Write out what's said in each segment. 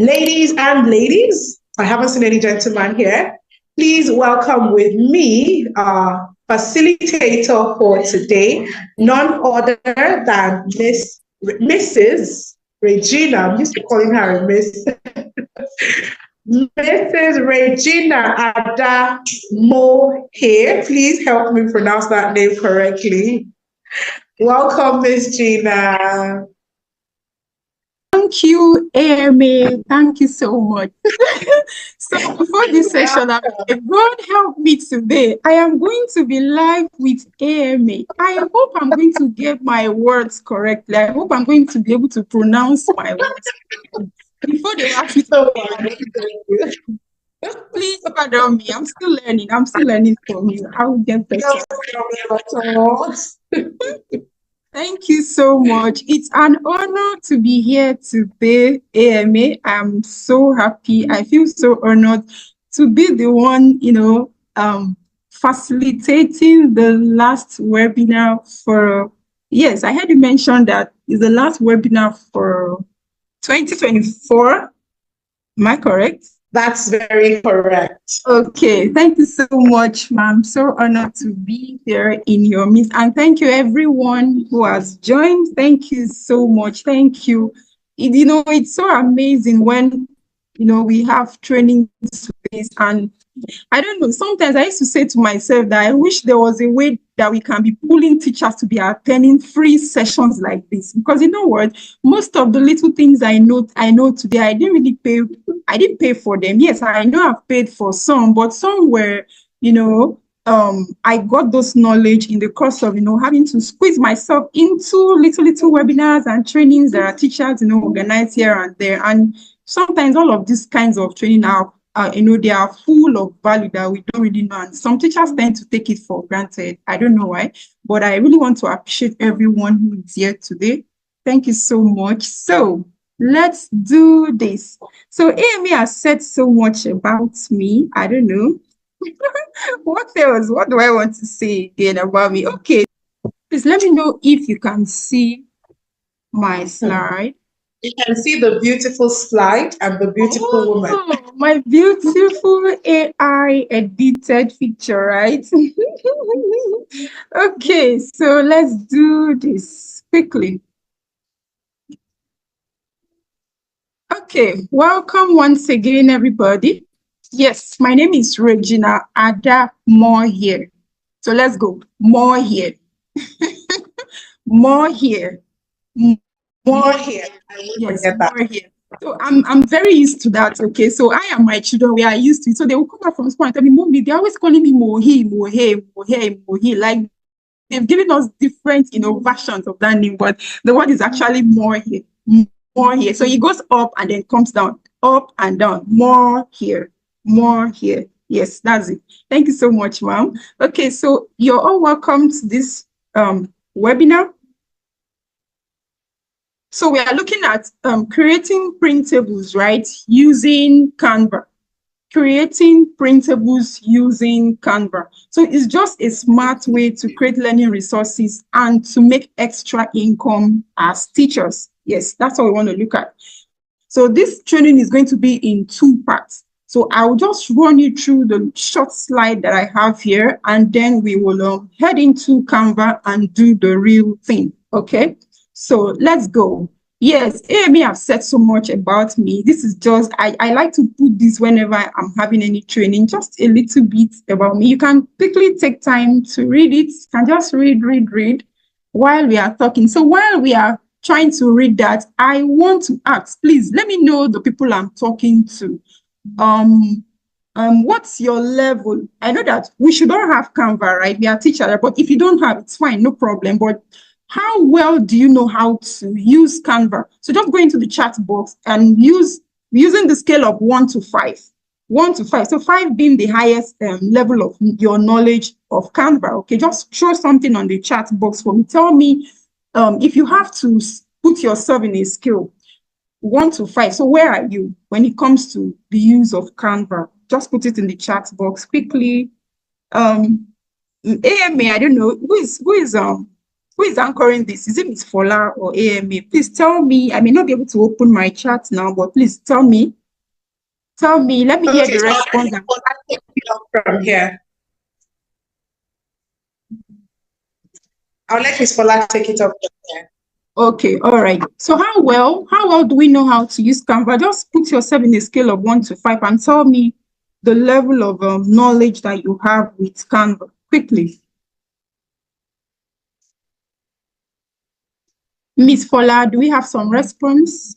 Ladies, I haven't seen any gentlemen here. Please welcome with me our facilitator for today, none other than Mrs. Regina. I'm used to calling her a Miss. Mrs. Regina Ada Mohie. Please help me pronounce that name correctly. Welcome, Miss Gina. Thank you, Amy. Thank you so much. So before this session, God help me today. I am going to be live with Amy. I hope I'm going to get my words correctly. I hope I'm going to be able to pronounce my words. Before they ask me to please pardon me. I'm still learning. I'm still learning from you. I will get better. Thank you so much. It's an honor to be here today, AMA. I'm so happy. I feel so honored to be the one, facilitating the last webinar for, yes, I heard you mention that is the last webinar for 2024. Am I correct? That's very correct. Okay, thank you so much, ma'am. So honored to be here in your midst. And thank you, everyone who has joined. Thank you so much. Thank you. It's so amazing when, we have training space. And I don't know, sometimes I used to say to myself that I wish there was a way that we can be pulling teachers to be attending free sessions like this. Because you know what? Most of the little things I know today, I didn't pay for them. Yes, I know I've paid for some, but some were, I got those knowledge in the course of, having to squeeze myself into little webinars and trainings that are teachers, organized here and there. And sometimes all of these kinds of training are, they are full of value that we don't really know. And some teachers tend to take it for granted. I don't know why, but I really want to appreciate everyone who is here today. Thank you so much. So let's do this. So Amy has said so much about me. I don't know. What else? What do I want to say again about me? Okay, please let me know if you can see my slide. You can see the beautiful slide and the beautiful woman. My beautiful AI edited picture, right? Okay, so let's do this quickly. Okay, welcome once again, everybody. Yes, my name is Regina Ada Mohie. So let's go. Mohie. Mohie. Mohie. Yes, Mohie. So I'm very used to that. Okay, so I and my children, we are used to it. So they will come back from school and tell me, Mommy, they're always calling me Mohie. Like they've given us different, versions of that name, but the word is actually Mohie. More. So it goes up and then comes down, up and down, more here. Yes, that's it. Thank you so much, ma'am. Okay, so you're all welcome to this webinar. So we are looking at creating printables, right, using Canva. Creating printables using Canva. So it's just a smart way to create learning resources and to make extra income as teachers. Yes, that's what we want to look at. So this training is going to be in 2 parts. So I'll just run you through the short slide that I have here, and then we will head into Canva and do the real thing, okay? So let's go. Yes, Amy have said so much about me. This is just, I like to put this whenever I'm having any training, just a little bit about me. You can quickly take time to read it. You can just read while we are talking. So while we are trying to read that, I want to ask, please let me know the people I'm talking to. What's your level? I know that we should all have Canva, right? We are teachers, but if you don't have, it's fine, no problem. But how well do you know how to use Canva? So just go into the chat box and using the scale of 1 to 5. 1 to 5. So 5 being the highest level of your knowledge of Canva. Okay, just throw something on the chat box for me. Tell me if you have to put yourself in a scale 1 to 5. So where are you when it comes to the use of Canva? Just put it in the chat box quickly. AMA, I don't know who Who is anchoring this? Is it Miss Fola or AMA? Please tell me. I may not be able to open my chat now, but please tell me. Tell me. Let me hear Okay, the so response. I'll take it up from here. I'll let Miss Fola take it up from here. Okay, all right. So how well do we know how to use Canva? Just put yourself in a scale of 1 to 5 and tell me the level of knowledge that you have with Canva quickly. Miss Fola, do we have some response?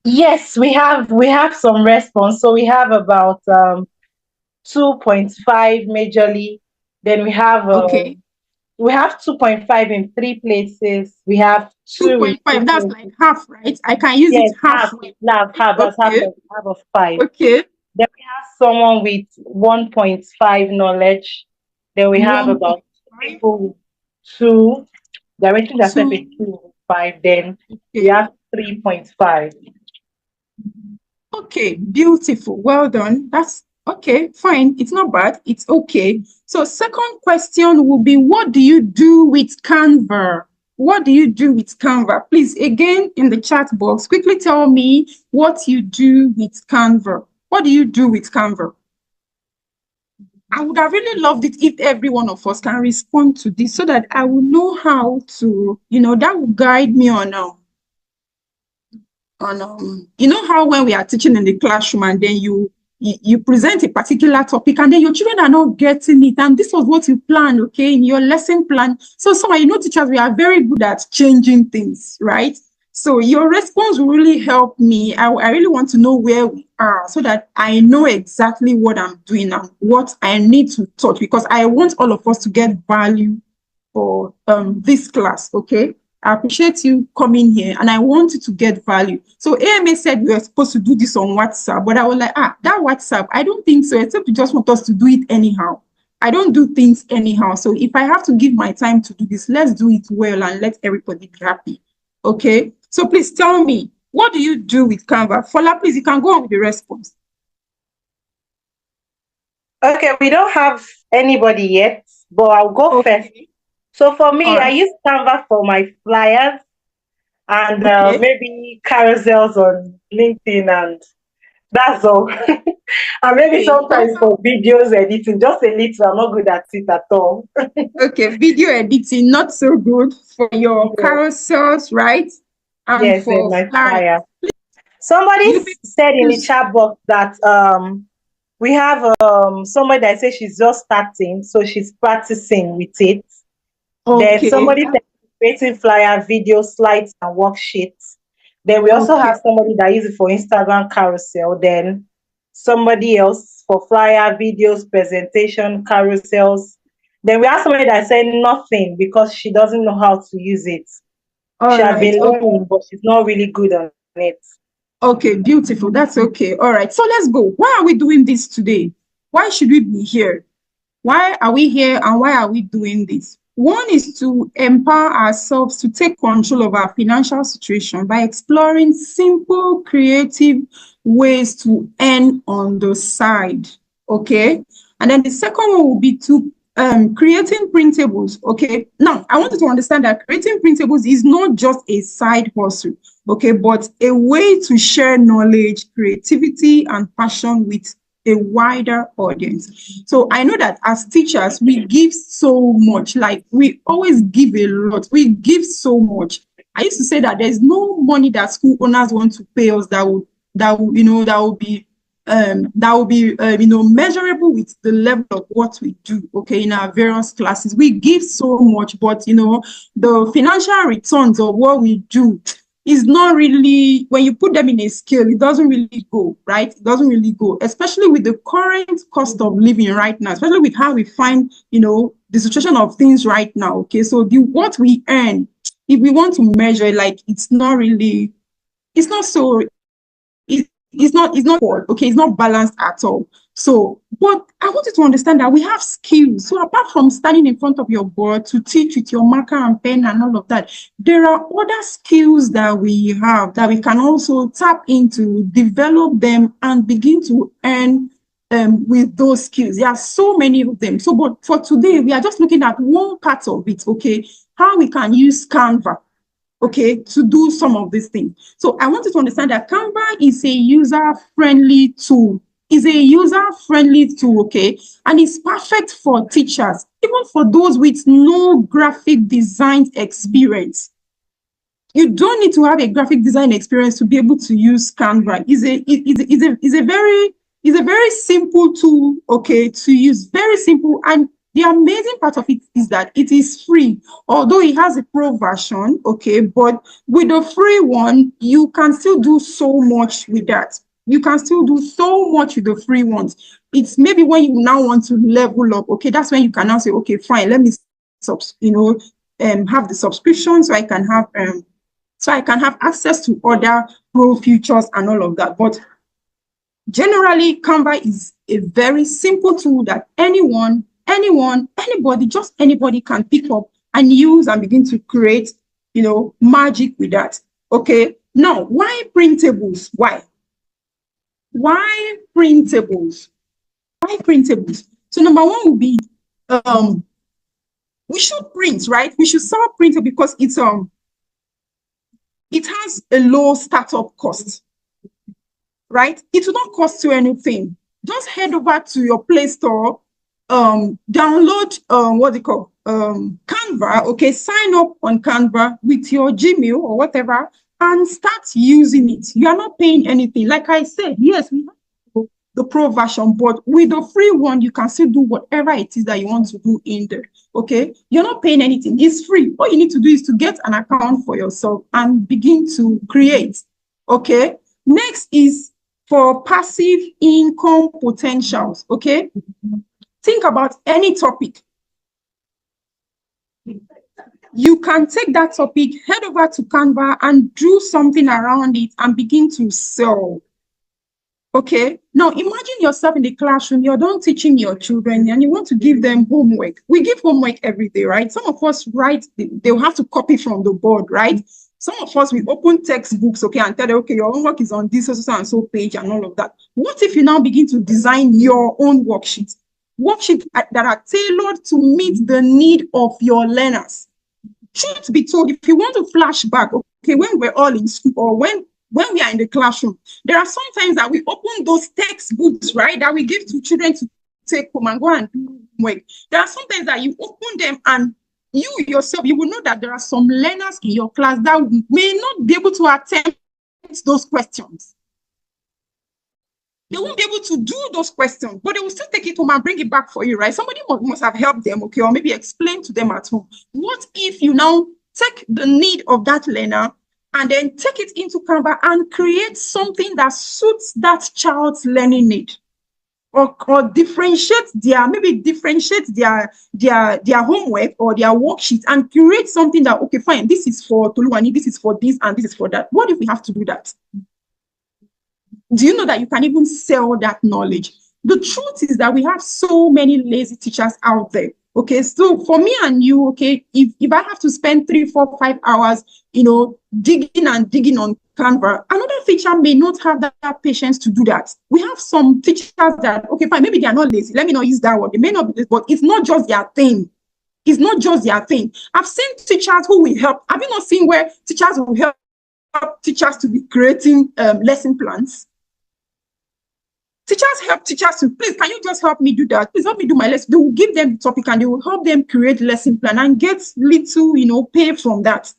Yes, we have some response. So we have about 2.5 majorly. Then Okay, we have 2.5 in 3 places. We have 2 in 2.5. That's 2 places. like half, right? I can use it Yes, halfway. half. That's Okay, half of 5. okay. Then we have someone with 1.5 knowledge. Then we have about 1.5 people with 2. They're rating themselves with to 2.5. Then we okay. have 3.5. Okay, beautiful. Well done. That's okay, fine. It's not bad. It's okay. So second question will be, what do you do with Canva? What do you do with Canva? Please, again, in the chat box, quickly tell me what you do with Canva. What do you do with Canva? I would have really loved it if every one of us can respond to this so that I will know how to, that will guide me on you know how when we are teaching in the classroom and then you present a particular topic and then your children are not getting it, and this was what you planned, okay, in your lesson plan. So teachers, we are very good at changing things, right? So your response will really help me. I really want to know where we are so that I know exactly what I'm doing and what I need to touch, because I want all of us to get value for this class, okay? I appreciate you coming here and I want you to get value. So AMA said we were supposed to do this on WhatsApp, but I was like, that WhatsApp, I don't think so, except you just want us to do it anyhow. I don't do things anyhow. So if I have to give my time to do this, let's do it well and let everybody be happy. Okay? So please tell me, what do you do with Canva? Fola, please, you can go on with the response. Okay, we don't have anybody yet, but I'll go first. So for me, I use Canva for my flyers and maybe carousels on LinkedIn, and that's all. And maybe sometimes for videos editing, just a little. I'm not good at it at all. Okay, video editing, not so good for your carousels, right? And yes, for my flyers. flyer. Somebody said in the chat box that we have somebody that says she's just starting, so she's practicing with it. Okay. Then somebody said creating flyer, video, slides, and worksheets. Then we also have somebody that uses it for Instagram carousel. Then somebody else for flyer, videos, presentation, carousels. Then we have somebody that said nothing because she doesn't know how to use it. She has been learning, but she's not really good on it. Okay, beautiful. That's okay. All right. So let's go. Why are we doing this today? Why should we be here? Why are we here and why are we doing this? One is to empower ourselves to take control of our financial situation by exploring simple, creative ways to earn on the side. Okay. And then the second one will be to creating printables. Okay. Now, I want you to understand that creating printables is not just a side hustle, okay, but a way to share knowledge, creativity, and passion with a wider audience. So I know that as teachers, we give so much, like we always give a lot. We give so much. I used to say that there's no money that school owners want to pay us that will be measurable with the level of what we do, okay, in our various classes. We give so much, but the financial returns of what we do is not really, when you put them in a scale, it doesn't really go, right? It doesn't really go, especially with the current cost of living right now, especially with how we find, the situation of things right now, okay? So what we earn, if we want to measure, like, it's not so, it's not okay, it's not balanced at all. So, but I want you to understand that we have skills. So apart from standing in front of your board to teach with your marker and pen and all of that, there are other skills that we have that we can also tap into, develop them, and begin to earn with those skills. There are so many of them. So, but for today, we are just looking at one part of it, okay? How we can use Canva, okay, to do some of these things. So I want you to understand that Canva is a user-friendly tool. Is a user-friendly tool, okay? And it's perfect for teachers, even for those with no graphic design experience. You don't need to have a graphic design experience to be able to use Canva. It's a very simple tool, okay, to use, very simple. And the amazing part of it is that it is free, although it has a pro version, okay, but with the free one, you can still do so much with that. You can still do so much with the free ones. It's maybe when you now want to level up, okay, that's when you can now say, okay, fine, let me, have the subscription so I can have access to other pro features and all of that. But generally, Canva is a very simple tool that anybody, just anybody can pick up and use and begin to create, magic with that. Okay. Now, why printables? Why printables? Why printables? So number one would be, we should print, right? We should sell printer because it has a low startup cost, right? It will not cost you anything. Just head over to your Play Store, download Canva, okay, sign up on Canva with your Gmail or whatever, and start using it. You are not paying anything. Like I said, yes, we have the pro version, but with the free one, you can still do whatever it is that you want to do in there. Okay, you're not paying anything. It's free. All you need to do is to get an account for yourself and begin to create. Okay, next is for passive income potentials. Okay, think about any topic. You can take that topic, head over to Canva and do something around it and begin to sell. Okay, now imagine yourself in the classroom, you're done teaching your children and you want to give them homework. We give homework every day, right? Some of us write, they'll have to copy from the board, right? Some of us, we open textbooks, okay, and tell them, okay, your homework is on this and so page and all of that. What if you now begin to design your own worksheets that are tailored to meet the need of your learners? Truth be told, if you want to flash back, okay, when we're all in school or when we are in the classroom, there are sometimes that we open those textbooks, right, that we give to children to take home and go and do homework. There are sometimes that you open them and you yourself, you will know that there are some learners in your class that may not be able to attempt those questions. They won't be able to do those questions, but they will still take it home and bring it back for you, right? Somebody must have helped them, okay, or maybe explain to them at home. What if you now take the need of that learner and then take it into Canva and create something that suits that child's learning need, or differentiate their homework or their worksheet and create something that, okay, fine, this is for Toluwani, this is for this, and this is for that. What if we have to do that? Do you know that you can even sell that knowledge? The truth is that we have so many lazy teachers out there. Okay, so for me and you, okay, if I have to spend 3, 4, 5 hours, digging on Canva, another teacher may not have that patience to do that. We have some teachers that, okay, fine, maybe they are not lazy. Let me not use that word. They may not be lazy, but it's not just their thing. It's not just their thing. I've seen teachers who will help. Have you not seen where teachers will help teachers to be creating lesson plans? Teachers help teachers to, please, can you just help me do that? Please help me do my lesson. They will give them the topic and they will help them create lesson plan and get little, pay from that.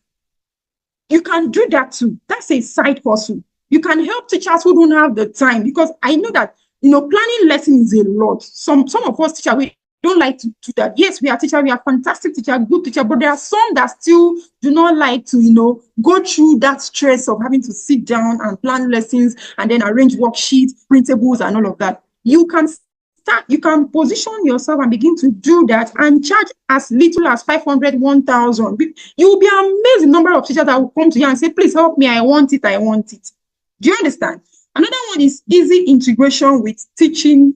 You can do that too. That's a side hustle. You can help teachers who don't have the time, because I know that, planning lessons is a lot. Some of us teachers, we don't like to do that. Yes, we are teachers, we are fantastic teachers, good teachers, but there are some that still do not like to, go through that stress of having to sit down and plan lessons and then arrange worksheets, printables, and all of that. You can position yourself and begin to do that and charge as little as 500, 1,000. You will be amazed the number of teachers that will come to you and say, please help me, I want it. Do you understand? Another one is easy integration with teaching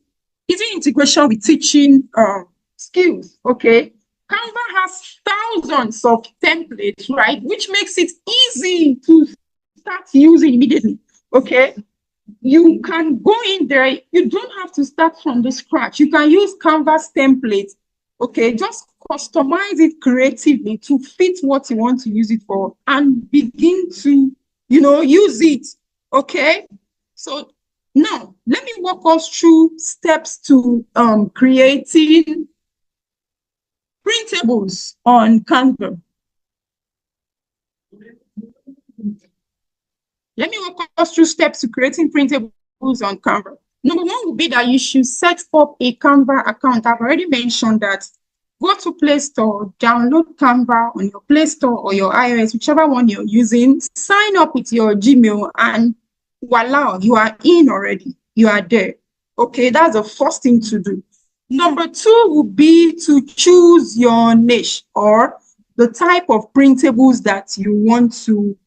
skills, okay? Canva has thousands of templates, right? Which makes it easy to start using immediately, okay? you can go in there. You don't have to start from the scratch. You can use Canvas templates. Okay, just customize it creatively to fit what you want to use it for and begin to, use it. Okay, so now let me walk us through steps to creating printables on Canva. Let me walk us through steps to creating printables on Canva. Number one would be that you should set up a Canva account. I've already mentioned that. Go to Play Store, download Canva on your Play Store or your iOS, whichever one you're using, sign up with your Gmail, and voila, you are in already. You are there. Okay, that's the first thing to do. Number two would be to choose your niche or the type of printables that you want to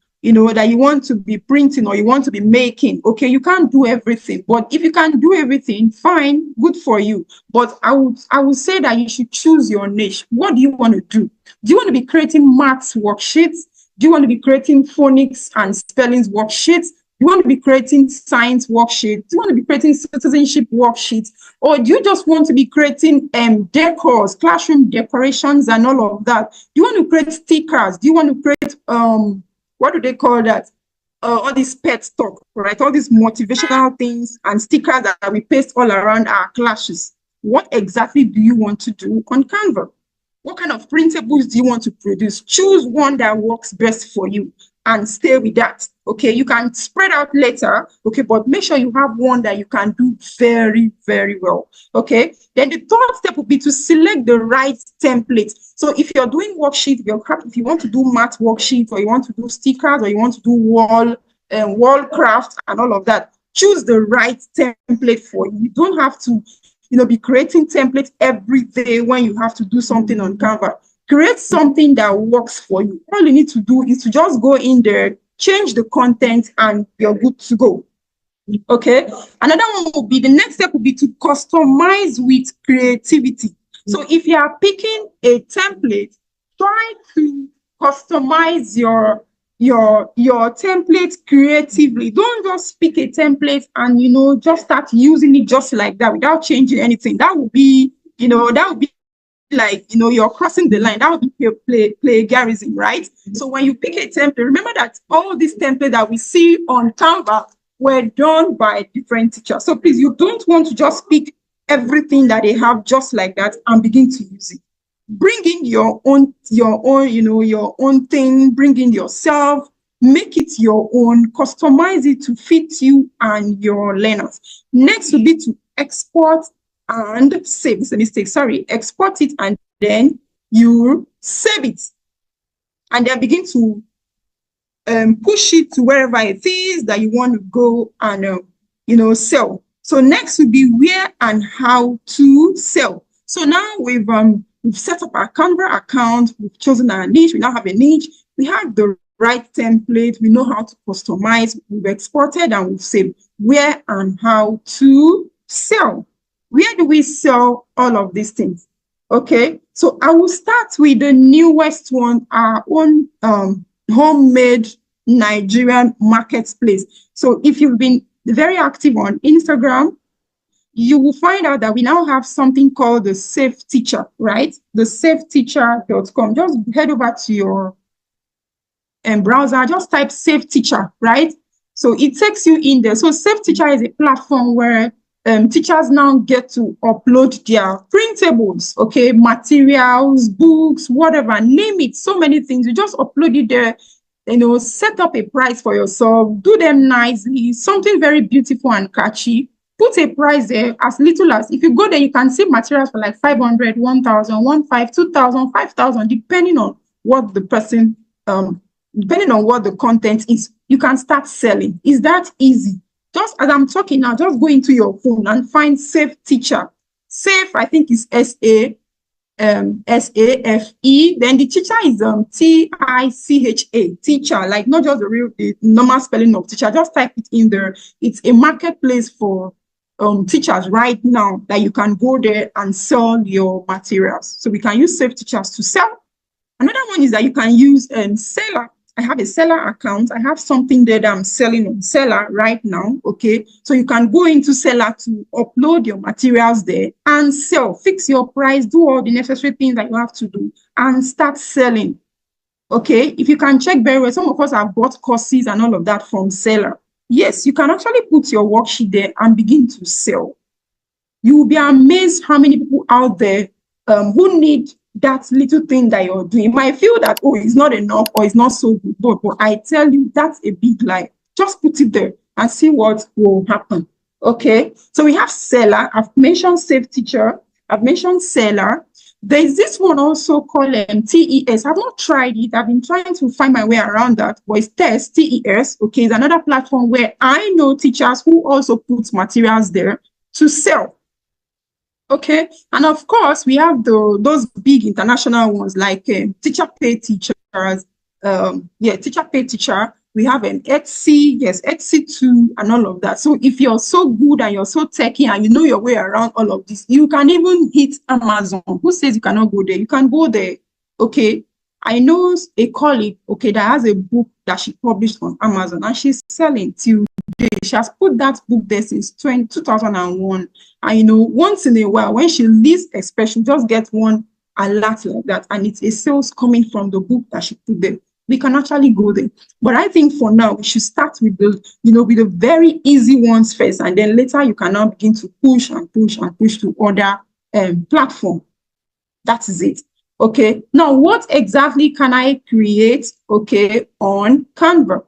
be printing or you want to be making. Okay, you can't do everything, but if you can do everything, fine, good for you. But I would say that you should choose your niche. What do you want to do? Do you want to be creating maths worksheets? Do you want to be creating phonics and spellings worksheets? Do you want to be creating science worksheets? Do you want to be creating citizenship worksheets? Or do you just want to be creating decors, classroom decorations and all of that? Do you want to create stickers? Do you want to create what do they call that? All these pet talk, right? All these motivational things and stickers that we paste all around our classes. What exactly do you want to do on Canva? What kind of printables do you want to produce? Choose one that works best for you and stay with that. Okay, you can spread out later, okay, but make sure you have one that you can do very, very well. Okay, then the third step would be to select the right template. So if you're doing worksheet, if you want to do math worksheet, or you want to do stickers, or you want to do wall craft and all of that, choose the right template for you. You don't have to be creating templates every day when you have to do something on Canva. Create something that works for you. All you need to do is to just go in there, change the content, and you're good to go. Okay. Another one will be, the next step will be to customize with creativity. So if you are picking a template, try to customize your template creatively. Don't just pick a template and just start using it just like that without changing anything. That would be like you're crossing the line. That would be plagiarism, right? So when you pick a template, remember that all these templates that we see on Canva were done by different teachers. So please, you don't want to just pick everything that they have just like that and begin to use it. Bring in your own thing, bring in yourself, make it your own, customize it to fit you and your learners. Next would be to export and save. It's a mistake, sorry. Export it and then you save it. And then begin to push it to wherever it is that you want to go and sell. So next will be where and how to sell. So now we've set up our Canva account, we've chosen our niche, we now have a niche, we have the right template, we know how to customize, we've exported and we've saved. Where and how to sell. Where do we sell all of these things? Okay, so I will start with the newest one, our own homemade Nigerian marketplace. So if you've been very active on Instagram, you will find out that we now have something called the Safe Teacher, right? The safeteacher.com. Just head over to your browser, just type Safe Teacher, right? So it takes you in there. So Safe Teacher is a platform where teachers now get to upload their printables, okay, materials, books, whatever, name it, so many things. You just upload it there, set up a price for yourself, do them nicely, something very beautiful and catchy. Put a price there as little as, if you go there, you can see materials for like 500, 1,000, 1,500, 2,000, 5,000, depending on what the person, depending on what the content is. You can start selling. Is that easy? Just as I'm talking now, just go into your phone and find Safe Teacher. Safe, I think, is S-A-F-E. Then the teacher is T-I-C-H-A, teacher, like not just the normal spelling of teacher. Just type it in there. It's a marketplace for teachers right now that you can go there and sell your materials. So we can use Safe Teachers to sell. Another one is that you can use Seller. I have a seller account. I have something there that I'm selling on Seller right now. Okay. So you can go into Seller to upload your materials there and sell, fix your price, do all the necessary things that you have to do and start selling. Okay. If you can check very well, some of us have bought courses and all of that from Seller. Yes, you can actually put your worksheet there and begin to sell. You will be amazed how many people out there who need that little thing that you're doing. You might feel that, oh, it's not enough or it's not so good. But I tell you, that's a big lie. Just put it there and see what will happen. Okay. So we have Seller. I've mentioned Safe Teacher. I've mentioned Seller. There's this one also called TES. I've not tried it. I've been trying to find my way around that, but it's TES. Okay. It's another platform where I know teachers who also put materials there to sell. Okay, and of course, we have those big international ones like Teacher Pay Teachers. Teacher Pay Teacher. We have an Etsy, yes, Etsy too, and all of that. So if you're so good and you're so techy and you know your way around all of this, you can even hit Amazon. Who says you cannot go there? You can go there. Okay, I know a colleague, okay, that has a book that she published on Amazon and she's selling till today. She has put that book there since 2001. And once in a while, when she leaves expression, just get one alert like that, and it's a sales coming from the book that she put there. We can actually go there. But I think for now, we should start with the very easy ones first, and then later you can now begin to push and push and push to other platform. That is it. Okay. Now, what exactly can I create, okay, on Canva?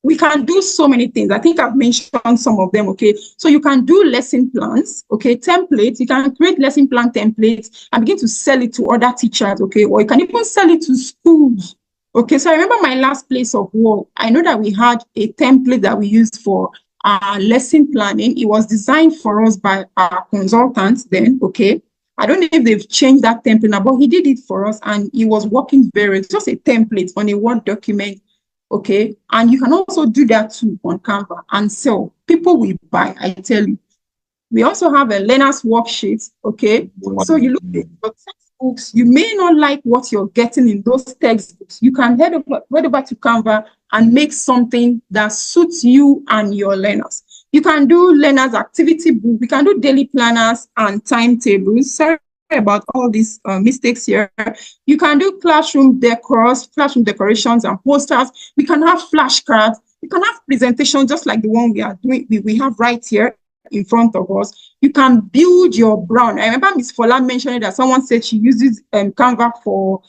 We can do so many things. I think I've mentioned some of them, okay? So you can do lesson plans, okay, templates. You can create lesson plan templates and begin to sell it to other teachers, okay? Or you can even sell it to schools, okay? So I remember my last place of work. I know that we had a template that we used for our lesson planning. It was designed for us by our consultants then, okay? I don't know if they've changed that template now, but he did it for us and it was working it's just a template on a Word document. Okay, and you can also do that too on Canva and sell. People will buy, I tell you. We also have a learner's worksheet. Okay, so you look at your textbooks. You may not like what you're getting in those textbooks. You can head over to Canva and make something that suits you and your learners. You can do learners activity book. We can do daily planners and timetables. Sorry about all these mistakes here. You can do classroom decorations and posters. We can have flashcards. We can have presentations just like the one we are doing. We have right here in front of us. You can build your brand. I remember Ms. Fola mentioned that someone said she uses Canva for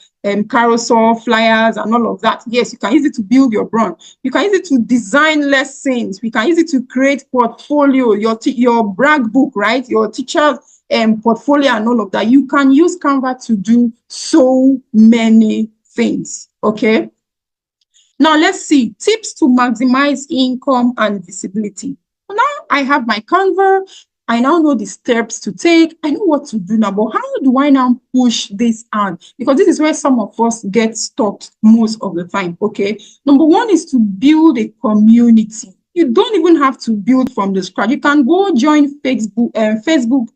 carousel, flyers, and all of that. Yes, you can use it to build your brand. You can use it to design lessons. We can use it to create portfolio, your brag book, right? Your teacher's portfolio and all of that. You can use Canva to do so many things, okay? Now, let's see, tips to maximize income and visibility. Now, I have my Canva. I now know the steps to take. I know what to do now, but how do I now push this out? Because this is where some of us get stuck most of the time, okay? Number one is to build a community. You don't even have to build from the scratch. You can go join Facebook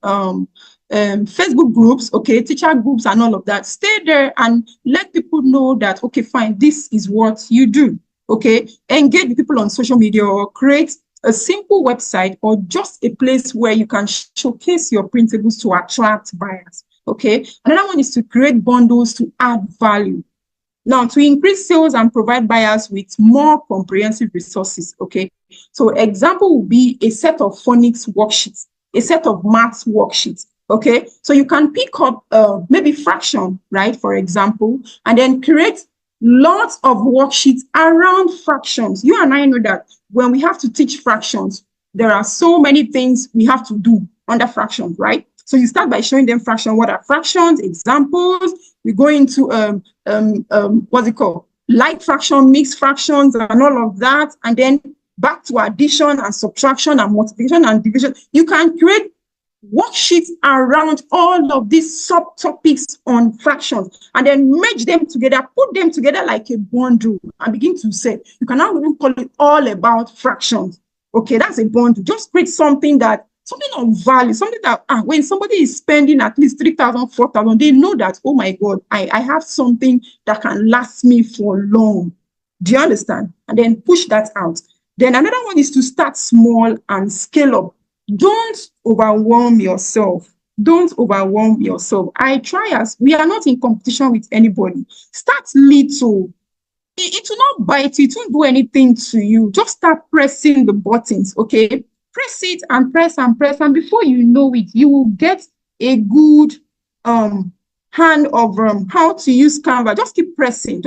groups, okay, teacher groups and all of that. Stay there and let people know that, okay, fine, this is what you do, okay? Engage with people on social media or create a simple website or just a place where you can showcase your printables to attract buyers, okay? Another one is to create bundles to add value. Now, to increase sales and provide buyers with more comprehensive resources, okay? So example would be a set of phonics worksheets, a set of maths worksheets, okay? So you can pick up maybe fraction, right, for example, and then create lots of worksheets around fractions. You and I know that when we have to teach fractions, there are so many things we have to do under fractions, right? So you start by showing them fraction. What are fractions? Examples. We go into what's it called? Like fraction, mixed fractions, and all of that. And then back to addition and subtraction and multiplication and division. You can create worksheets around all of these subtopics on fractions and then merge them together, put them together like a bundle and begin to say, you can now even call it all about fractions. Okay, that's a bundle. Just create something of value, something that when somebody is spending at least 3,000, 4,000, they know that, oh my God, I have something that can last me for long. Do you understand? And then push that out. Then another one is to start small and scale up. Don't overwhelm yourself. Don't overwhelm yourself. We are not in competition with anybody. Start little. It will not bite you. It won't do anything to you. Just start pressing the buttons, okay? Press it and press and press. And before you know it, you will get a good hand of how to use Canva. Just keep pressing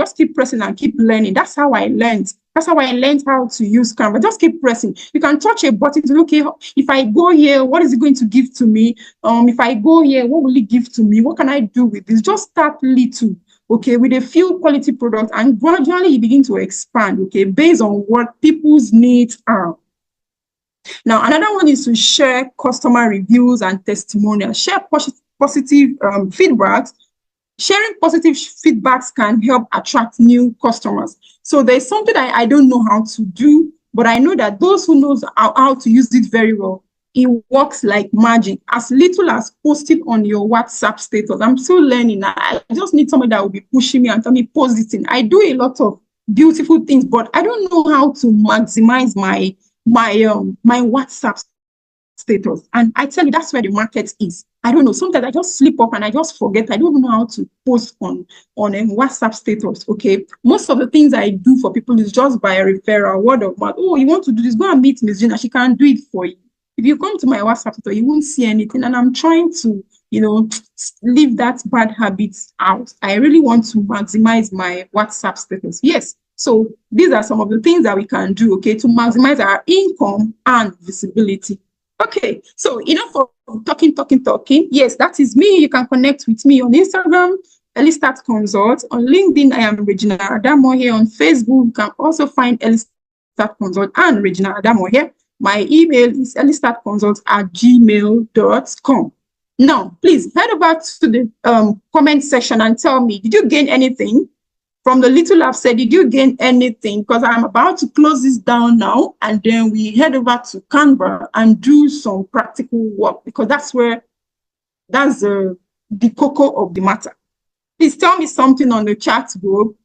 and keep learning. That's how I learned. That's how I learned how to use Canva. Just keep pressing. You can touch a button to look, okay, if I go here, what is it going to give to me? If I go here, what will it give to me? What can I do with this? Just start little, okay, with a few quality products, and gradually you begin to expand, okay, based on what people's needs are. Now, another one is to share customer reviews and testimonials. Share positive feedbacks. Sharing positive feedbacks can help attract new customers. So there's something I don't know how to do, but I know that those who knows how to use it very well, it works like magic. As little as posting on your WhatsApp status. I'm still learning. I just need somebody that will be pushing me and tell me post it in. I do a lot of beautiful things, but I don't know how to maximize my WhatsApp status. And I tell you, that's where the market is. I don't know. Sometimes I just slip up and I just forget. I don't know how to post on a WhatsApp status. Okay. Most of the things I do for people is just by a referral, word of mouth. Oh, you want to do this? Go and meet Miss Gina. She can do it for you. If you come to my WhatsApp status, you won't see anything. And I'm trying to, leave that bad habits out. I really want to maximize my WhatsApp status. Yes. So these are some of the things that we can do, okay, to maximize our income and visibility. Okay, so enough of talking. Yes, that is me. You can connect with me on Instagram, Elistart Consult. On LinkedIn, I am Regina Ada Mohie. On Facebook, you can also find Elistart Consult and Regina Ada Mohie. My email is elistatconsult@gmail.com. Now, please head over to the comment section and tell me, did you gain anything? From the little I've said, did you gain anything? Because I'm about to close this down now, and then we head over to Canva and do some practical work, because that's the cocoa of the matter. Please tell me something on the chat group.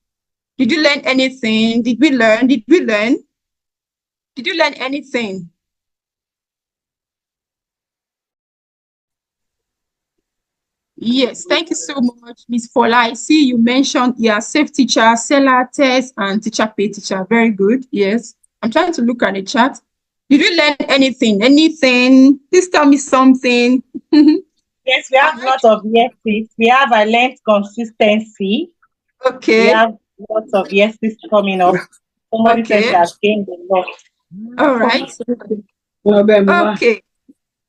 Did you learn anything? Did we learn? Did you learn anything? Yes, thank you so much, Ms. Fola. I see you mentioned, safe teacher, seller, test, and teacher pay teacher. Very good. Yes. I'm trying to look at the chat. Did you learn anything? Anything? Please tell me something. Yes, we have lots of yeses. I learned consistency. Okay. We have lots of yeses coming up. Somebody said she has gained a lot. All right. Okay.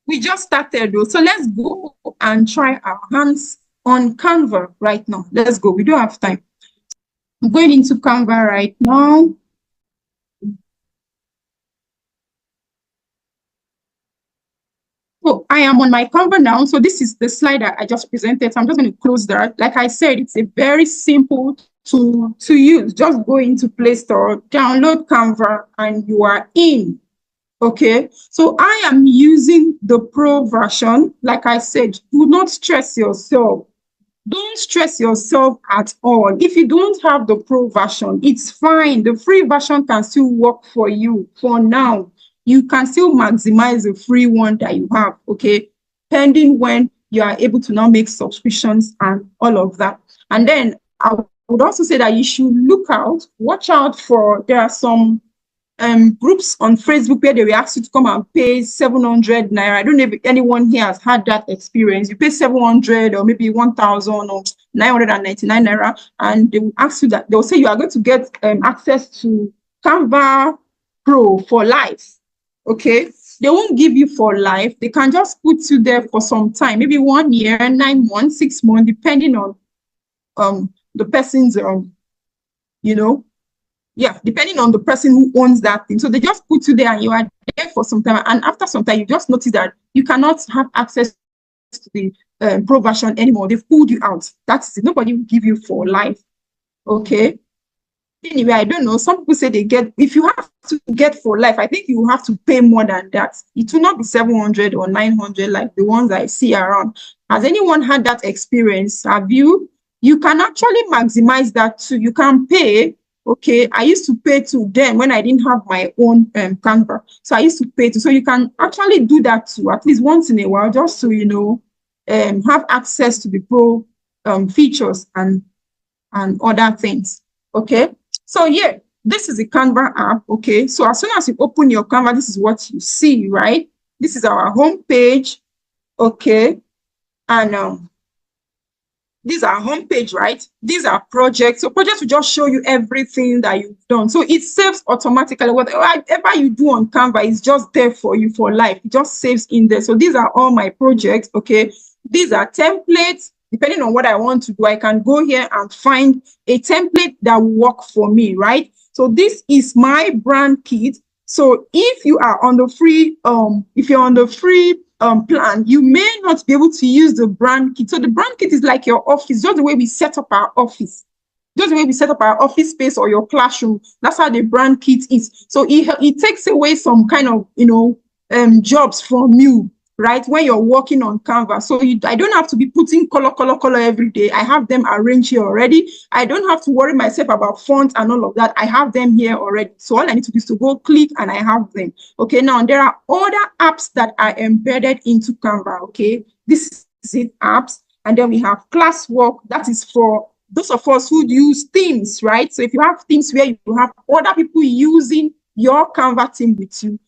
We just started though. So let's go and try our hands on Canva right now. Let's go. We don't have time. I'm going into Canva right now. So I am on my Canva now. So this is the slide that I just presented. So I'm just going to close that. Like I said, it's a very simple tool to use. Just go into Play Store, download Canva, and you are in. Okay, so I am using the Pro version. Like I said, do not stress yourself. Don't stress yourself at all. If you don't have the Pro version, it's fine. The free version can still work for you for now. You can still maximize the free one that you have, okay, pending when you are able to now make subscriptions and all of that. And then I would also say that you should watch out for, there are some groups on Facebook where they will ask you to come and pay 700 naira. I don't know if anyone here has had that experience. You pay 700 or maybe 1,000 or 999 naira, and they will ask you that, they'll say you are going to get access to Canva Pro for life. Okay, they won't give you for life. They can just put you there for some time, maybe 1 year, 9 months, 6 months, depending on the person's depending on the person who owns that thing. So they just put you there and you are there for some time. And after some time, you just notice that you cannot have access to the Pro version anymore. They've pulled you out. That's it. Nobody will give you for life. Okay. Anyway, I don't know. Some people say if you have to get for life, I think you will have to pay more than that. It will not be 700 or 900 like the ones I see around. Has anyone had that experience? Have you? You can actually maximize that too. You can pay Okay, I used to pay to them when I didn't have my own Canva. So I used to pay to. So you can actually do that too, at least once in a while, just to, you know, have access to the pro features and other things. Okay, so yeah, this is the Canva app. Okay, so as soon as you open your Canva, this is what you see, right? This is our home page. Okay, and these are homepage, right? These are projects. So projects will just show you everything that you've done. So it saves automatically. Whatever you do on Canva is just there for you for life. It just saves in there. So these are all my projects, okay? These are templates. Depending on what I want to do, I can go here and find a template that will work for me, right? So this is my brand kit. So if you are on the free, if you're on the free plan, you may not be able to use the brand kit. So the brand kit is like your office, just the way we set up our office. Just the way we set up our office space or your classroom. That's how the brand kit is. So it takes away some kind of, you know, jobs from you, right? When you're working on Canva. So I don't have to be putting color every day. I have them arranged here already. I don't have to worry myself about fonts and all of that. I have them here already. So all I need to do is to go click and I have them. Okay, now there are other apps that are embedded into Canva. Okay, this is it, apps. And then we have classwork. That is for those of us who use themes, right? So if you have themes where you have other people using your Canva theme with you,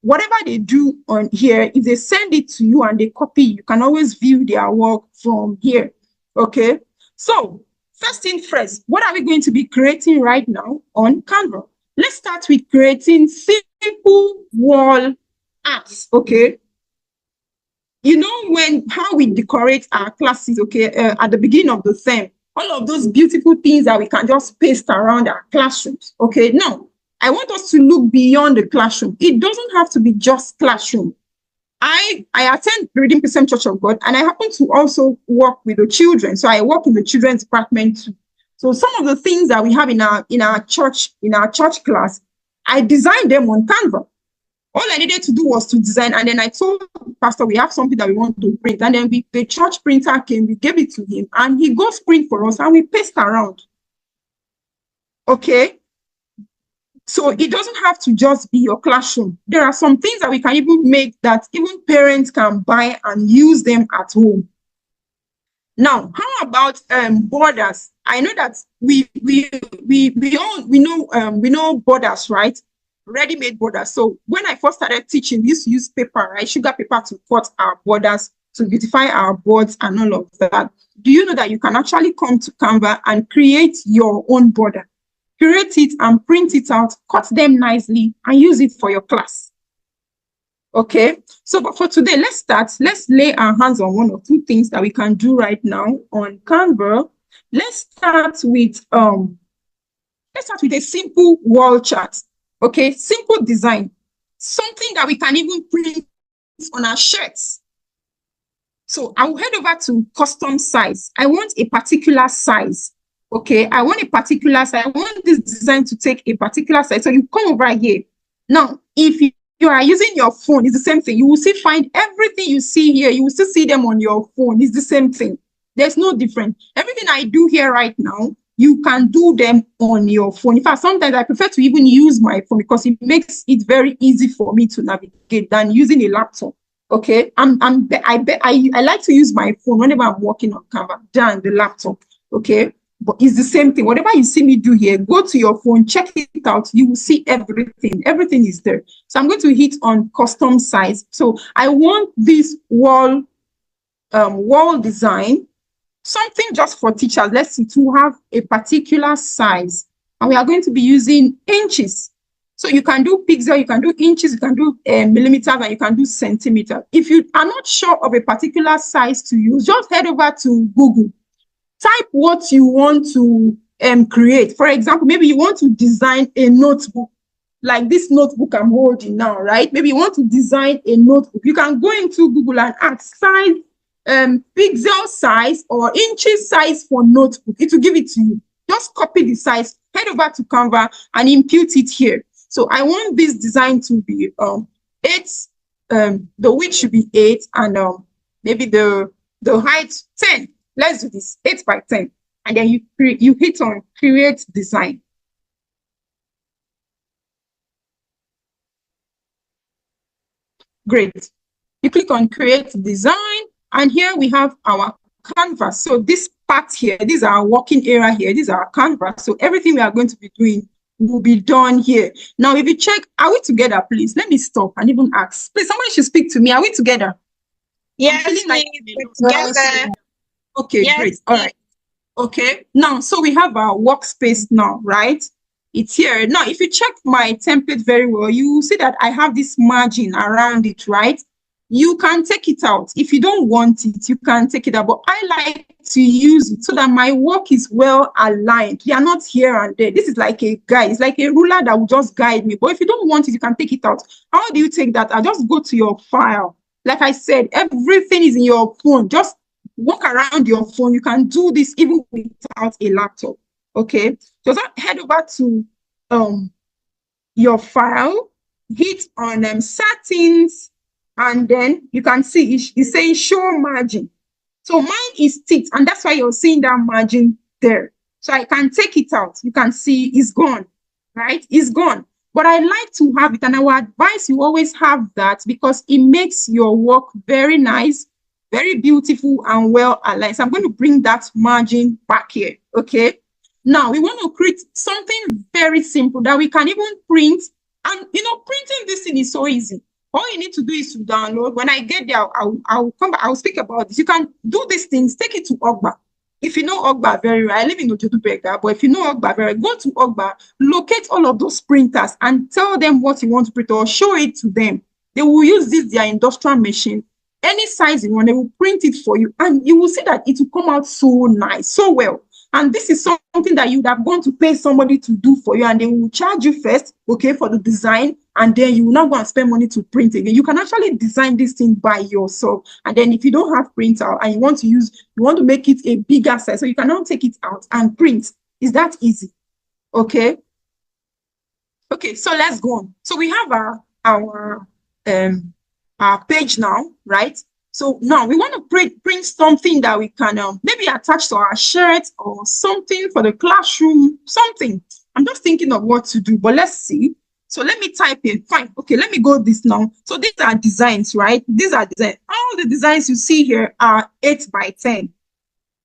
whatever they do on here, if they send it to you and they copy, you can always view their work from here. Okay, so first thing first, what are we going to be creating right now on Canva? Let's start with creating simple wall apps. Okay, you know how we decorate our classes, okay, at the beginning of the term, all of those beautiful things that we can just paste around our classrooms. Okay, now I want us to look beyond the classroom. It doesn't have to be just classroom. I attend Redeemed Christian Church of God, and I happen to also work with the children. So I work in the children's department too. So some of the things that we have in our church class, I designed them on Canva. All I needed to do was to design, and then I told the pastor we have something that we want to print, and then the church printer came, we gave it to him, and he goes print for us, and we paste around. Okay. So it doesn't have to just be your classroom. There are some things that we can even make that even parents can buy and use them at home. Now, how about borders? I know that we know borders, right? Ready-made borders. So when I first started teaching, we used to use paper, right? Sugar paper to cut our borders, to beautify our boards and all of that. Do you know that you can actually come to Canva and create your own border? Create it and print it out, cut them nicely, and use it for your class. Okay, so but for today, let's lay our hands on one or two things that we can do right now on Canva. Let's start with a simple wall chart. Okay, simple design, something that we can even print on our shirts. So I will head over to custom size. I want a particular size. Okay, I want a particular size. I want this design to take a particular size. So you come over here. Now, if you are using your phone, it's the same thing. You will still find everything you see here. You will still see them on your phone. It's the same thing. There's no difference. Everything I do here right now, you can do them on your phone. In fact, sometimes I prefer to even use my phone because it makes it very easy for me to navigate than using a laptop. Okay, I like to use my phone whenever I'm working on Canva than the laptop. Okay, but it's the same thing. Whatever you see me do here, go to your phone, check it out. You will see everything. Everything is there. So I'm going to hit on custom size. So I want this wall design, something just for teachers. Let's see, to have a particular size, and we are going to be using inches. So you can do pixel, you can do inches, you can do millimeters, and you can do centimeter. If you are not sure of a particular size to use, just head over to Google. Type what you want to create. For example, maybe you want to design a notebook, like this notebook I'm holding now, right? Maybe you want to design a notebook. You can go into Google and ask size, pixel size or inches size for notebook. It will give it to you. Just copy the size, head over to Canva and impute it here. So I want this design to be 8, the width should be 8, and maybe the height 10. Let's do this, 8 by 10. And then you hit on create design. Great. You click on create design, and here we have our canvas. So this part here, this is our working area here, this is our canvas. So everything we are going to be doing will be done here. Now, if you check, are we together, please? Let me stop and even ask. Please, somebody should speak to me. Are we together? Yes, please. Together. Okay, yes, great. All right. Okay. Now, so we have our workspace now, right? It's here. Now, if you check my template very well, you will see that I have this margin around it, right? You can take it out. If you don't want it, you can take it out. But I like to use it so that my work is well aligned. They are not here and there. This is like a guide. It's like a ruler that will just guide me. But if you don't want it, you can take it out. How do you take that? I just go to your file. Like I said, everything is in your phone. Just walk around your phone. You can do this even without a laptop. Okay. So head over to your file, hit on settings, and then you can see it's saying show margin. So mine is ticked, and that's why you're seeing that margin there. So I can take it out. You can see it's gone, right? It's gone. But I like to have it, and I would advise you always have that because it makes your work very nice, very beautiful, and well aligned. So I'm going to bring that margin back here, okay? Now, we want to create something very simple that we can even print. And, printing this thing is so easy. All you need to do is to download. When I get there, I'll come back. I'll speak about this. You can do these things. Take it to Ogba. If you know Ogba very well, I live in Ojotubega, but if you know Ogba very well, go to Ogba, locate all of those printers and tell them what you want to print or show it to them. They will use their industrial machine. Any size you want, they will print it for you. And you will see that it will come out so nice, so well. And this is something that you would have gone to pay somebody to do for you, and they will charge you first, okay, for the design, and then you will not go and spend money to print again. You can actually design this thing by yourself. And then if you don't have printer and you want to make it a bigger size, so you cannot take it out and print. Is that easy? Okay. Okay, so let's go on. So we have our page now, right? So now we want to print something that we can maybe attach to our shirt or something for the classroom, something. I'm just thinking of what to do, but let's see. So let me type in. Fine. Okay, let me go this now. So these are designs, right? These are designs. All the designs you see here are 8 by 10.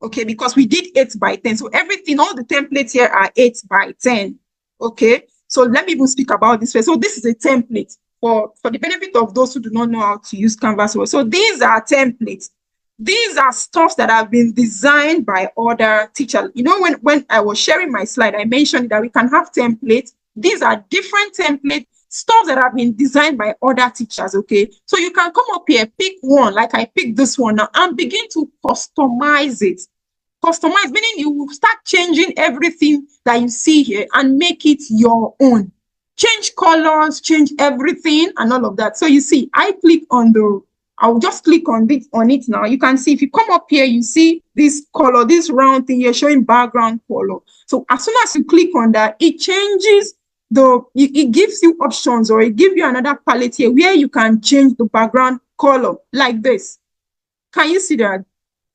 Okay, because we did 8 by 10. So everything, all the templates here are 8 by 10. Okay, so let me even speak about this first. So this is a template. For the benefit of those who do not know how to use Canvas well. So these are templates. These are stuff that have been designed by other teachers. When I was sharing my slide, I mentioned that we can have templates. These are different templates, stuff that have been designed by other teachers, okay? So you can come up here, pick one, like I picked this one now, and begin to customize it. Customize, meaning you will start changing everything that you see here and make it your own. Change colors, change everything, and all of that. So you see, I'll just click on it now. You can see if you come up here, you see this color, this round thing here showing background color. So as soon as you click on that, it changes it gives you options, or it gives you another palette here where you can change the background color like this. Can you see that?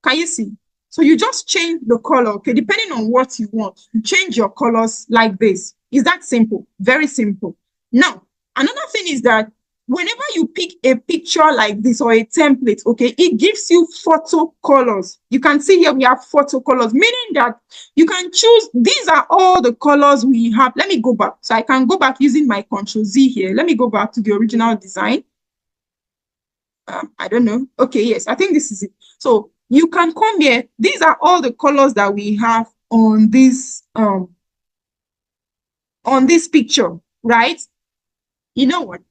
Can you see? So you just change the color, okay, depending on what you want. You change your colors like this. Is that simple? Very simple. Now, another thing is that whenever you pick a picture like this or a template, okay, it gives you photo colors. You can see here we have photo colors, meaning that you can choose, these are all the colors we have. Let me go back. So I can go back using my Ctrl-Z here. Let me go back to the original design. I don't know. Okay, yes, I think this is it. So you can come here. These are all the colors that we have on this picture, right? You know what?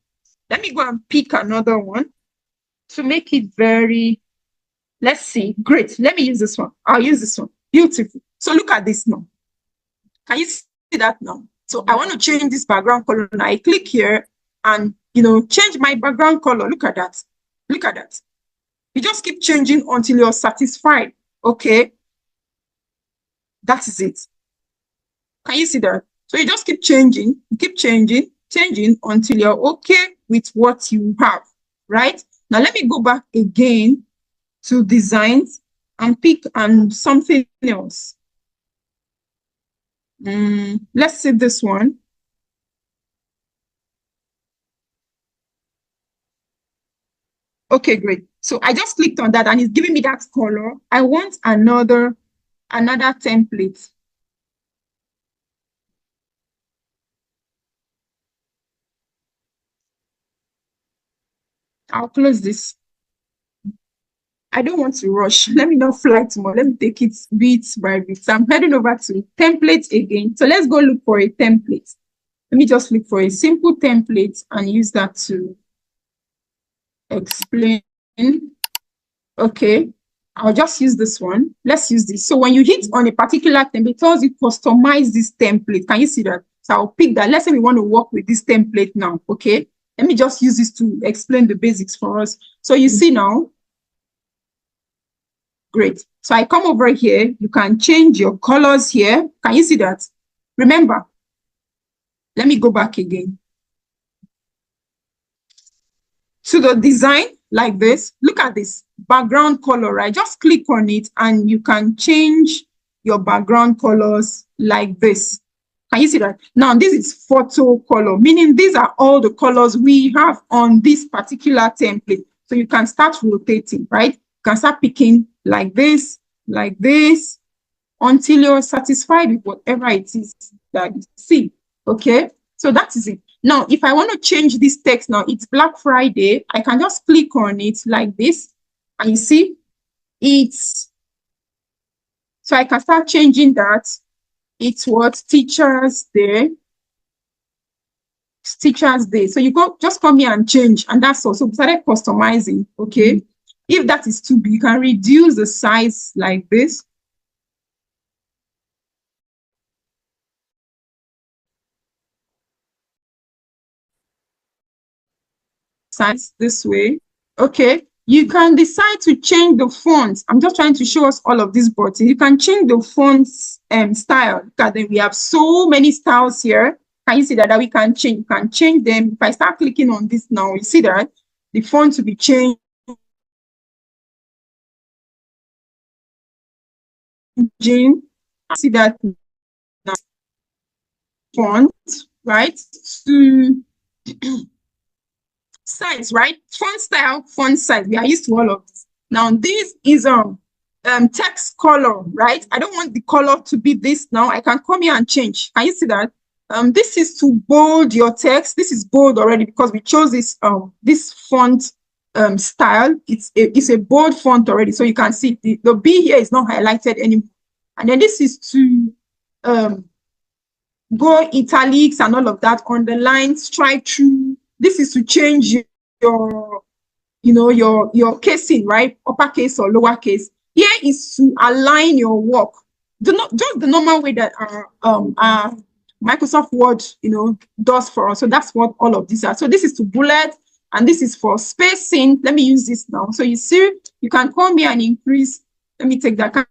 Let me go and pick another one to make it very, let's see. Great. Let me use this one. I'll use this one. Beautiful. So look at this now. Can you see that now? So I want to change this background color. Now I click here and, change my background color. Look at that. Look at that. You just keep changing until you're satisfied. Okay. That is it. Can you see that? So you just keep changing, changing until you're okay with what you have, right? Now let me go back again to designs and pick something else. Let's see this one. Okay, great. So I just clicked on that and it's giving me that color. I want another template. I'll close this. I don't want to rush. Let me not fly tomorrow. Let me take it bit by bit. So I'm heading over to templates again. So let's go look for a template. Let me just look for a simple template and use that to explain. Okay, I'll just use this one. Let's use this. So when you hit on a particular template, it tells you customize this template. Can you see that? So I'll pick that. Let's say we want to work with this template now. Okay, let me just use this to explain the basics for us. So you see now, great. So I come over here. You can change your colors here. Can you see that? Remember, let me go back again to the design like this. Look at this background color, right? Just click on it and you can change your background colors like this. Can you see that? Now, this is photo color, meaning these are all the colors we have on this particular template. So you can start rotating, right? You can start picking like this, until you're satisfied with whatever it is that you see. Okay, so that is it. Now, if I want to change this text now, it's Black Friday, I can just click on it like this, and you see, so I can start changing that. It's what Teachers Day. It's Teachers Day. So you just come here and change, and that's all. So we started customizing, okay? If that is too big, you can reduce the size like this. Size this way. Okay, you can decide to change the fonts. I'm just trying to show us all of these buttons. You can change the fonts style. Look at them. We have so many styles here. Can you see that we can change? You can change them. If I start clicking on this now, you see that the font will be changed. See that font, right? To size, right? Font style, font size. We are used to all of this. Now, this is text color, right? I don't want the color to be this now. I can come here and change. Can you see that? This is to bold your text. This is bold already because we chose this this font style. It's a bold font already, so you can see the B here is not highlighted anymore. And then this is to go italics and all of that, underline, strike through. This is to change your, your casing, right? Uppercase or lowercase. Here is to align your work. Just the normal way that Microsoft Word, does for us. So that's what all of these are. So this is to bullet, and this is for spacing. Let me use this now. So you see, you can come here and increase. Let me take that.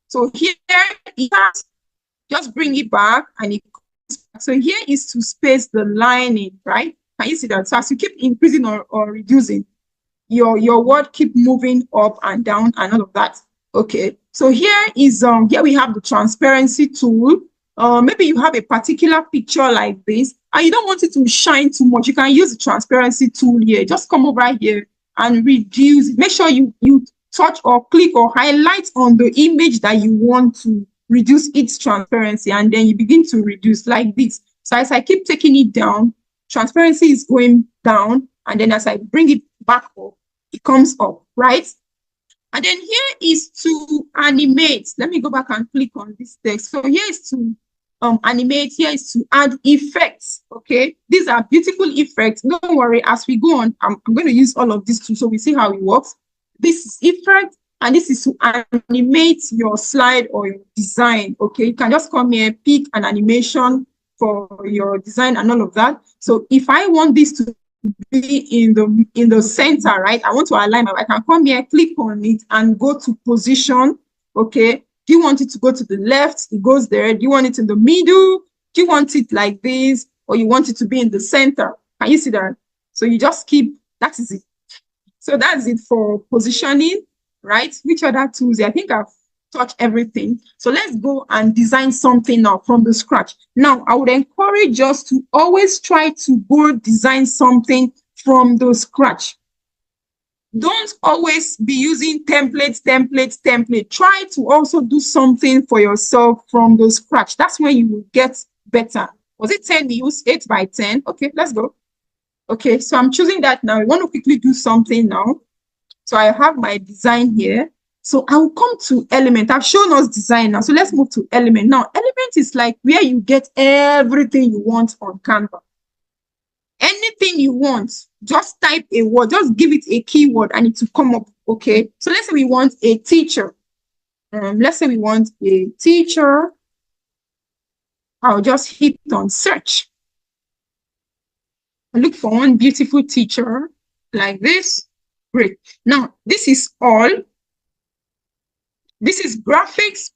So here it has, just bring it back, and it comes back. So here is to space the lining, right? Can you see that? So as you keep increasing or reducing, your word keep moving up and down and all of that. Okay. So here is here we have the transparency tool. Maybe you have a particular picture like this and you don't want it to shine too much. You can use the transparency tool here. Just come over here and reduce. Make sure you touch or click or highlight on the image that you want to reduce its transparency, and then you begin to reduce like this. So as I keep taking it down, transparency is going down, and then as I bring it back up, it comes up, right? And then here is to animate. Let me go back and click on this text. So here is to animate. Here is to add effects. Okay, these are beautiful effects. Don't worry, as we go on, I'm going to use all of these too, so we see how it works. This is effect, and this is to animate your slide or your design. Okay, you can just come here, pick an animation for your design and all of that. So if I want this to be in the center, right? I want to align. I can come here, click on it, and go to position. Okay, do you want it to go to the left? It goes there. Do you want it in the middle? Do you want it like this, or you want it to be in the center? Can you see that? So you just keep. That is it. So that's it for positioning, right? Which other tools? I think I've touched everything. So let's go and design something now from the scratch. Now, I would encourage us to always try to go design something from the scratch. Don't always be using templates. Try to also do something for yourself from the scratch. That's when you will get better. Was it 10 views? 8 by 10? Okay, let's go. Okay, so I'm choosing that now. I want to quickly do something now. So I have my design here. So I will come to element. I've shown us design now. So let's move to element. Now, element is like where you get everything you want on Canva. Anything you want, just type a word, just give it a keyword and it will come up. Okay. So let's say we want a teacher. Let's say we want a teacher. I'll just hit on search. I look for one beautiful teacher like this. Great. Now, this is all. This is graphics.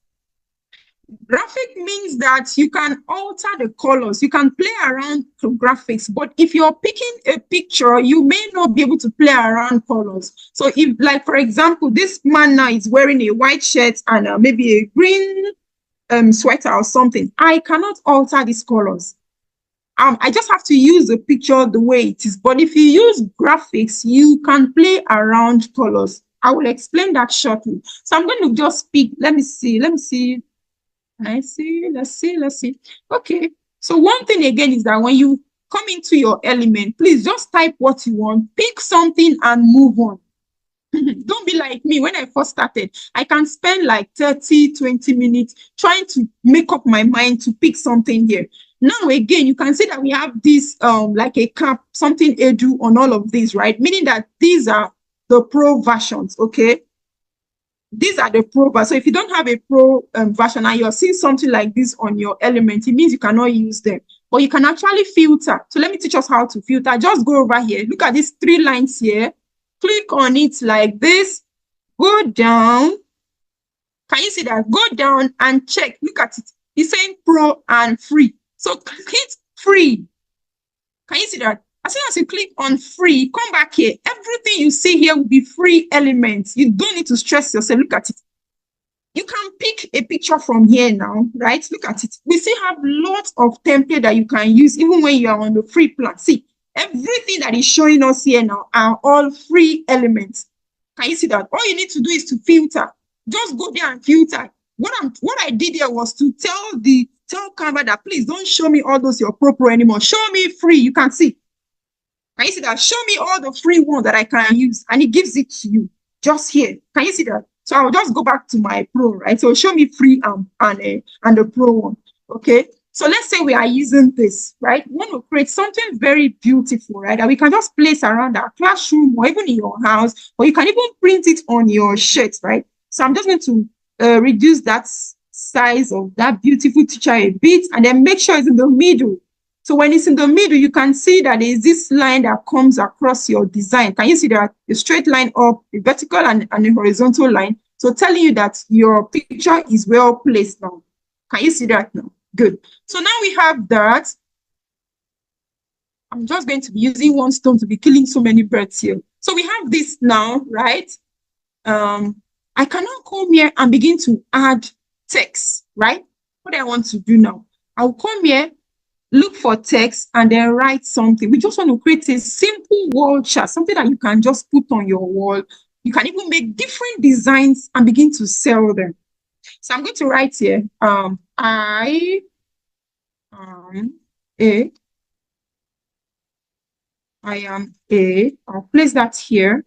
Graphic means that you can alter the colors. You can play around to graphics. But if you're picking a picture, you may not be able to play around colors. So if, like, for example, this man now is wearing a white shirt and maybe a green sweater or something, I cannot alter these colors. I just have to use the picture the way it is. But if you use graphics, you can play around colors. I will explain that shortly. So I'm going to just pick, let me see. Let's see. Okay. So one thing again is that when you come into your element, please just type what you want, pick something and move on. Don't be like me. When I first started, I can spend like 30, 20 minutes trying to make up my mind to pick something here. Now, again, you can see that we have this like a cap, something edu on all of these, right? Meaning that these are the pro versions, okay? These are the pro versions. So if you don't have a pro version and you're seeing something like this on your element, it means you cannot use them. But you can actually filter. So let me teach us how to filter. Just go over here. Look at these 3 lines here. Click on it like this. Go down. Can you see that? Go down and check. Look at it. It's saying pro and free. So hit free. Can you see that? As soon as you click on free, come back here. Everything you see here will be free elements. You don't need to stress yourself. Look at it. You can pick a picture from here now, right? Look at it. We still have lots of templates that you can use even when you are on the free plan. See, everything that is showing us here now are all free elements. Can you see that? All you need to do is to filter. Just go there and filter. What I did here was to tell Canva that please don't show me all those your pro anymore. Show me free. You can see. Can you see that? Show me all the free ones that I can use, and it gives it to you just here. Can you see that? So I'll just go back to my pro, right? So show me free and the pro one. Okay. So let's say we are using this, right? We want to create something very beautiful, right? That we can just place around our classroom or even in your house, or you can even print it on your shirt, right? So I'm just going to reduce that size of that beautiful teacher a bit and then make sure it's in the middle. So when it's in the middle, you can see that there is this line that comes across your design. Can you see that? A straight line up, a vertical and a horizontal line. So telling you that your picture is well placed now. Can you see that now? Good. So now we have that. I'm just going to be using one stone to be killing so many birds here. So we have this now, right? I can now come here and begin to add text, right? What do I want to do now? I'll come here, look for text, and then write something. We just want to create a simple wall chart, something that you can just put on your wall. You can even make different designs and begin to sell them. So I'm going to write here, I am a, I'll place that here.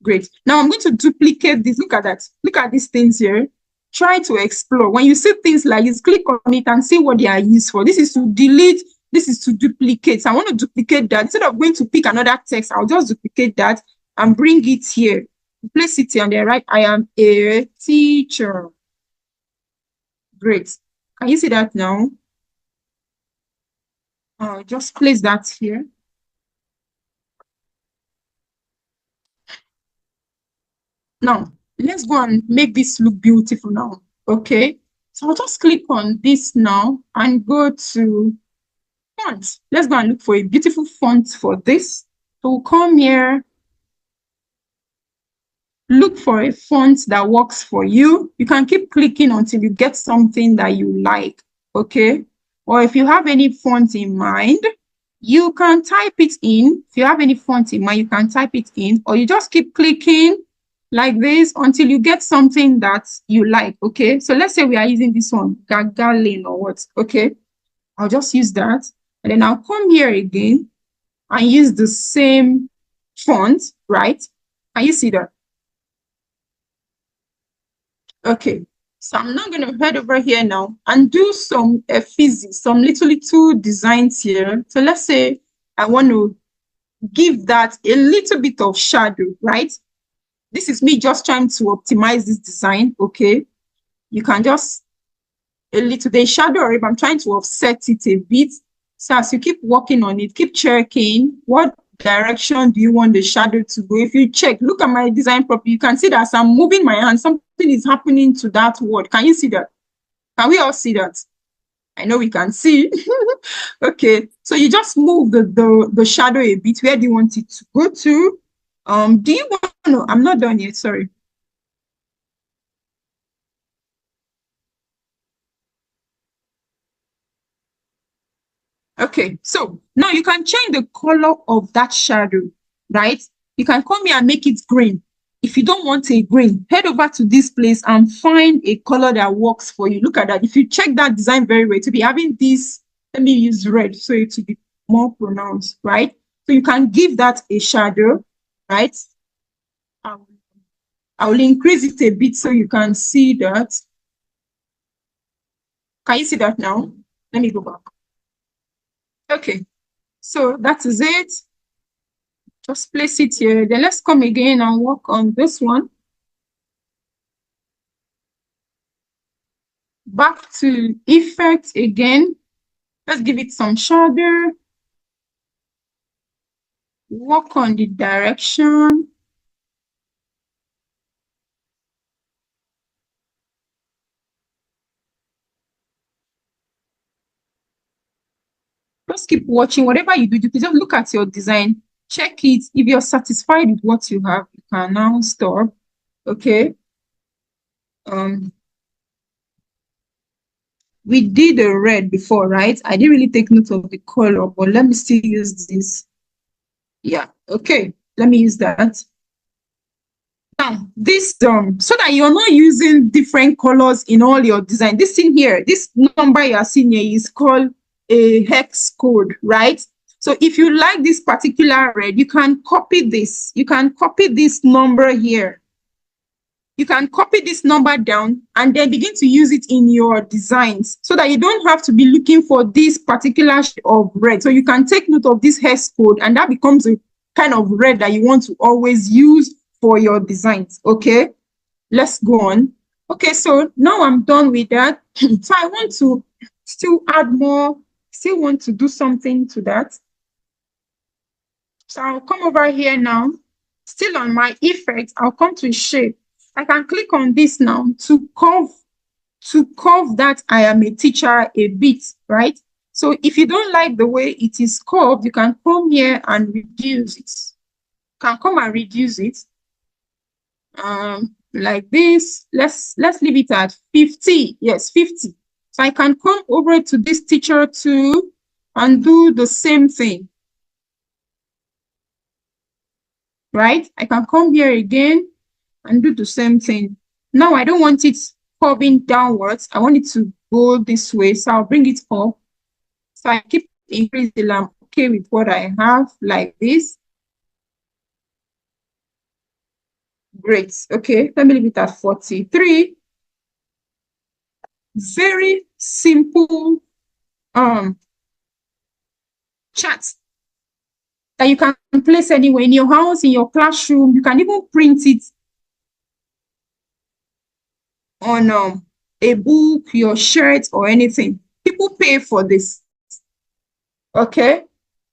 Great. Now I'm going to duplicate this. Look at that. Look at these things here. Try to explore. When you see things like this, click on it and see what they are used for. This is to delete. This is to duplicate. So I want to duplicate that. Instead of going to pick another text, I'll just duplicate that and bring it here. Place it here on the right. I am a teacher. Great. Can you see that now? Just place that here. Now, let's go and make this look beautiful now. Okay. So I'll just click on this now and go to font. Let's go and look for a beautiful font for this. So we'll come here. Look for a font that works for you. You can keep clicking until you get something that you like. Okay. Or if you have any font in mind, You can type it in. If you have any font in mind, you can type it in, or you just keep clicking like this until you get something that you like, okay? So let's say we are using this one, Gagalin or what, okay? I'll just use that. And then I'll come here again and use the same font, right? Can you see that? Okay, so I'm now going to head over here now and do some physics, some little designs here. So let's say I want to give that a little bit of shadow, right? This is me just trying to optimize this design, okay? You can just a little, the shadow, or if I'm trying to offset it a bit. So as you keep working on it, keep checking what direction do you want the shadow to go. If you check, look at my design properly, you can see that as I'm moving my hand, something is happening to that word. Can you see that? Can we all see that? I know we can see. Okay, so you just move the shadow a bit. Where do you want it to go to? Do you want to know? I'm not done yet, sorry. Okay, so now you can change the color of that shadow, right? You can come here and make it green. If you don't want a green, head over to this place and find a color that works for you. Look at that. If you check that design very well, to be having this, let me use red so it will be more pronounced, right? So you can give that a shadow, right? I will increase it a bit so you can see that. Can you see that now? Let me go back. Okay, so that is it. Just place it here. Then let's come again and work on this one. Back to effect again. Let's give it some shadow. Work on the direction. Just keep watching. Whatever you do, you can just look at your design, check it. If you're satisfied with what you have, you can now stop. Okay. We did a red before, right? I didn't really take note of the color, but let me still use this. Yeah, okay. Let me use that. Now, this so that you're not using different colors in all your design. This thing here, this number you are seeing here is called a hex code, right? So if you like this particular red, you can copy this. You can copy this number here. You can copy this number down and then begin to use it in your designs so that you don't have to be looking for this particular shade of red. So you can take note of this hex code and that becomes a kind of red that you want to always use for your designs. Okay, let's go on. Okay, so now I'm done with that. So I want to still add more, still want to do something to that. So I'll come over here now, still on my effect, I'll come to shape. I can click on this now to curve that I am a teacher a bit, right? So if you don't like the way it is curved, you can come here and reduce it. You can come and reduce it. Like this. Let's leave it at 50. Yes, 50. So I can come over to this teacher tool and do the same thing. Right? I can come here again and do the same thing. Now I don't want it curving downwards. I want it to go this way. So I'll bring it up. So I keep increasing till I'm okay with what I have, like this. Great. Okay, let me leave it at 43. Very simple charts that you can place anywhere in your house, in your classroom. You can even print it on a book, your shirt, or anything. People pay for this. Okay,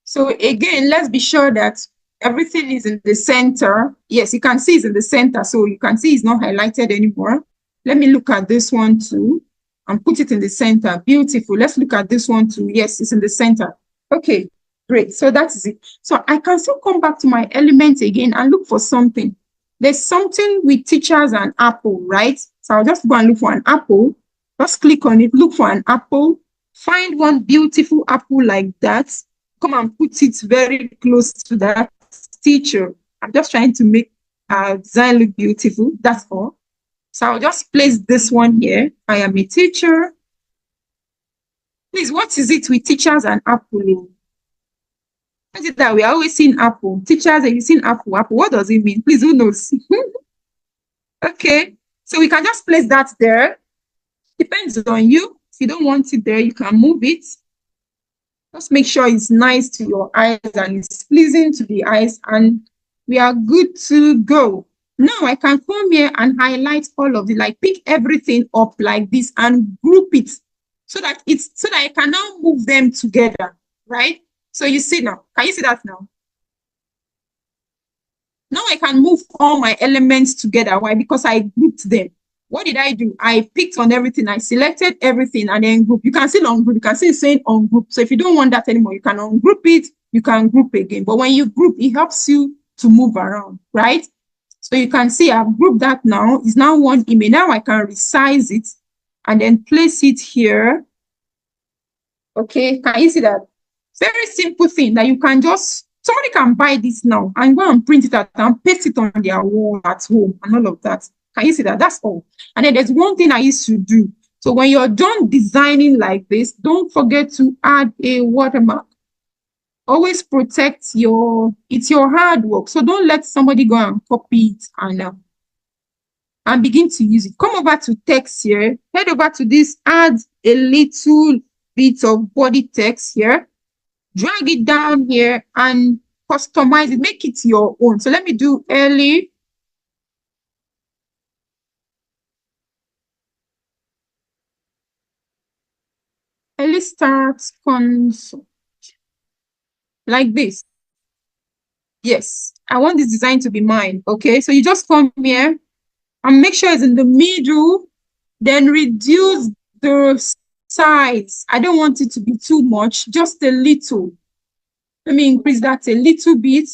so again, let's be sure that everything is in the center. Yes, you can see it's in the center, so you can see it's not highlighted anymore. Let me look at this one too and put it in the center. Beautiful. Let's look at this one too. Yes, it's in the center. Okay, great. So that is it. So I can still come back to my element again and look for something. There's something with teachers and apple, right? So I'll just go and look for an apple. Just click on it, look for an apple. Find one beautiful apple like that. come and put it very close to that teacher. I'm just trying to make our design look beautiful. That's all. So I'll just place this one here. I am a teacher. Please, what is it with teachers and Apple? What is it that we are always seeing Apple? Teachers, are you seeing Apple? Apple, what does it mean? Please, who knows? Okay, so we can just place that there. Depends on you. If you don't want it there, you can move it. Just make sure it's nice to your eyes and it's pleasing to the eyes, and we are good to go. Now I can come here and highlight all of it, like pick everything up like this and group it so that I can now move them together, right? So you see now, can you see that now? Now I can move all my elements together. Why? Because I grouped them. What did I do? I picked on everything. I selected everything and then group. You can see ungroup. You can see it's saying ungroup. So if you don't want that anymore, you can ungroup it. You can group again. But when you group, it helps you to move around, right? So you can see I've grouped that now. It's now one image. Now I can resize it and then place it here. Okay, can you see that? Very simple thing that you can just, somebody can buy this now and go and print it out and paste it on their wall at home and all of that. Can you see that? That's all. And then there's one thing I used to do. So when you're done designing like this, don't forget to add a watermark. Always protect it's your hard work. So don't let somebody go and copy it and begin to use it. Come over to text here. Head over to this, add a little bit of body text here. Drag it down here and customize it. Make it your own. So let me do early. Early start consult. Like this. Yes, I want this design to be mine. Okay, so you just come here and make sure it's in the middle, then reduce the size. I don't want it to be too much, just a little. Let me increase that a little bit.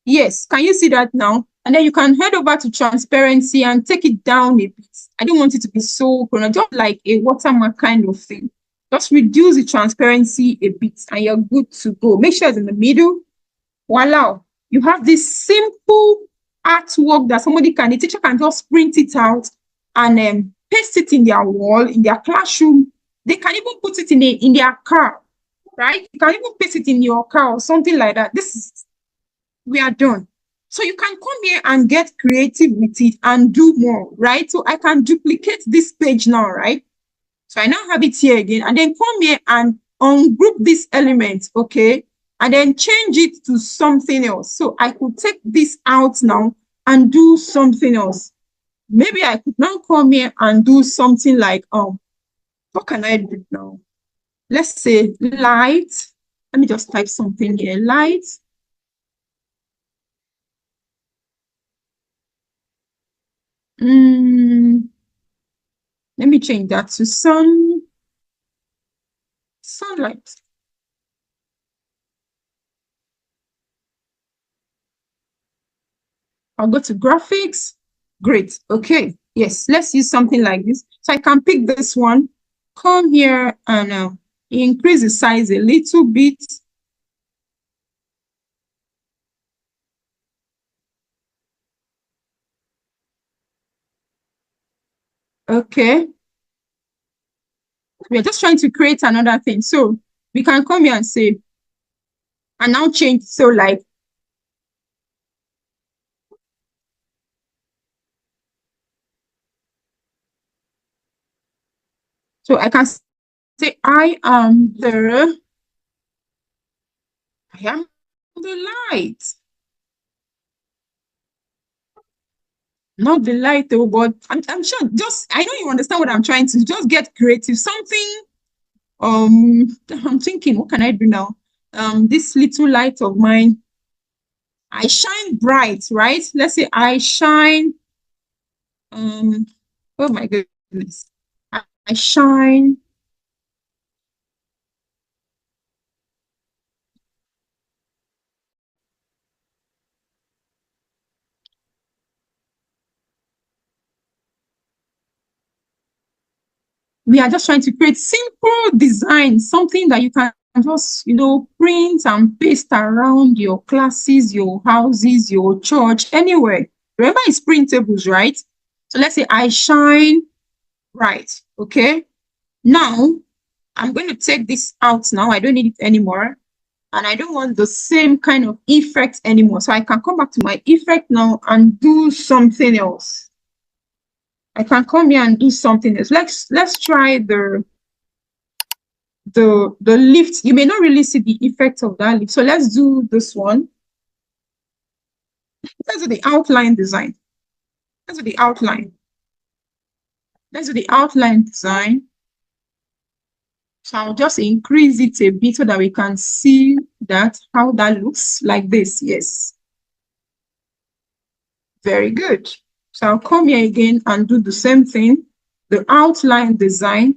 Yes, can you see that now? And then you can head over to transparency and take it down a bit. I don't want it to be so just like a watermark kind of thing. Just reduce the transparency a bit and you're good to go. Make sure it's in the middle. Voila. You have this simple artwork that a teacher can just print it out and paste it in their wall, in their classroom. They can even put it in their car, right? You can even paste it in your car or something like that. We are done. So you can come here and get creative with it and do more, right? So I can duplicate this page now, right? So I now have it here again, and then come here and ungroup this element, okay? And then change it to something else. So I could take this out now and do something else. Maybe I could now come here and do something like, what can I do now? Let's say light. Let me just type something here, light. Let me change that to sunlight. I'll go to graphics. Great. Okay. Yes, let's use something like this. So I can pick this one, come here and increase the size a little bit. Okay. We are just trying to create another thing. So we can come here and say, and now change. So like, so I can say, I am the light. Not the light though, but I'm sure I know you understand what I'm trying to just get creative. Something, I'm thinking, what can I do now? This little light of mine, I shine bright, right? Let's say I shine, oh my goodness. I shine. We are just trying to create simple design, something that you can just, print and paste around your classes, your houses, your church, anywhere. Remember, it's printables, right? So let's say I shine bright, okay? Now, I'm going to take this out now. I don't need it anymore. And I don't want the same kind of effect anymore. So I can come back to my effect now and do something else. I can come here and do something else. Let's try the lift. You may not really see the effect of that lift. So let's do this one. Let's do the outline design. Let's do the outline. Let's do the outline design. So I'll just increase it a bit so that we can see that, how that looks like this. Yes. Very good. So I'll come here again and do the same thing. The outline design.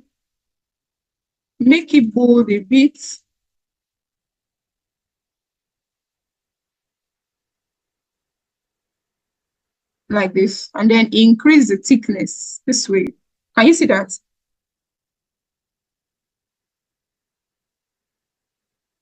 Make it bold a bit. Like this. And then increase the thickness this way. Can you see that?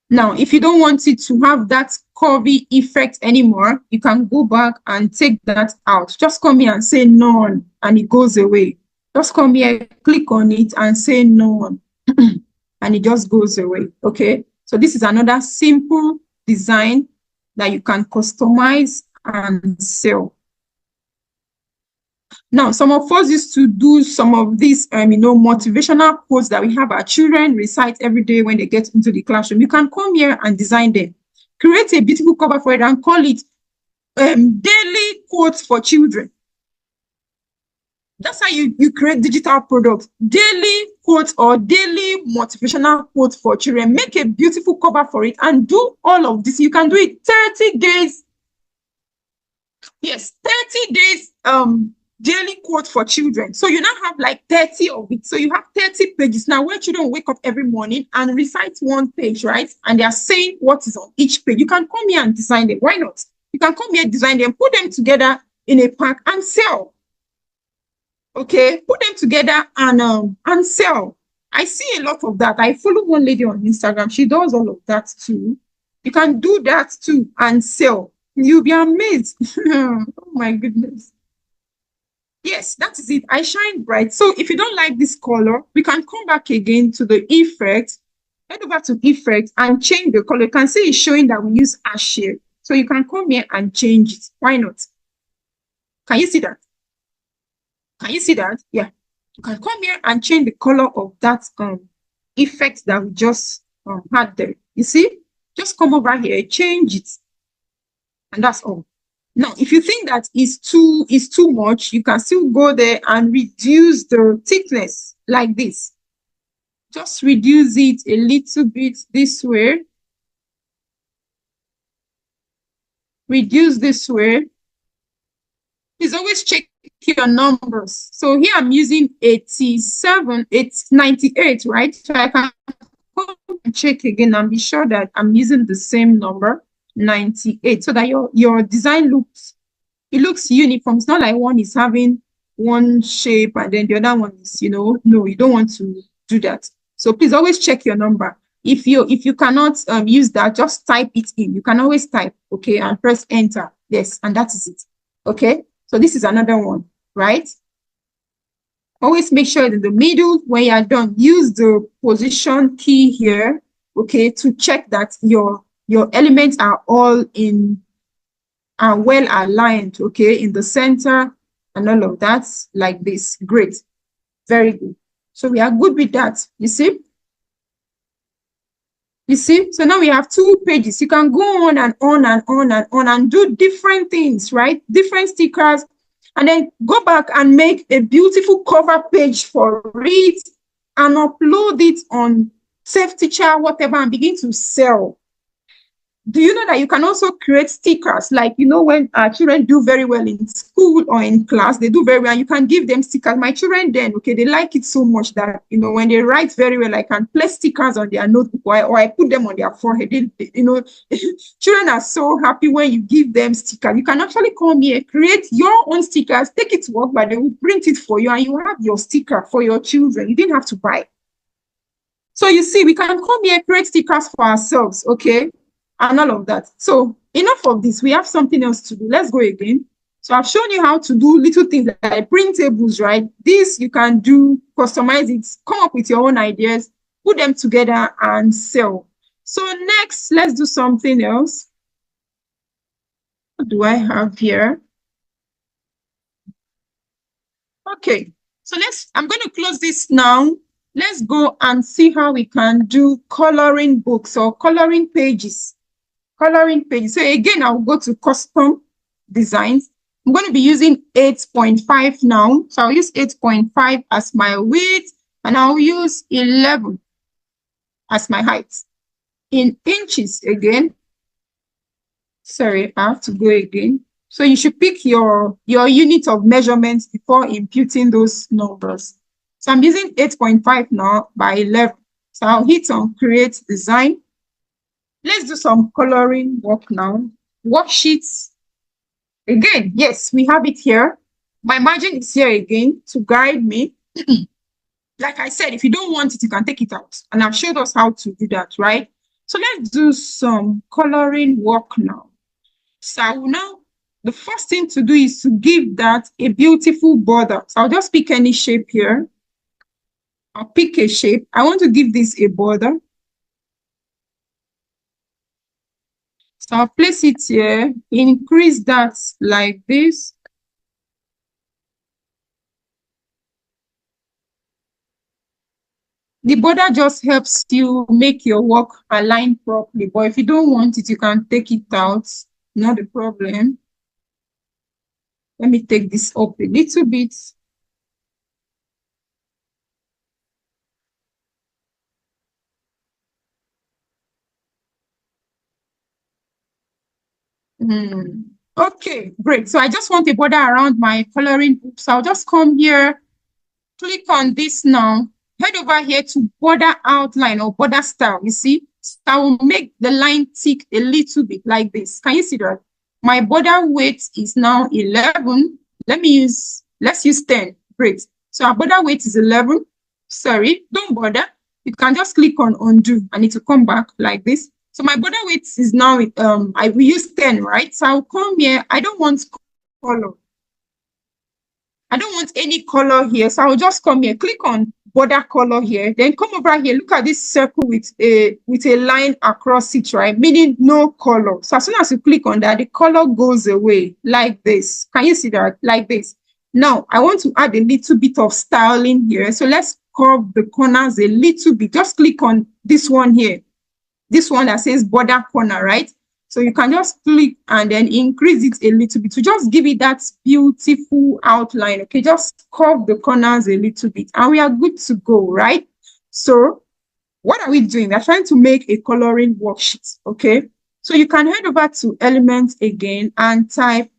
Now, if you don't want it to have that curvy effect anymore, you can go back and take that out. Just come here and say none, and it goes away. Just come here, click on it and say none, and it just goes away, okay? So this is another simple design that you can customize and sell. Now, some of us used to do some of these, motivational quotes that we have our children recite every day when they get into the classroom. You can come here and design them. Create a beautiful cover for it and call it daily quotes for children. That's how you create digital products. Daily quotes or daily motivational quotes for children. Make a beautiful cover for it and do all of this. You can do it 30 days. Yes, 30 days daily quote for children. So you now have like 30 of it. So you have 30 pages. Now, where children wake up every morning and recite one page, right? And they are saying what is on each page. You can come here and design them. Why not? You can come here, design them, put them together in a pack and sell. Okay, put them together and sell. I see a lot of that. I follow one lady on Instagram. She does all of that too. You can do that too and sell. You'll be amazed. Oh my goodness. Yes, that is it. I shine bright. So if you don't like this color, we can come back again to the effect, head over to effect and change the color. You can see it's showing that we use ash shade. So you can come here and change it. Why not? Can you see that? Can you see that? Yeah. You can come here and change the color of that effect that we just had there. You see? Just come over here, change it. And that's all. Now, if you think that is too much, you can still go there and reduce the thickness like this. Just reduce it a little bit this way. Reduce this way. Please always check your numbers. So here I'm using 87, it's 98, right? So I can come and check again and be sure that I'm using the same number. 98, so that your design looks uniform. It's not like one is having one shape and then the other one is, no, you don't want to do that. So please always check your number. If you cannot use that, just type it in. You can always type, okay, and press enter. Yes, and that is it. Okay, so this is another one, right? Always make sure in the middle when you are done, use the position key here, okay, to check that your elements are all well aligned, okay, in the center and all of that, like this. Great. Very good. So we are good with that. You see? You see? So now we have 2 pages. You can go on and on and on and on and do different things, right? Different stickers. And then go back and make a beautiful cover page for it and upload it on Self-Teacher, whatever, and begin to sell. Do you know that you can also create stickers? Like, when our children do very well in school or in class, they do very well, and you can give them stickers. My children then, okay, they like it so much that, when they write very well, I can place stickers on their notebook or I put them on their forehead. Children are so happy when you give them stickers. You can actually come here, create your own stickers, take it to work, but they will print it for you, and you have your sticker for your children. You didn't have to buy. So you see, we can come here, create stickers for ourselves, okay? And all of that. So enough of this. We have something else to do. Let's go again. So I've shown you how to do little things like printables, right? This you can do, customize it, come up with your own ideas, put them together and sell. So next, let's do something else. What do I have here? Okay, so I'm going to close this now. Let's go and see how we can do coloring books or coloring pages. Coloring pages. So again, I'll go to custom designs. I'm going to be using 8.5 now. So I'll use 8.5 as my width, and I'll use 11 as my height. In inches again. Sorry, I have to go again. So you should pick your unit of measurements before imputing those numbers. So I'm using 8.5 now by 11. So I'll hit on create design. Let's do some coloring work now. Worksheets. Again, yes, we have it here. My margin is here again to guide me. Like I said, if you don't want it, you can take it out. And I've showed us how to do that, right? So let's do some coloring work now. So now, the first thing to do is to give that a beautiful border. So I'll just pick any shape here. I'll pick a shape. I want to give this a border. So I'll place it here, increase that like this. The border just helps you make your work align properly. But if you don't want it, you can take it out. Not a problem. Let me take this up a little bit. Okay, great. So I just want a border around my coloring book. So I'll just come here, click on this now, head over here to border outline or border style. You see, so I will make the line tick a little bit like this. Can you see that? My border weight is now 11. Let's use 10. Great. So our border weight is 11. Sorry, don't bother. You can just click on undo and it will come back like this. So my border weight is now, I will use 10, right? So I'll come here. I don't want color. I don't want any color here. So I'll just come here, click on border color here, then come over here, look at this circle with a line across it, right? Meaning no color. So as soon as you click on that, the color goes away like this. Can you see that? Like this. Now, I want to add a little bit of styling here. So let's curve the corners a little bit. Just click on this one here. This one that says border corner, right? So you can just click and then increase it a little bit to just give it that beautiful outline. Okay, just curve the corners a little bit and we are good to go, right? So what are we doing? We're trying to make a coloring worksheet, okay? So you can head over to Elements again and type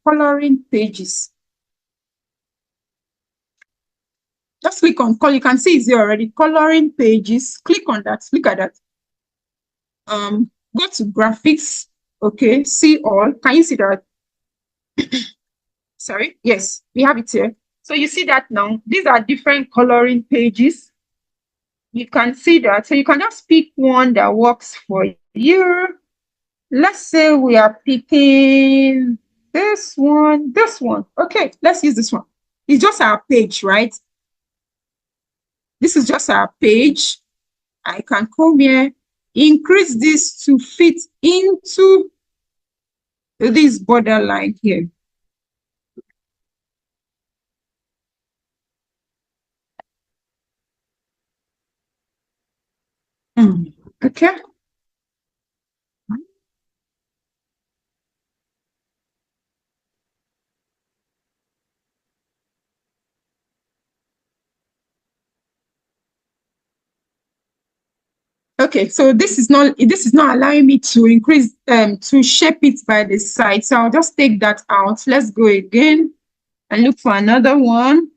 coloring pages. Just click on color. You can see it's here already. Coloring pages. Click on that. Look at that. Go to graphics. Okay, see all. Can you see that? Sorry. Yes, we have it here. So you see that now. These are different coloring pages. You can see that. So you can just pick one that works for you. Let's say we are picking this one, this one. Okay, let's use this one. It's just our page, right? This is just our page. I can come here, increase this to fit into this borderline here. Okay. Okay, so this is not allowing me to increase to shape it by the side. So I'll just take that out. Let's go again and look for another one.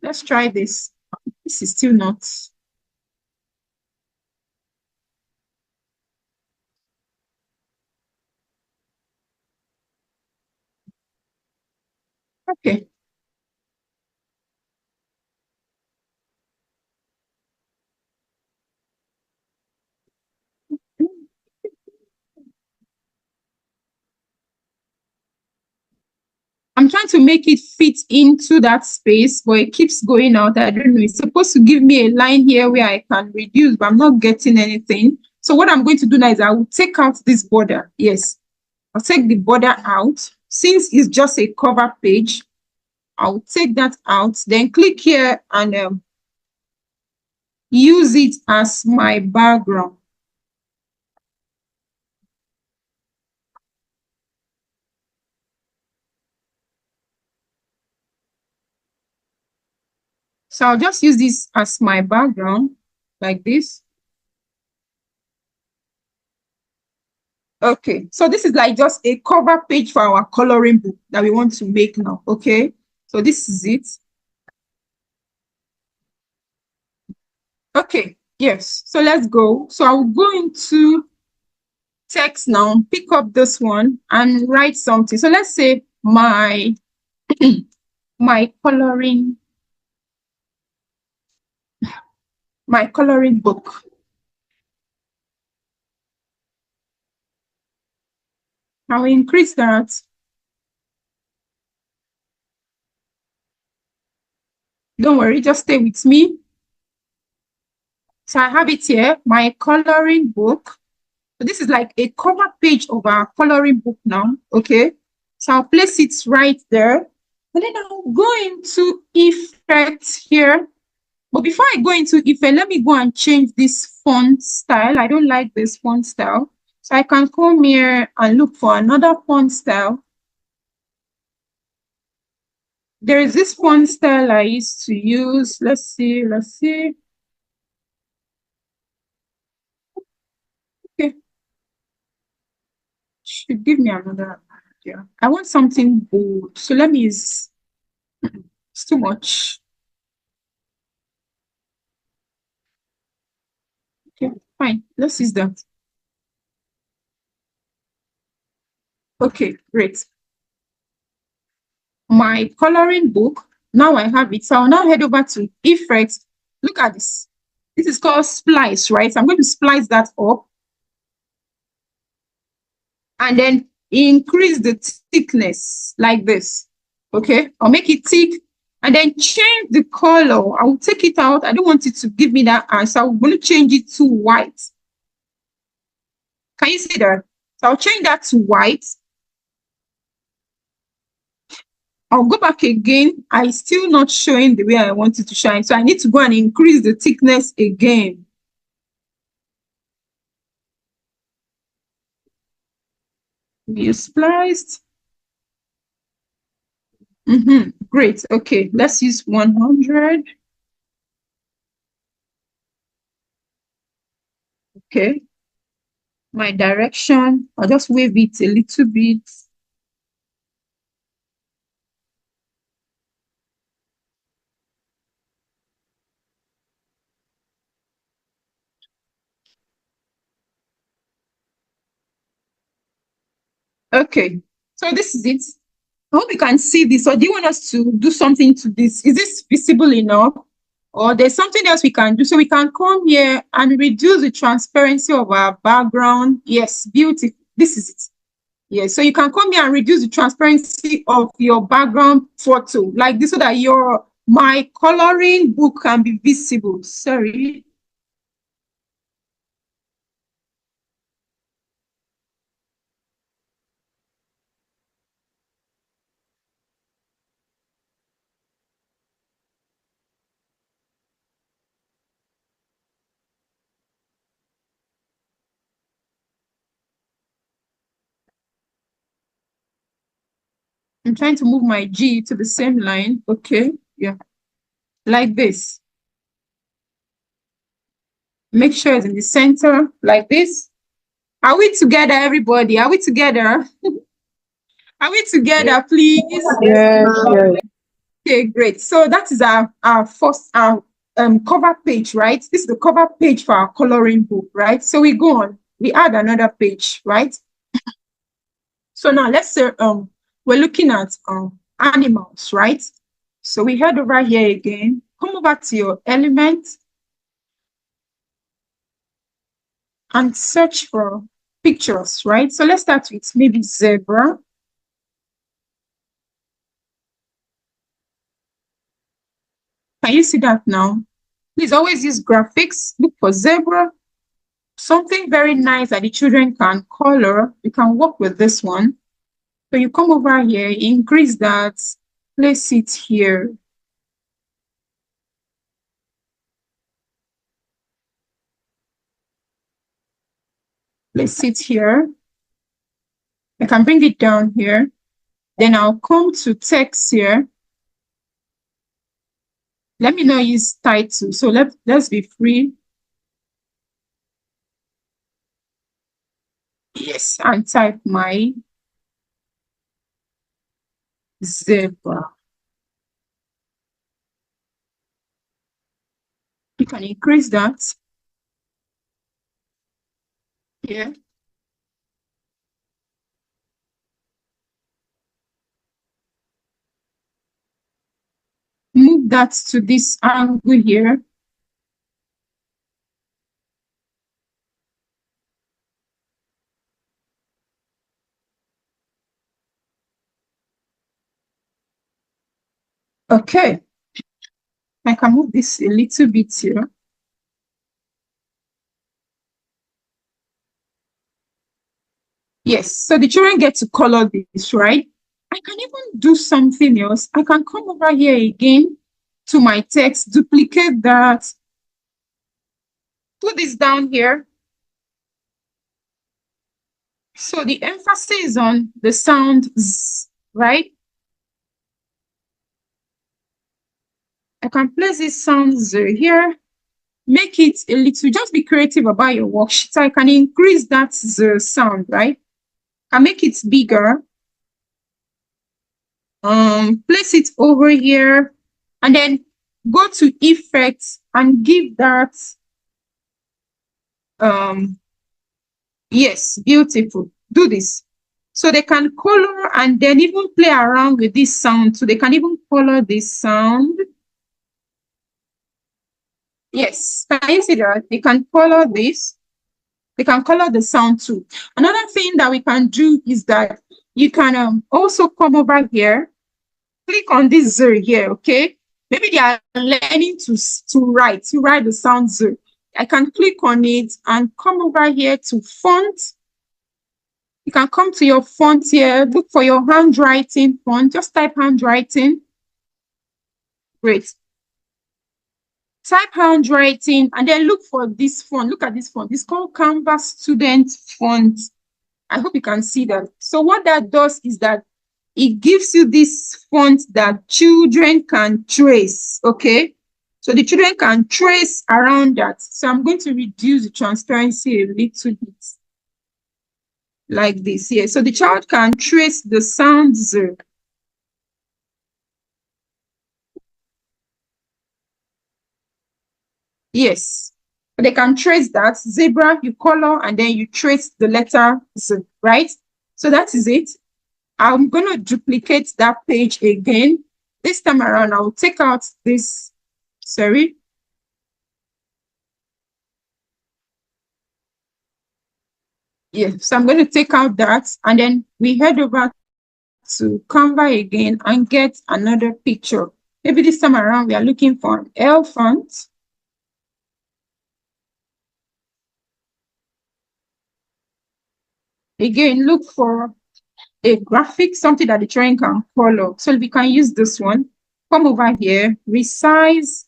Let's try this. This is still not. Okay. I'm trying to make it fit into that space, but it keeps going out. I don't know. It's supposed to give me a line here where I can reduce, but I'm not getting anything. So what I'm going to do now is I will take out this border. Yes, I'll take the border out. Since it's just a cover page, I'll take that out. Then click here and use it as my background. So I'll just use this as my background, like this. Okay, so this is like just a cover page for our coloring book that we want to make now. Okay, so this is it. Okay, yes, so let's go. So I'll go into text now, pick up this one and write something. So let's say my my coloring book. I'll increase that. Don't worry, just stay with me. So I have it here, my coloring book. So this is like a cover page of our coloring book now, okay? So I'll place it right there. And then I'll go into effects here. But before I go into effect, let me go and change this font style. I don't like this font style. So I can come here and look for another font style. There is this font style I used to use. Let's see. Okay. Should give me another idea. I want something bold. So let me use, it's too much. Okay, fine. Let's use that. Okay, great. My coloring book, now I have it. So I'll now head over to effects. Look at this. This is called splice, right? So I'm going to splice that up and then increase the thickness like this. Okay, I'll make it thick and then change the color. I will take it out. I don't want it to give me that answer. I'm going to change it to white. Can you see that? So I'll change that to white. I'll go back again. I still not showing the way I want it to shine. So I need to go and increase the thickness again. You spliced. Great. Okay, let's use 100. Okay. My direction, I'll just wave it a little bit. Okay, so this is it. I hope you can see this. Or do you want us to do something to this? Is this visible enough? Or there's something else we can do? So we can come here and reduce the transparency of our background. Yes, beautiful. This is it. Yes, so you can come here and reduce the transparency of your background photo like this so that my coloring book can be visible. Sorry. I'm trying to move my G to the same line. Okay, yeah, like this. Make sure it's in the center, like this. Are we together, everybody? Are we together? Are we together, please? Yes, yes. Okay, great. So that is our first cover page, right? This is the cover page for our coloring book, right? So we go on, we add another page, right? So now let's say we're looking at animals, right? So we head over here again. Come over to your element and search for pictures, right? So let's start with maybe zebra. Can you see that now? Please always use graphics. Look for zebra. Something very nice that the children can color. You can work with this one. So you come over here, increase that, place it here. Place it here. I can bring it down here. Then I'll come to text here. Let me not use title. So let's be free. Yes, and type my zebra. You can increase that. Yeah. Move that to this angle here. Okay. I can move this a little bit here. Yes, so the children get to color this, right? I can even do something else. I can come over here again to my text, duplicate that, put this down here. So the emphasis is on the sound Z, right? I can place this sound Z here, make it a little, just be creative about your worksheet. So I can increase that Z sound, right? I make it bigger. Place it over here, and then go to effects and give that, yes, beautiful. Do this. So they can color and then even play around with this sound. So they can even color this sound. Yes, can you see that? They can color this. They can color the sound too. Another thing that we can do is that you can also come over here, click on this zero here, okay? Maybe they are learning to write the sound zero. I can click on it and come over here to font. You can come to your font here, look for your handwriting font, just type handwriting. Great. Type handwriting and then look for this font. Look at this font. It's called Canva Student Font. I hope you can see that. So what that does is that it gives you this font that children can trace, okay? So the children can trace around that. So I'm going to reduce the transparency a little bit. Like this here. So the child can trace the sounds. Yes. They can trace that. Zebra, you color and then you trace the letter Z, right? So that is it. I'm going to duplicate that page again. This time around, I'll take out this. Sorry. Yeah, so I'm going to take out that and then we head over to Canva again and get another picture. Maybe this time around we are looking for an elephant. Again, look for a graphic, something that the children can follow. So we can use this one. Come over here, resize,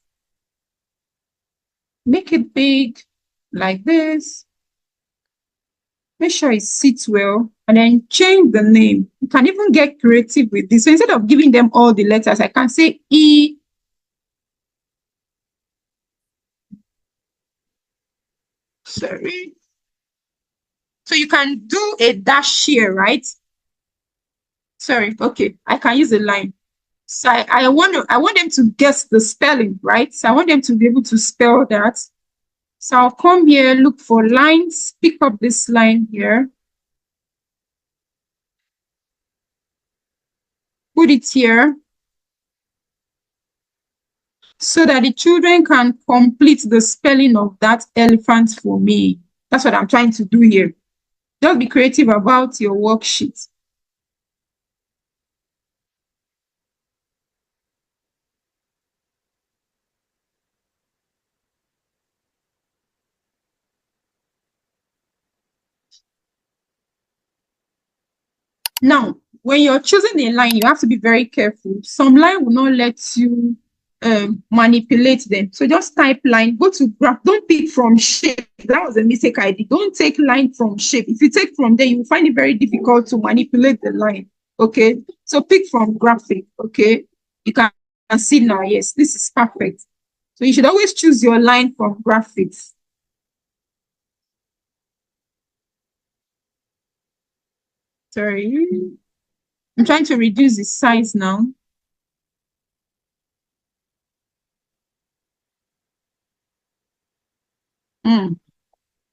make it big like this. Make sure it sits well, and then change the name. You can even get creative with this. So instead of giving them all the letters, I can say E. Sorry. So you can do a dash here, right? Sorry, okay. I can use a line. So I want them to guess the spelling, right? So I want them to be able to spell that. So I'll come here, look for lines, pick up this line here. put it here so that the children can complete the spelling of that elephant for me. That's what I'm trying to do here. Just be creative about your worksheet. Now, when you're choosing a line, you have to be very careful. Some line will not let you manipulate them. So just type line, go to graph. Don't pick from shape. That was a mistake I did. Don't take line from shape. If you take from there, you will find it very difficult to manipulate the line. Okay, so pick from graphic. Okay, you can see now. Yes, this is perfect. So you should always choose your line from graphics. Sorry, I'm trying to reduce the size now.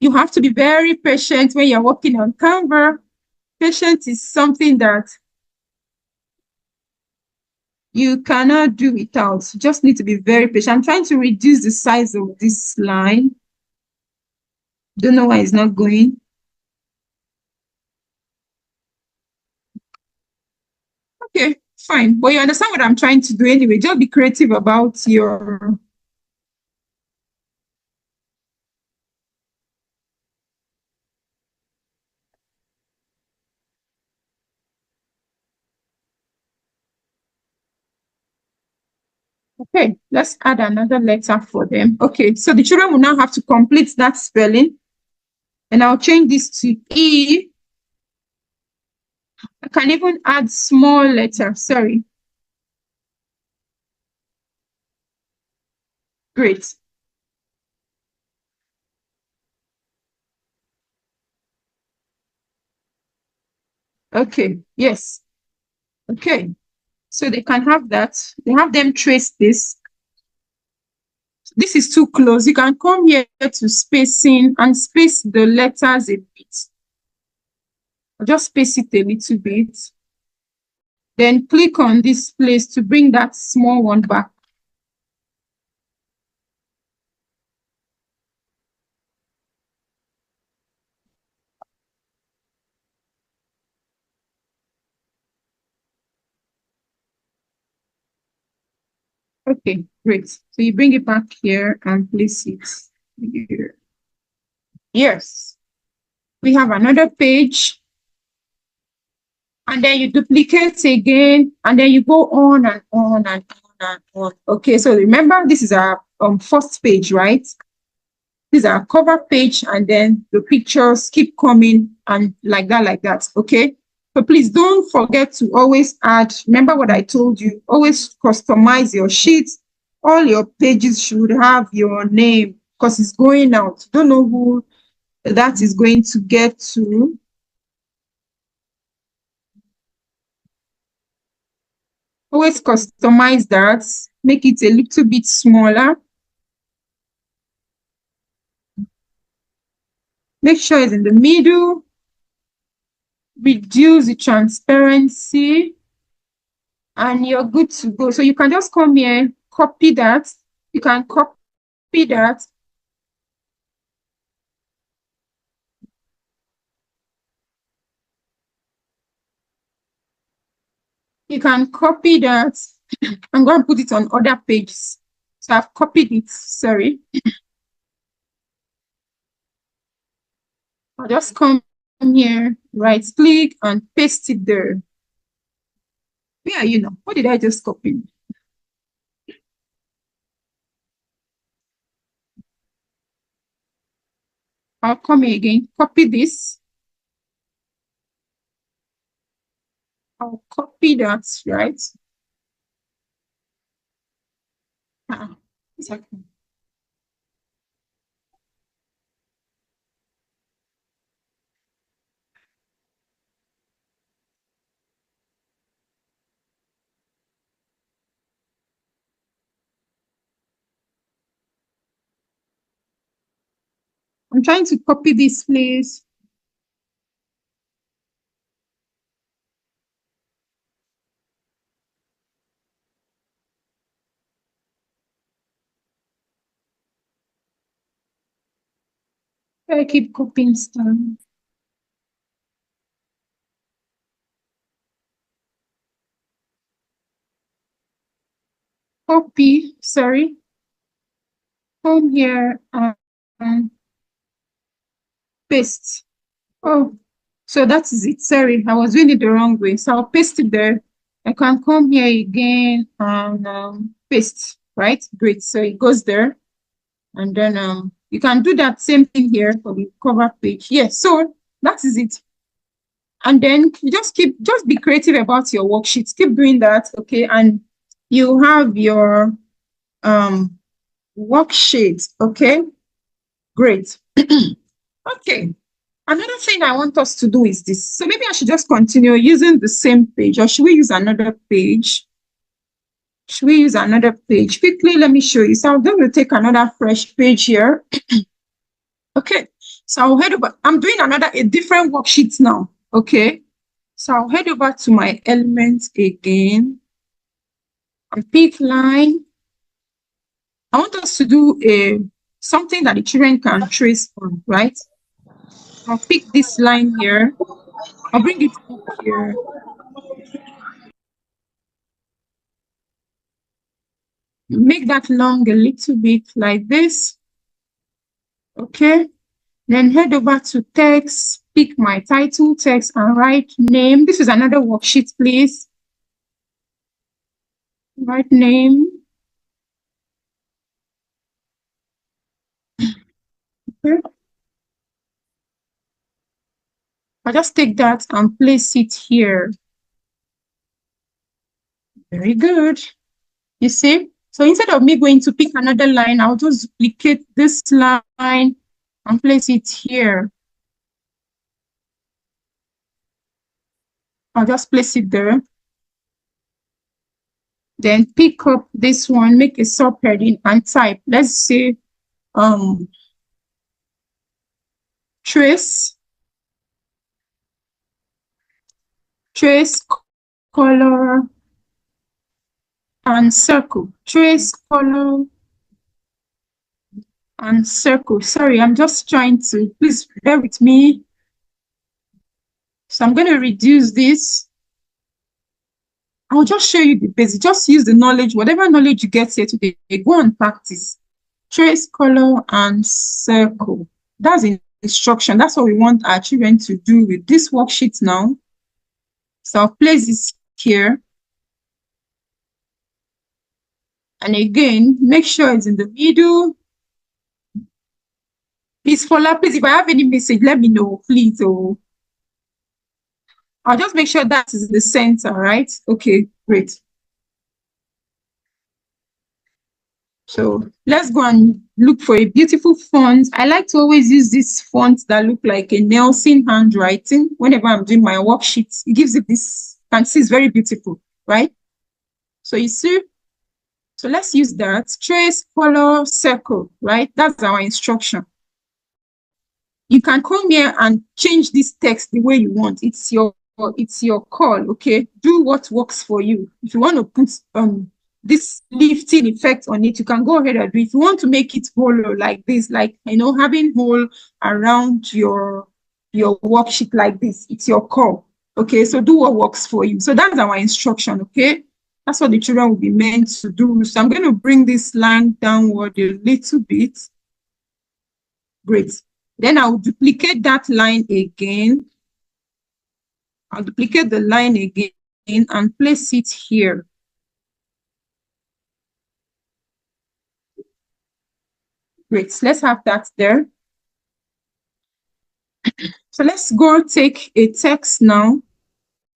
You have to be very patient when you're working on Canva. Patience is something that you cannot do without. You just need to be very patient. I'm trying to reduce the size of this line. Don't know why it's not going. Okay, fine. But you understand what I'm trying to do anyway. Just be creative about your... Okay, let's add another letter for them. Okay, so the children will now have to complete that spelling. And I'll change this to E. I can even add small letter, sorry. Great. Okay, yes. Okay, so they can have that. They have them trace this. This is too close. You can come here to spacing and space the letters a bit. I'll just space it a little bit. Then click on this place to bring that small one back. Okay, great. So you bring it back here and place it here. Yes. We have another page. And then you duplicate again, and then you go on and on and on and on. Okay, so remember, this is our first page, right? This is our cover page, and then the pictures keep coming and like that, okay? So please don't forget to always add, remember what I told you, always customize your sheets. All your pages should have your name because it's going out. Don't know who that is going to get to. Always customize that, make it a little bit smaller. Make sure it's in the middle. Reduce the transparency. And you're good to go. So you can just come here, copy that. You can copy that. You can copy that. I'm going to put it on other pages. So I've copied it, sorry. I'll just come here, right click and paste it there. Yeah, you know, what did I just copy? I'll come here again, copy this. I'll copy that, right? Exactly. I'm trying to copy this, please. I keep copying stuff. Copy, sorry. Come here and paste. Oh, so that is it. Sorry, I was doing it the wrong way. So I'll paste it there. I can come here again and paste, right? Great. So it goes there. And then you can do that same thing here for the cover page. Yes, so that is it. And then you just be creative about your worksheets. Keep doing that, okay? And you have your worksheet, okay? Great. Okay. Another thing I want us to do is this. So maybe I should just continue using the same page, or should we use another page? Should we use another page? Quickly, let me show you. So I'm going to take another fresh page here. Okay. So I'll head over. I'm doing a different worksheet now. Okay. So I'll head over to my elements again and pick line. I want us to do something that the children can trace on, right? I'll pick this line here. I'll bring it up here. Make that long a little bit like this. Okay. Then head over to text, pick my title text and write name. This is another worksheet, please. Write name. Okay. I'll just take that and place it here. Very good. You see? So instead of me going to pick another line, I'll just duplicate this line and place it here. I'll just place it there. Then pick up this one, make a subheading and type. Let's say trace color and circle. Trace color and circle. Sorry, I'm just trying to, please bear with me. So I'm going to reduce this. I'll just show you the basics. Just use the knowledge, whatever knowledge you get here today, go and practice. Trace color and circle. That's the instruction. That's what we want our children to do with this worksheet now. So I'll place this here. And again, make sure it's in the middle. Please follow, please, if I have any message, let me know, please. Oh, I'll just make sure that is in the center, right? Okay, great. So let's go and look for a beautiful font. I like to always use these fonts that look like a Nelson handwriting whenever I'm doing my worksheets. It gives it this, you can see it's very beautiful, right? So you see, so let's use that. Trace, color, circle, right? That's our instruction. You can come here and change this text the way you want. It's your call, okay? Do what works for you. If you want to put this lifting effect on it, you can go ahead and do it. If you want to make it hollow like this, like, you know, having hole around your worksheet like this, it's your call, okay? So do what works for you. So that's our instruction, okay? That's what the children will be meant to do. So I'm going to bring this line downward a little bit. Great. Then I'll duplicate that line again. I'll duplicate the line again and place it here. Great. Let's have that there. So let's go take a text now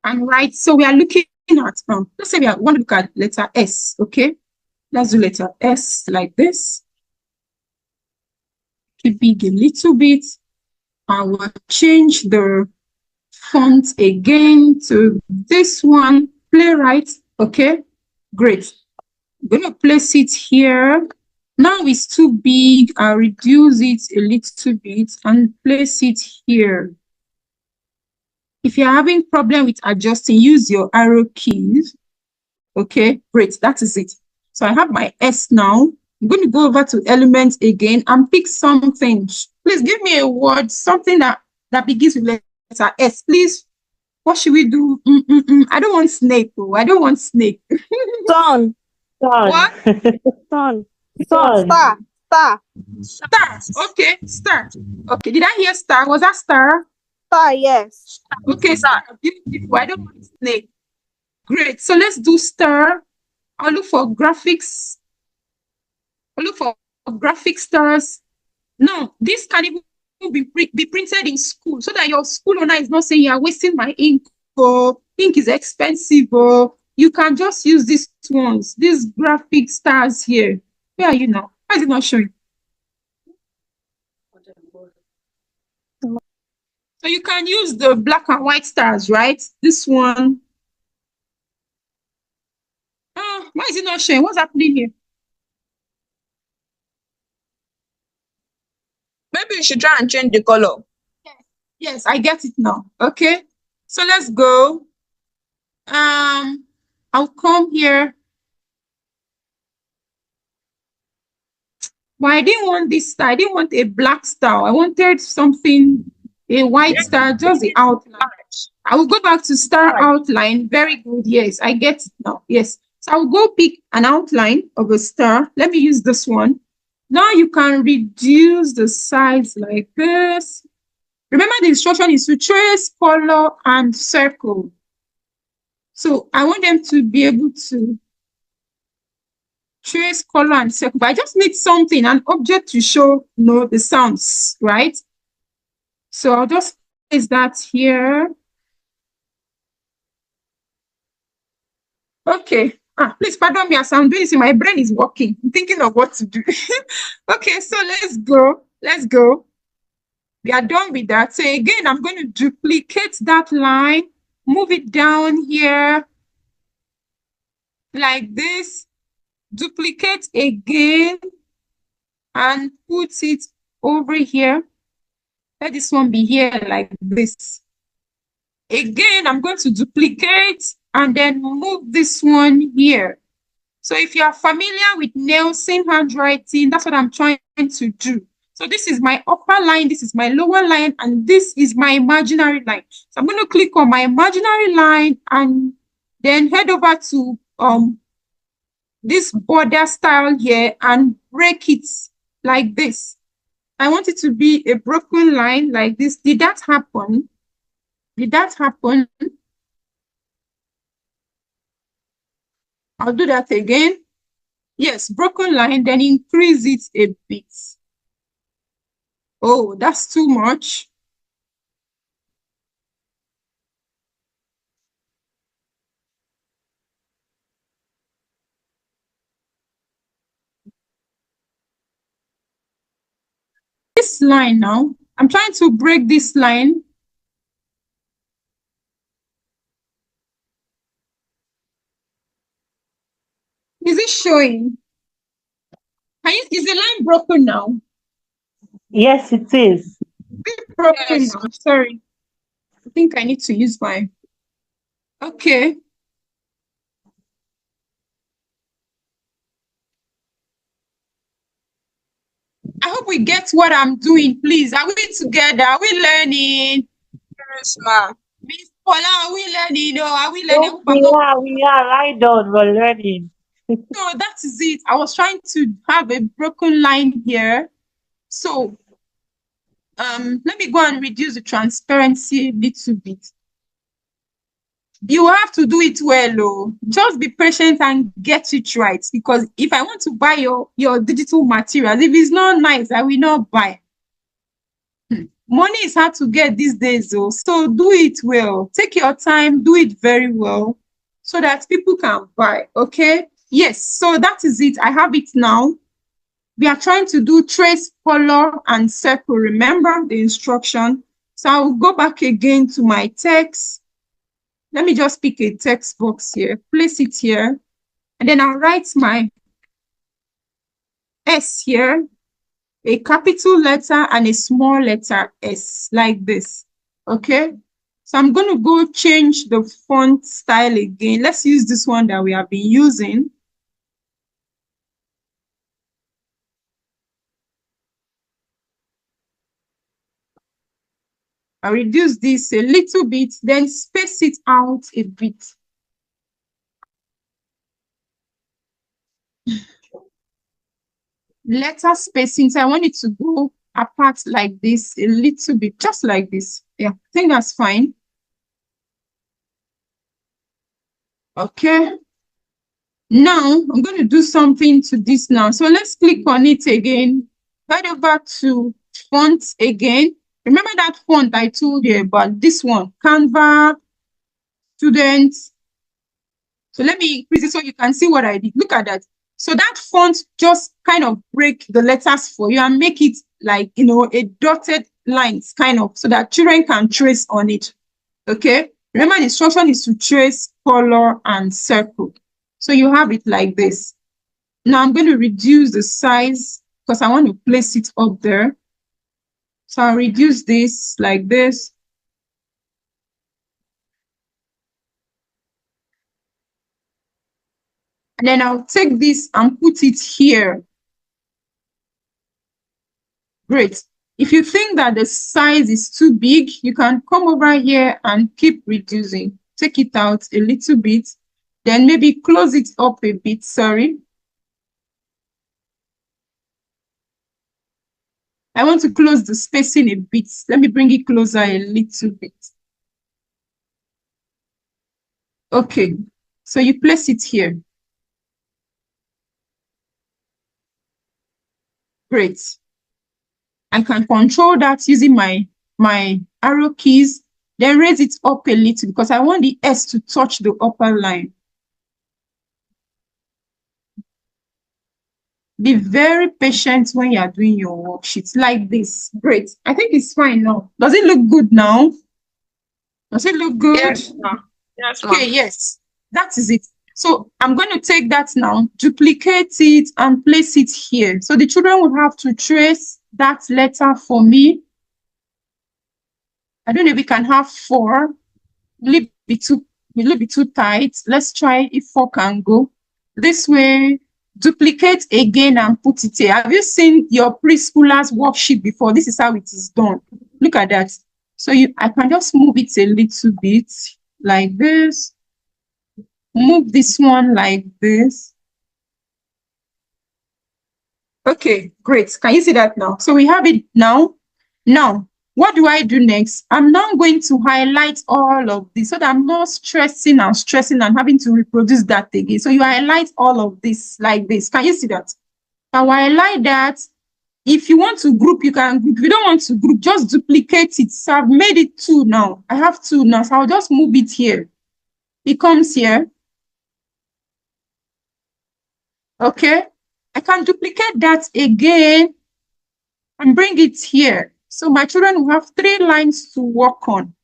and write. So we are looking at, let's say we want to look at letter S, okay? Let's do letter S like this. Keep big a little bit. I will change the font again to this one, Playwright, okay? Great. I'm going to place it here. Now it's too big. I'll reduce it a little bit and place it here. If you're having problem with adjusting, use your arrow keys. Okay, great. That is it. So I have my S now. I'm going to go over to elements again and pick something Please give me a word, something that begins with letter S. Please, what should we do? I don't want snake. Oh, I don't want snake. Sun. Sun. What? Sun. Sun. Star. Star. Star. Okay, star. Okay, did I hear star? Was that star? Star, yes. Okay, star. Beautiful. I don't want snake. Great. So let's do star. I'll look for graphics. I'll look for graphic stars. No, this can even be printed in school so that your school owner is not saying you are wasting my ink. Or ink is expensive. Or you can just use these ones, these graphic stars here. Where are you now? Why is it not showing? So you can use the black and white stars, right? This one. Oh, why is it not showing? What's happening here? Maybe you should try and change the color. Yes, I get it now. Okay. So let's go. I'll come here. But I didn't want this star. I didn't want a black star. I wanted something, a white star, just the outline. I will go back to star outline. Very good. Yes, I get it now. Yes. So I'll go pick an outline of a star. Let me use this one. Now you can reduce the size like this. Remember, the instruction is to trace, color, and circle. So I want them to be able to trace, color, and circle. But I just need something, an object to show, the sounds, right? So I'll just place that here. Okay. Please pardon me as I'm doing this. My brain is working. I'm thinking of what to do. Okay, so let's go. Let's go. We are done with that. So again, I'm going to duplicate that line, move it down here like this, duplicate again, and put it over here. Let this one be here like this. Again, I'm going to duplicate and then move this one here. So if you are familiar with Nelson handwriting, that's what I'm trying to do. So this is my upper line, this is my lower line, and this is my imaginary line. So I'm going to click on my imaginary line and then head over to this border style here and break it like this. I want it to be a broken line like this. Did that happen? Did that happen? I'll do that again. Yes, broken line, then increase it a bit. Oh, that's too much. This line now, I'm trying to break this line. Is it showing? Is the line broken now? Yes, it is. Broken Yes. now. Sorry. I think I need to use my. Okay. I hope we get what I'm doing, please. Are we together? Are we learning? Yes, ma'am. Miss Paula, are we learning? No, are we learning? We are right on. We're learning. So that is it. I was trying to have a broken line here. So let me go and reduce the transparency a little bit. You have to do it well, oh. Just be patient and get it right. Because if I want to buy your digital materials, if it's not nice, I will not buy. Money is hard to get these days, though. So do it well. Take your time, do it very well so that people can buy. Okay? Yes, so that is it. I have it now. We are trying to do trace, color, and circle. Remember the instruction. So I'll go back again to my text. Let me just pick a text box here, place it here, and then I'll write my S here, a capital letter and a small letter S, like this. Okay? So I'm going to go change the font style again. Let's use this one that we have been using. I reduce this a little bit, then space it out a bit. Letter spacing, so I want it to go apart like this a little bit, just like this. Yeah, I think that's fine. Okay. Now I'm going to do something to this now. So let's click on it again. Head over to fonts again. Remember that font I told you about, this one, Canva students. So let me increase it so you can see what I did. Look at that. So that font just kind of break the letters for you and make it like, you know, a dotted lines kind of, so that children can trace on it. Okay. Remember, the instruction is to trace, color, and circle. So you have it like this. Now I'm going to reduce the size because I want to place it up there. So I'll reduce this like this. And then I'll take this and put it here. Great. If you think that the size is too big, you can come over here and keep reducing. Take it out a little bit. Then maybe close it up a bit, sorry. I want to close the spacing a bit. Let me bring it closer a little bit. Okay, so you place it here. Great. I can control that using my arrow keys, then raise it up a little because I want the S to touch the upper line. Be very patient when you are doing your worksheets like this. Great. I think it's fine now. Does it look good now? Does it look good? Yes, ma'am. Yes, Okay, ma'am. yes. That is it. So I'm going to take that now, duplicate it, and place it here. So the children will have to trace that letter for me. I don't know if we can have 4. Will it be too tight? Let's try if 4 can go. This way, duplicate again and put it here. Have you seen your preschooler's worksheet before? This is how it is done. Look at that. So I can just move it a little bit like this. Move this one like this. Okay, great. Can you see that now? So we have it now. Now, what do I do next? I'm now going to highlight all of this so that I'm not stressing and having to reproduce that again. So you highlight all of this like this. Can you see that? Now highlight that. If you want to group, you can group. If you don't want to group, just duplicate it. So I've made it 2 now. I have 2 now. So I'll just move it here. It comes here. Okay. I can duplicate that again and bring it here. So my children will have 3 lines to work on.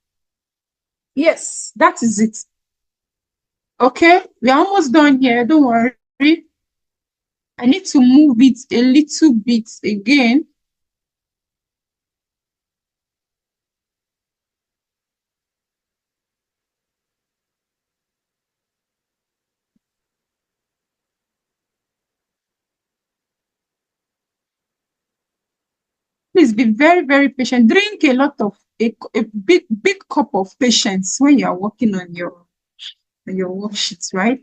Yes, that is it. Okay, we're almost done here. Don't worry. I need to move it a little bit again. Please be very, very patient. Drink a lot of a big cup of patience when you are working on your worksheets, right?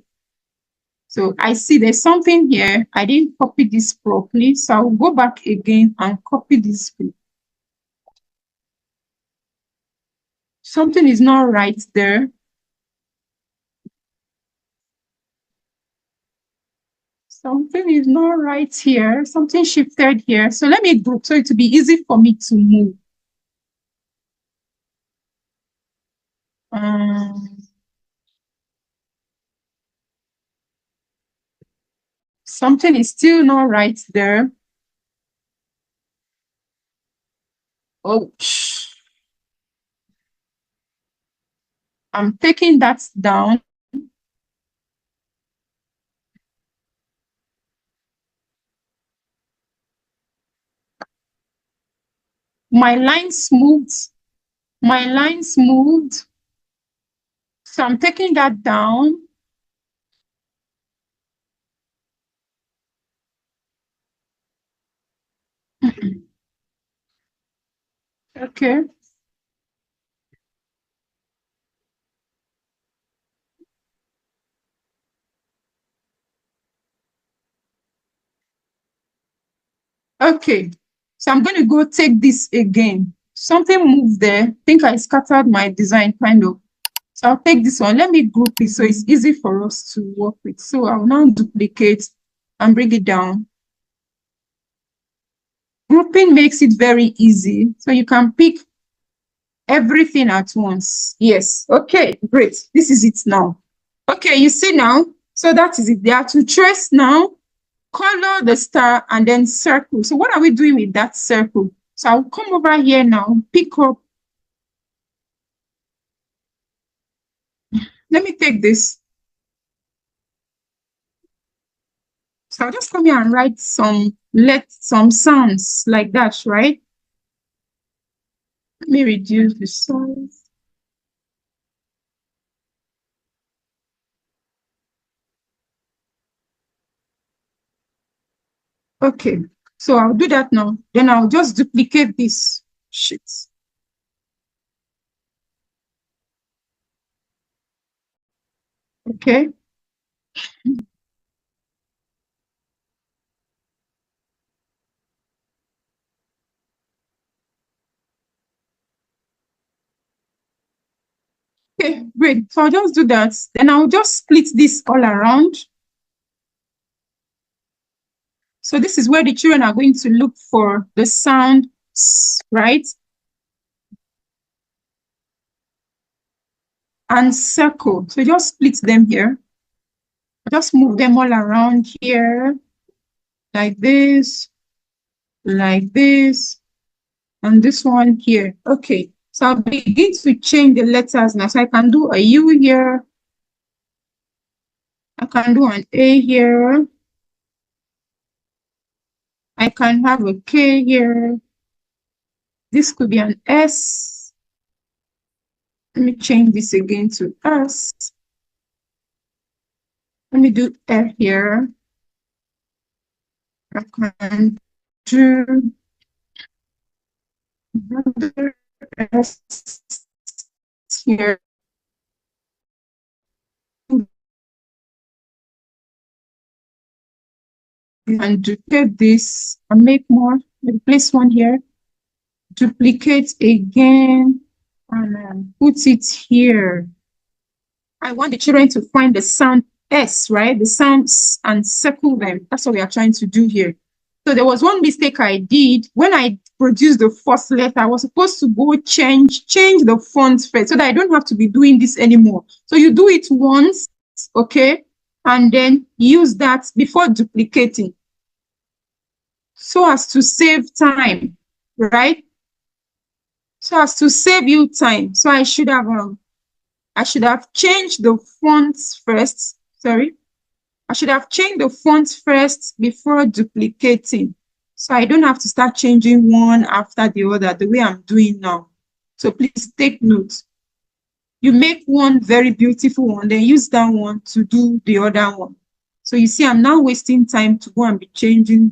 So I see there's something here. I didn't copy this properly, so I'll go back again and copy this. Something is not right there. Something is not right here. Something shifted here. So let me group so it will be easy for me to move. Something is still not right there. Oh, I'm taking that down. My lines moved. My lines moved. So I'm taking that down. Okay. Okay, so I'm going to go take this again. Something moved there. I think I scattered my design kind of. So I'll take this one. Let me group it so it's easy for us to work with. So I'll now duplicate and bring it down. Grouping makes it very easy. So you can pick everything at once. Yes. Okay, great. This is it now. Okay, you see now. So that is it. They are to trace now, color the star, and then circle. So what are we doing with that circle? So I'll come over here now, pick up. Let me take this. So I'll just come here and write some sounds like that, right? Let me reduce the size. Okay, so I'll do that now. Then I'll just duplicate this sheet. Okay. Okay, great. So I'll just do that. Then I'll just split this all around. So this is where the children are going to look for the sound, right? And circle. So just split them here. Just move them all around here, like this, and this one here. Okay, so I'll begin to change the letters now. So I can do a U here. I can do an A here. I can have a K here. This could be an S. Let me change this again to S. Let me do F here. I can do another S here. And duplicate this and make more. Place one here. Duplicate again and put it here. I want the children to find the sound S, right? The sounds and circle them. That's what we are trying to do here. So there was one mistake I did when I produced the first letter. I was supposed to go change the font first so that I don't have to be doing this anymore. So you do it once, okay? And then use that before duplicating so as to save time, right? So as to save you time. So I should have changed the fonts first. Sorry. I should have changed the fonts first before duplicating. So I don't have to start changing one after the other the way I'm doing now. So please take note. You make one very beautiful one, then use that one to do the other one. So you see, I'm now wasting time to go and be changing.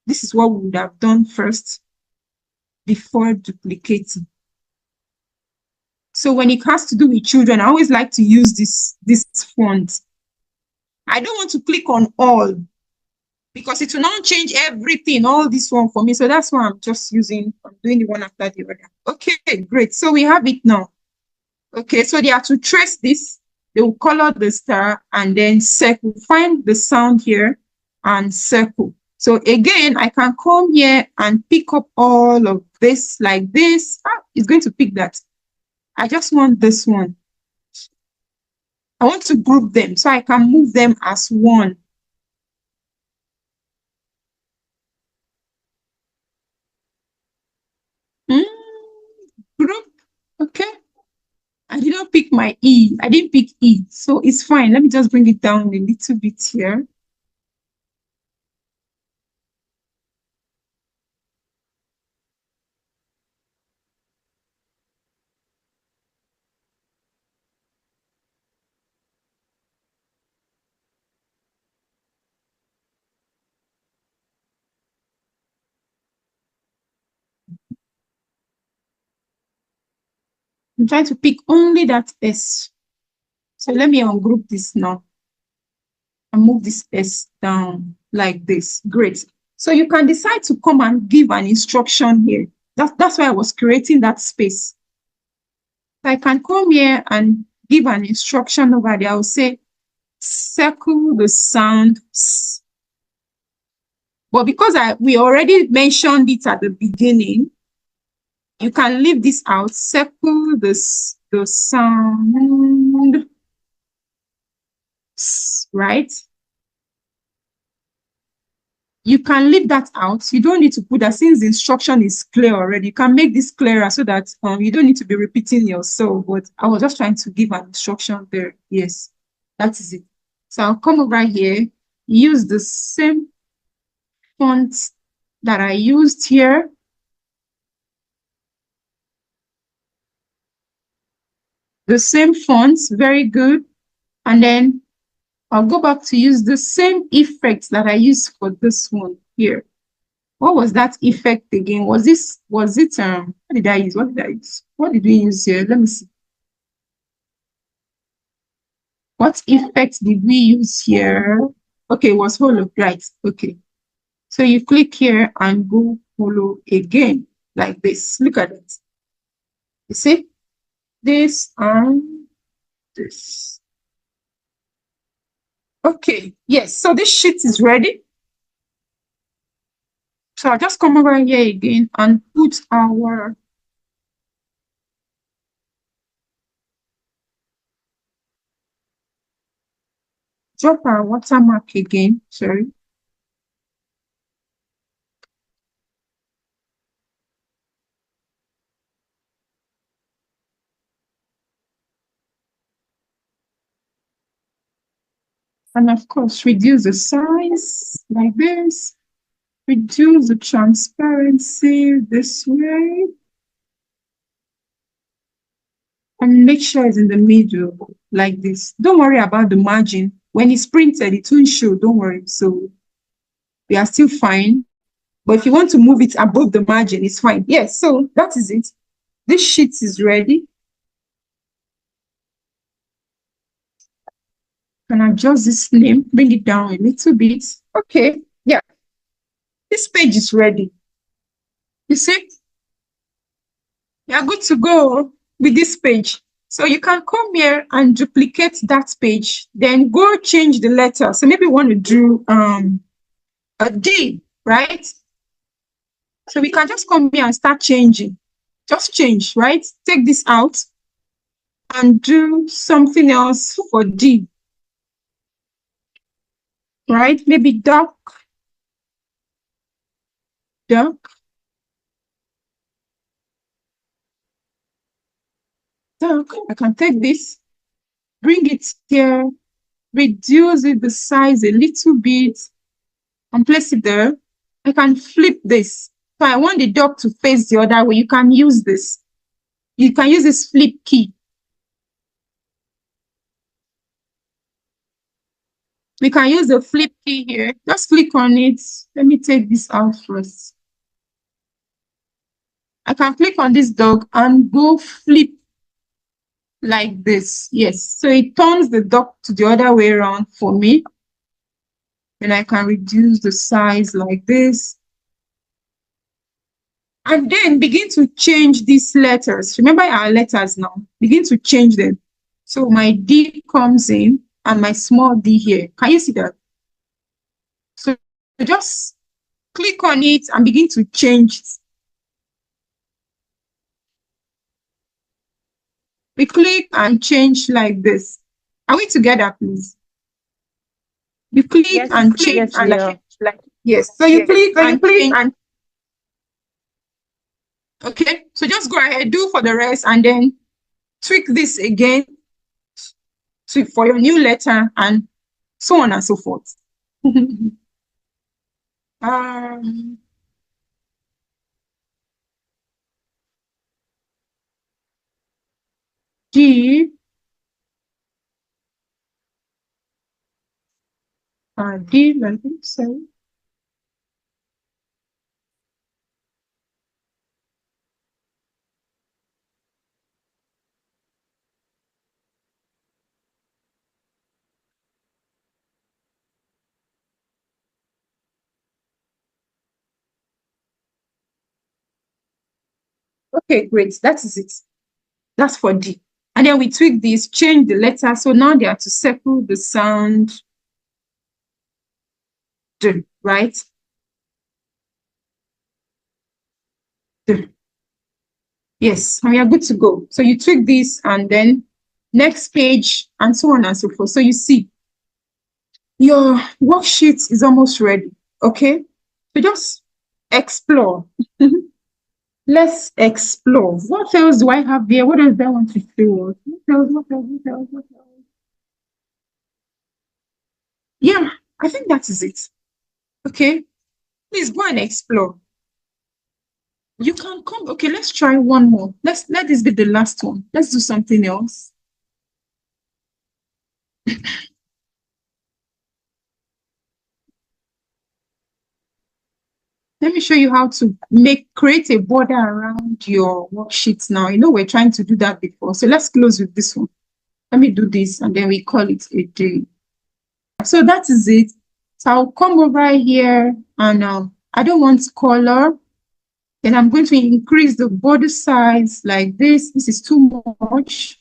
This is what we would have done first before duplicating. So when it has to do with children, I always like to use this font. I don't want to click on all because it will now change everything, all this one for me. So that's why I'm just doing the one after the other. Okay, great. So we have it now. Okay, so they have to trace this. They will color the star and then circle. Find the sound here and circle. So again, I can come here and pick up all of this like this. It's going to pick that. I just want this one. I want to group them so I can move them as one. Group, okay. I did not pick my E. I didn't pick E, so it's fine. Let me just bring it down a little bit here. I'm trying to pick only that S. So let me ungroup this now and move this S down like this. Great. So you can decide to come and give an instruction here. That's why I was creating that space. So I can come here and give an instruction over there. I will say, circle the sound S. But because we already mentioned it at the beginning, you can leave this out. Circle the sound S, right? You can leave that out. You don't need to put that since the instruction is clear already. You can make this clearer so that you don't need to be repeating yourself. But I was just trying to give an instruction there. Yes, that is it. So I'll come over here, use the same font that I used here. The same fonts, very good. And then I'll go back to use the same effect that I used for this one here. What was that effect again? What did I use? What did we use here? Let me see. What effect did we use here? Okay, it was hollow, right? Okay. So you click here and go hollow again, like this. Look at it. You see? This and this. Okay, yes, so this sheet is ready. So I'll just come over here again and put our drop our watermark again, sorry. And of course, reduce the size like this. Reduce the transparency this way. And make sure it's in the middle like this. Don't worry about the margin. When it's printed, it won't show, don't worry. So we are still fine. But if you want to move it above the margin, it's fine. Yes, so that is it. This sheet is ready. Can adjust this name, bring it down a little bit. Okay, yeah. This page is ready. You see? You're good to go with this page. So you can come here and duplicate that page, then go change the letter. So maybe you want to do a D, right? So we can just come here and start changing. Just change, right? Take this out and do something else for D. Right? Maybe dark. Dark. Dark. I can take this, bring it here, reduce it the size a little bit, and place it there. I can flip this. So I want the dog to face the other way. You can use this. You can use this flip key. We can use the flip key here. Just click on it. Let me take this out first. I can click on this dog and go flip like this. Yes. So it turns the dog to the other way around for me. And I can reduce the size like this. And then begin to change these letters. Remember our letters now. Begin to change them. So my D comes in and my small d here. Can you see that? So just click on it and begin to change it. We click and change like this. Are we together, please? You click and change. Yes, Yes. So you click and change. Okay. So just go ahead, do for the rest, and then tweak this again for your new letter, and so on and so forth. D. D, let me say. Okay, great. That is it. That's for D. And then we tweak this, change the letter. So now they are to circle the sound D, right? D. Yes, and we are good to go. So you tweak this and then next page and so on and so forth. So you see, your worksheet is almost ready, okay? So just explore. Let's explore. What else do I have here? What else do I want to show us? What else? What else? What else? What else? Yeah, I think that is it. Okay, please go and explore. You can come. Okay, let's try one more. Let this be the last one. Let's do something else. Let me show you how to create a border around your worksheets now. You know, we're trying to do that before. So let's close with this one. Let me do this and then we call it a day. So that is it. So I'll come over here and I don't want color. Then I'm going to increase the border size like this. This is too much.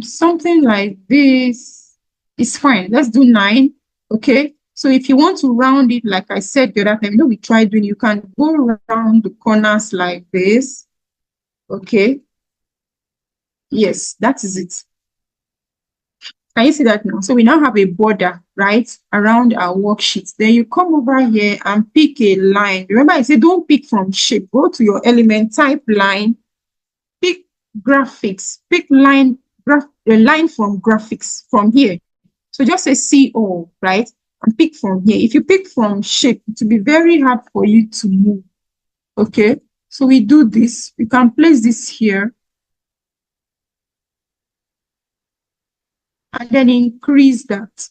Something like this is fine. Let's do 9. Okay. So if you want to round it, like I said the other time, you know, we tried doing, you can go around the corners like this. Okay. Yes, that is it. Can you see that now? So we now have a border, right, around our worksheet. Then you come over here and pick a line. Remember, I said don't pick from shape. Go to your element, type line, pick graphics, pick line, a line from graphics from here. So just say CO, right, and pick from here. If you pick from shape, it will be very hard for you to move. Okay, so we do this. We can place this here. And then increase that.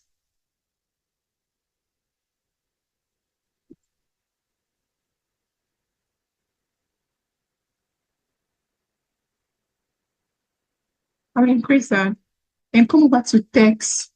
I'll increase that. And come over to text.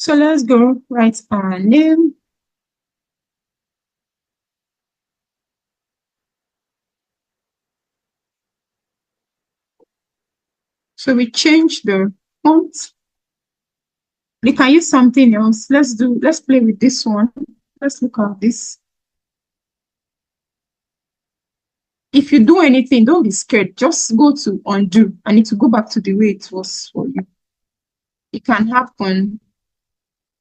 So let's go write our name. So we change the font. We can use something else. Let's play with this one. Let's look at this. If you do anything, don't be scared. Just go to undo and it will go back to the way it was for you. It can happen.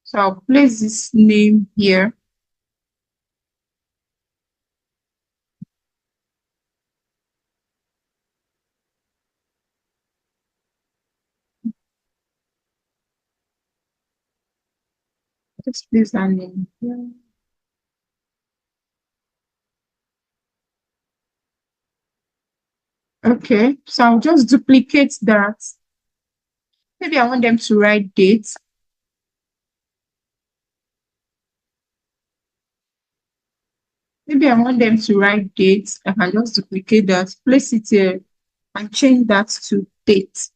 So I'll place this name here. Just place that name here. Okay, so I'll just duplicate that. Maybe I want them to write dates. Maybe I want them to write dates. I can just duplicate that, place it here, and change that to date.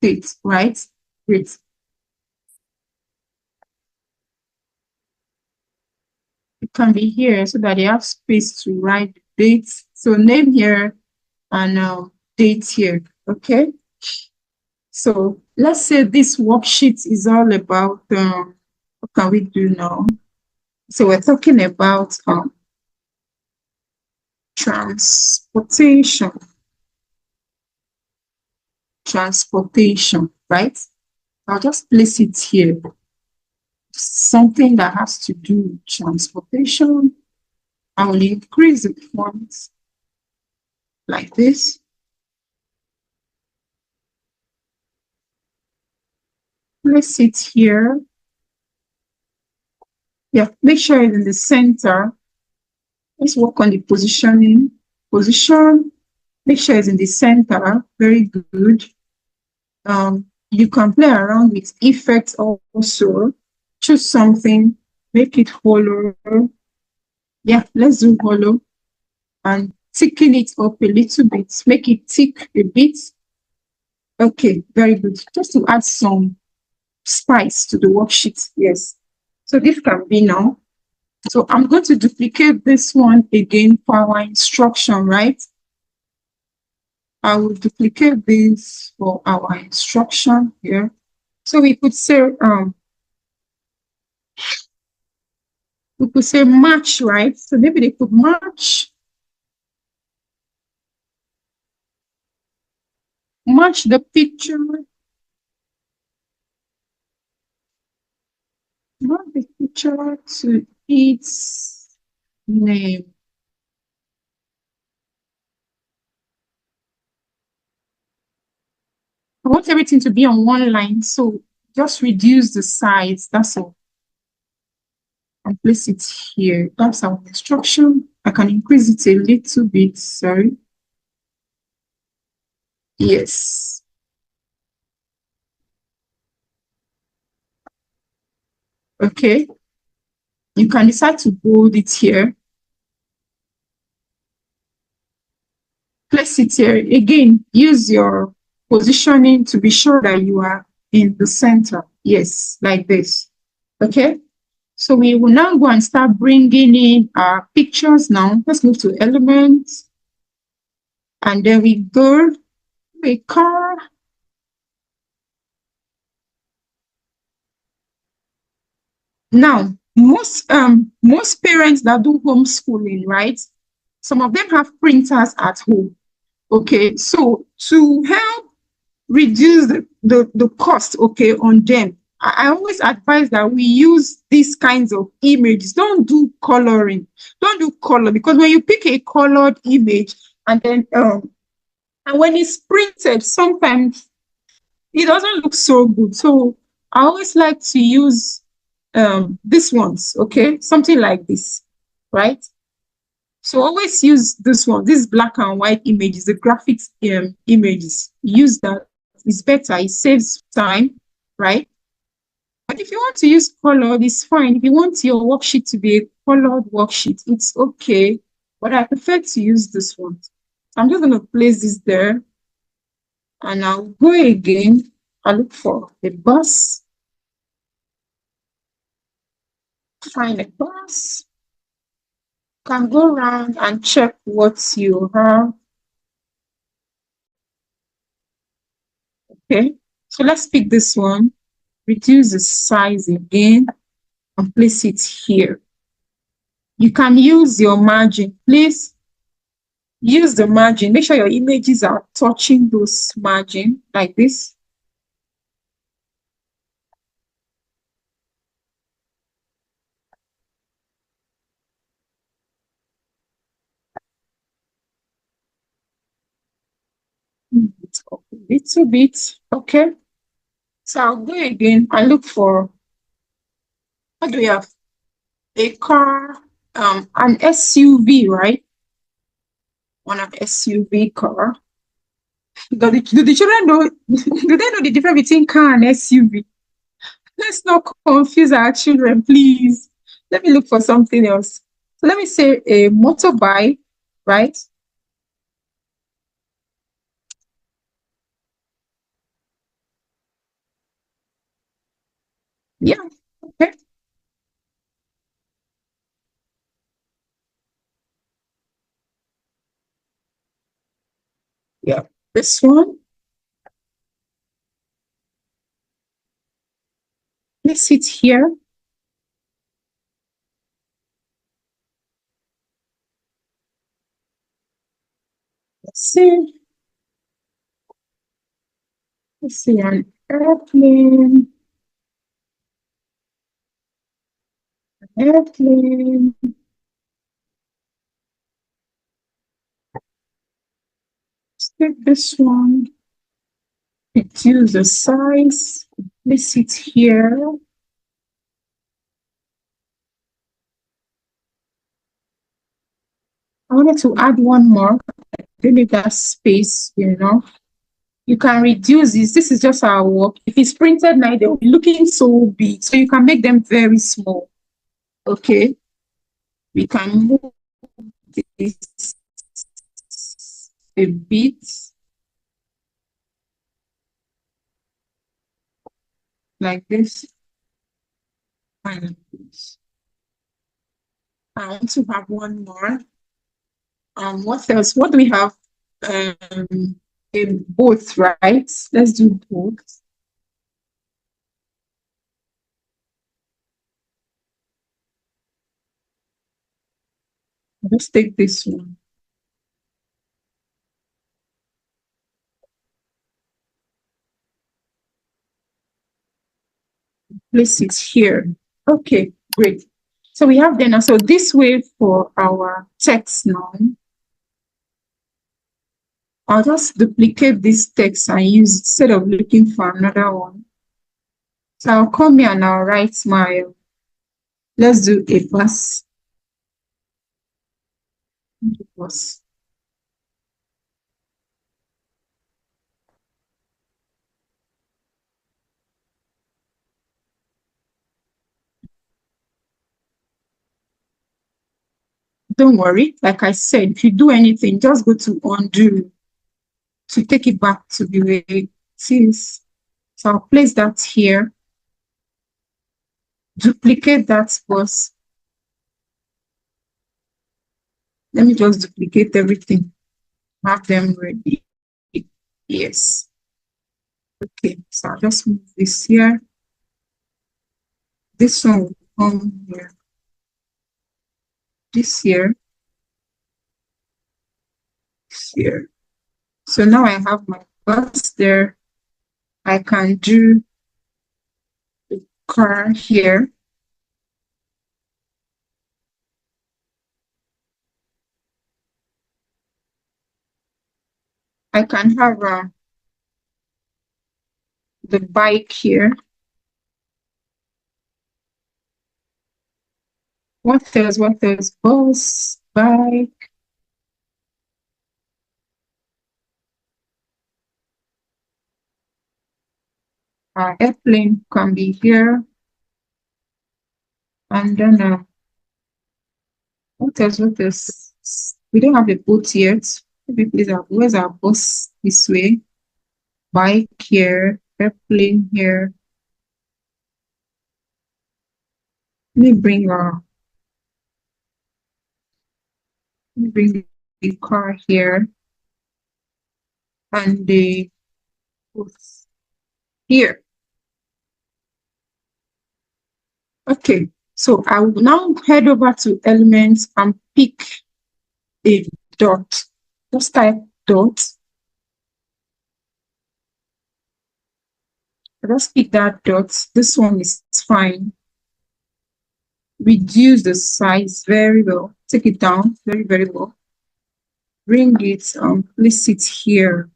Date, right? Great. It can be here so that they have space to write dates. So name here and date here, okay? So let's say this worksheet is all about, what can we do now? So we're talking about transportation, right? I'll just place it here. Something that has to do with transportation. I will increase the font like this. Place it here. Yeah, make sure it's in the center. Let's work on the positioning. Position, make sure it's in the center. Very good. You can play around with effects also. choose something, make it hollow. Yeah, let's do hollow and thicken it up a little bit, make it thick a bit. Okay, very good. Just to add some spice to the worksheet. Yes. So this can be now. So I'm going to duplicate this one again for our instruction, right? I will duplicate this for our instruction here. So we could say match, right? So maybe they could match the picture. Match the picture to its name. I want everything to be on one line, so just reduce the size, that's all. And place it here. That's our instruction. I can increase it a little bit, sorry. Yes. Okay. You can decide to bold it here. Place it here. Again, use your positioning to be sure that you are in the center. Yes, like this. Okay. So we will now go and start bringing in our pictures now. Let's move to elements. And then we go to a car. Now, most parents that do homeschooling, right? Some of them have printers at home. Okay, so to help reduce the cost, okay, on them, I always advise that we use these kinds of images. Don't do coloring. Don't do color, because when you pick a colored image and then and when it's printed, sometimes it doesn't look so good. So I always like to use these ones, okay, something like this, right? So always use this one, this black and white images, the graphics images. Use that. It's better. It saves time, right? But if you want to use color, it's fine. If you want your worksheet to be a colored worksheet, it's okay. But I prefer to use this one. So I'm just going to place this there. And I'll go again. I'll look for a bus. Find a bus. Can go around and check what you have. Okay, so let's pick this one, reduce the size again, and place it here. You can use your margin. Please use the margin. Make sure your images are touching those margin like this. It's up a little bit, okay? So I'll go again and look for, what do we have? A car, an SUV, right? One of SUV car. Do the children know, do they know the difference between car and SUV? Let's not confuse our children, please. Let me look for something else. So let me say a motorbike, right? Yeah, okay. Yeah, this one. Let's sit here. Let's see. Let's see an airplane. An airplane. Let's take this one. Reduce the size. Let's sit here. I wanted to add one more. I don't know if that space enough. You can reduce this. This is just our work. If it's printed now, they'll be looking so big. So you can make them very small. Okay. We can move this a bit like this. And like this. I want to have one more. What else? What do we have? In both, right? Let's do both. Let's take this one. Place it here. Okay, great. So we have then also this way for our text now. I'll just duplicate this text and use instead of looking for another one. So I'll come here and I'll write my, let's do a bus. Don't worry, like I said, if you do anything, just go to undo to take it back to the way it is. So I'll place that here, duplicate that bus. Let me just duplicate everything, have them ready. Yes. Okay, so I'll just move this here. This one will come here. This here. This here. So now I have my bus there. I can do the car here. I can have the bike here. What else? What else? Bus, bike. Airplane can be here. And then what else? What else? We don't have a boat yet. Maybe please have, where's our bus this way? Bike here, airplane here. Let me bring the car here and the bus here. Okay, so I will now head over to elements and pick a dot. Just type dot. Just pick that dot. This one is fine. Reduce the size very well. Take it down very, very well. Bring it, place it here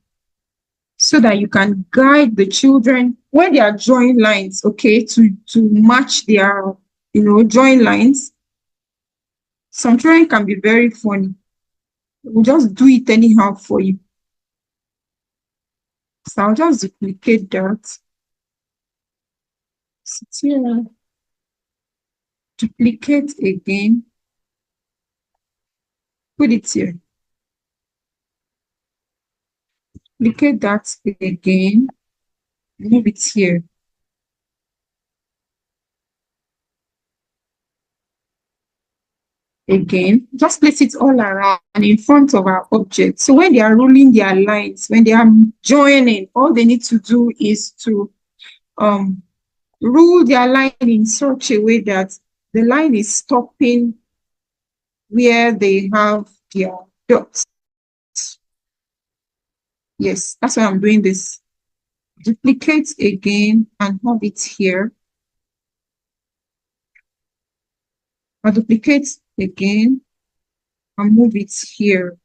so that you can guide the children when they are drawing lines, okay, to match their, drawing lines. Some children can be very funny. We'll just do it anyhow for you. So I'll just duplicate that. Sit here. Duplicate again. Put it here. Duplicate that again. Move it here. Again, just place it all around and in front of our object. So when they are rolling their lines, when they are joining, all they need to do is to rule their line in such a way that the line is stopping where they have their dots. Yes, that's why I'm doing this. Duplicate again and have it here. I'll duplicate again and move it here.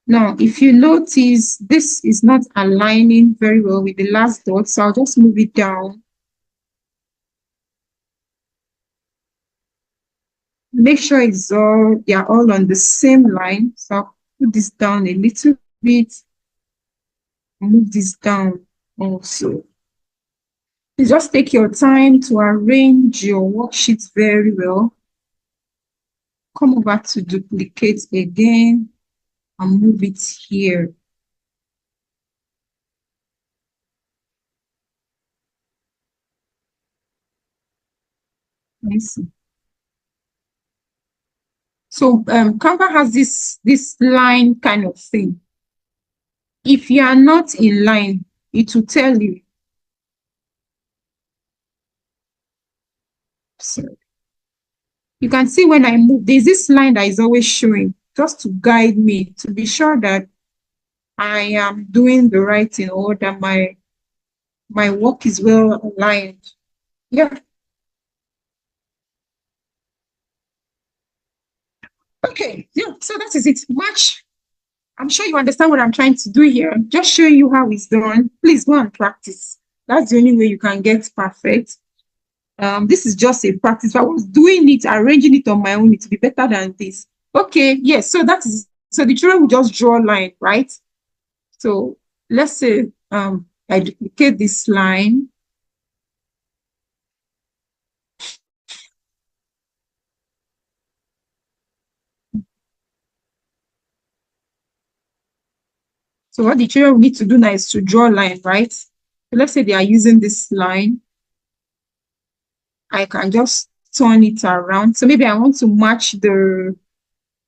Now, if you notice, this is not aligning very well with the last dot, so I'll just move it down. Make sure they're all on the same line. So I'll put this down a little Bit, move this down also. Please just take your time to arrange your worksheets very well. Come over to duplicate again and move it here. Let's see. So Canva has this line kind of thing. If you are not in line, it will tell you. So you can see when I move, there's this line that is always showing, just to guide me, to be sure that I am doing the right thing, or that my work is well aligned. Yeah. Okay, yeah, so that is it. Match. I'm sure you understand what I'm trying to do here. Just showing you how it's done. Please go and practice. That's the only way you can get perfect. This is just a practice. If I was doing it, arranging it on my own, it would be better than this. Okay, yes, so that is, so the children will just draw a line, right? So let's say I duplicate this line. So what the children will need to do now is to draw a line, right? So let's say they are using this line. I can just turn it around. So maybe I want to match the,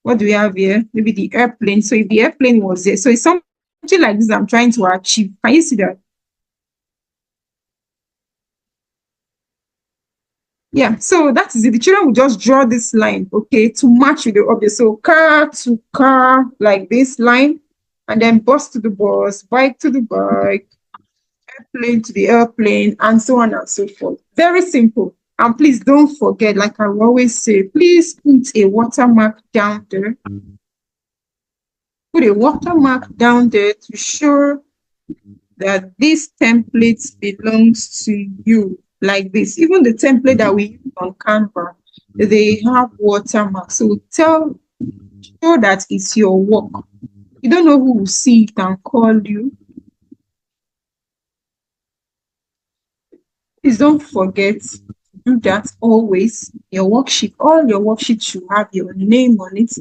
what do we have here? Maybe the airplane. So if the airplane was there, so it's something like this I'm trying to achieve. Can you see that? Yeah, so that is it. The children will just draw this line, okay, to match with the object. So car to car, like this line, and then bus to the bus, bike to the bike, airplane to the airplane, and so on and so forth. Very simple. And please don't forget, like I always say, please put a watermark down there. Put a watermark down there to show that this template belongs to you, like this. Even the template that we use on Canva, they have watermarks. So show that it's your work. You don't know who will see it and call you. Please don't forget to do that always. Your worksheet, all your worksheets should have your name on it.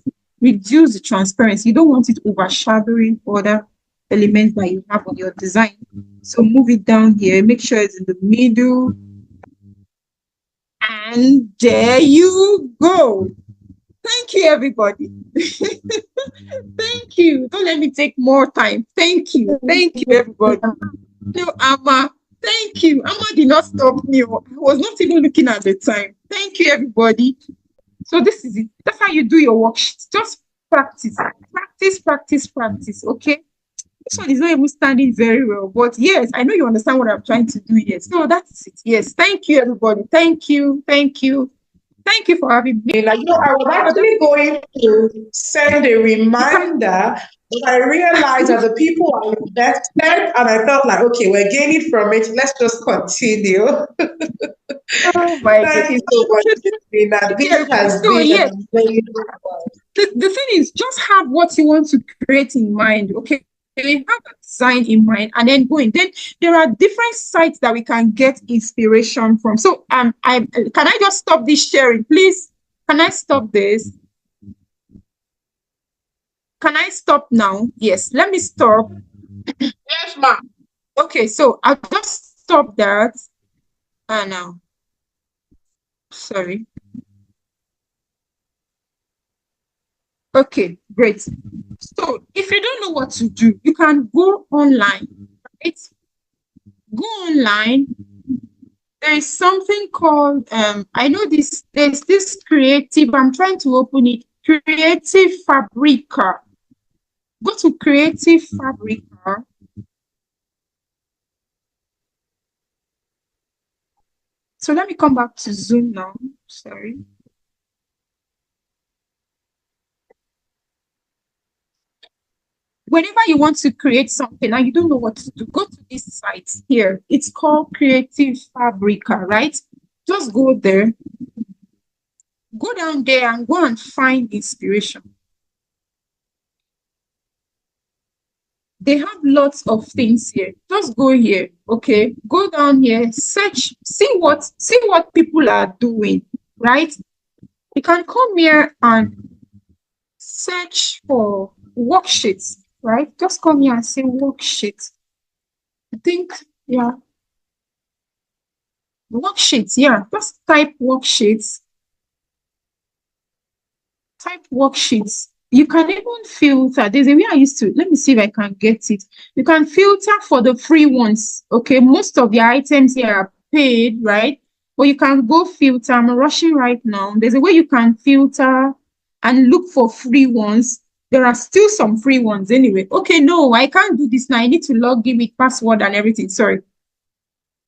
Reduce the transparency. You don't want it overshadowing other elements that you have on your design. So move it down here. Make sure it's in the middle. And there you go. Thank you, everybody. Thank you. Don't let me take more time. Thank you. Thank you, everybody. No, Ama. Thank you. Ama did not stop me. I was not even looking at the time. Thank you, everybody. So this is it. That's how you do your worksheets. Just practice. Practice, practice, practice. Okay? This one is not even standing very well. But yes, I know you understand what I'm trying to do here. So that's it. Yes. Thank you, everybody. Thank you. Thank you. Thank you for having me. Like, I was actually going to send a reminder, but I realized that the people are invested, and I felt like, okay, we're gaining from it. Let's just continue. Oh my Thank you so much, Regina. This has been an amazing one. The thing is, just have what you want to create in mind, okay? Have a design in mind and then go in. Then there are different sites that we can get inspiration from. So can I just stop this sharing, please? Can I stop this? Can I stop now? Yes, let me stop. Yes, ma'am. Okay, so I'll just stop that. Now. Sorry. Okay, great. So if you don't know what to do, you can go online, right? Go online. There is something called, I know this, there's this creative, I'm trying to open it, Creative Fabrica. Go to Creative Fabrica. So let me come back to Zoom now, sorry. Whenever you want to create something and you don't know what to do, go to this site here. It's called Creative Fabrica, right? Just go there. Go down there and go and find inspiration. they have lots of things here. Just go here, okay? Go down here, search, see what people are doing, right? You can come here and search for worksheets, right? Just come here and say worksheets. I think, yeah. Worksheets, yeah. Just type worksheets. Type worksheets. You can even filter. There's a way I used to, let me see if I can get it. You can filter for the free ones. Okay, most of the items here are paid, right? But you can go filter. I'm rushing right now. There's a way you can filter and look for free ones. There are still some free ones anyway. Okay, no, I can't do this now. I need to log in with password and everything. Sorry.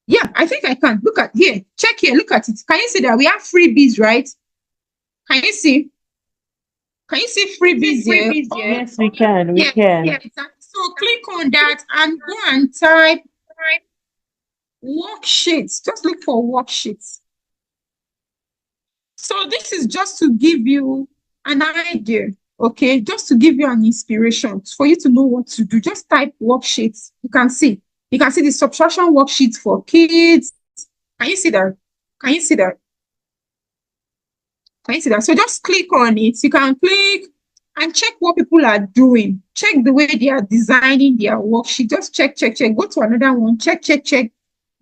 Yeah, I think I can. Look at here. Check here. Look at it. Can you see that we have freebies, right? Can you see? Can you see freebies here? Yes, we can. We can. Yeah. So click on that and go and type worksheets. Just look for worksheets. So this is just to give you an idea, okay? Just to give you an inspiration for you to know what to do. Just type worksheets. You can see the subtraction worksheets for kids. Can you see that? Can you see that? Can you see that? So just click on it. You can click and check what people are doing. Check the way they are designing their worksheet. Just check. Go to another one. Check.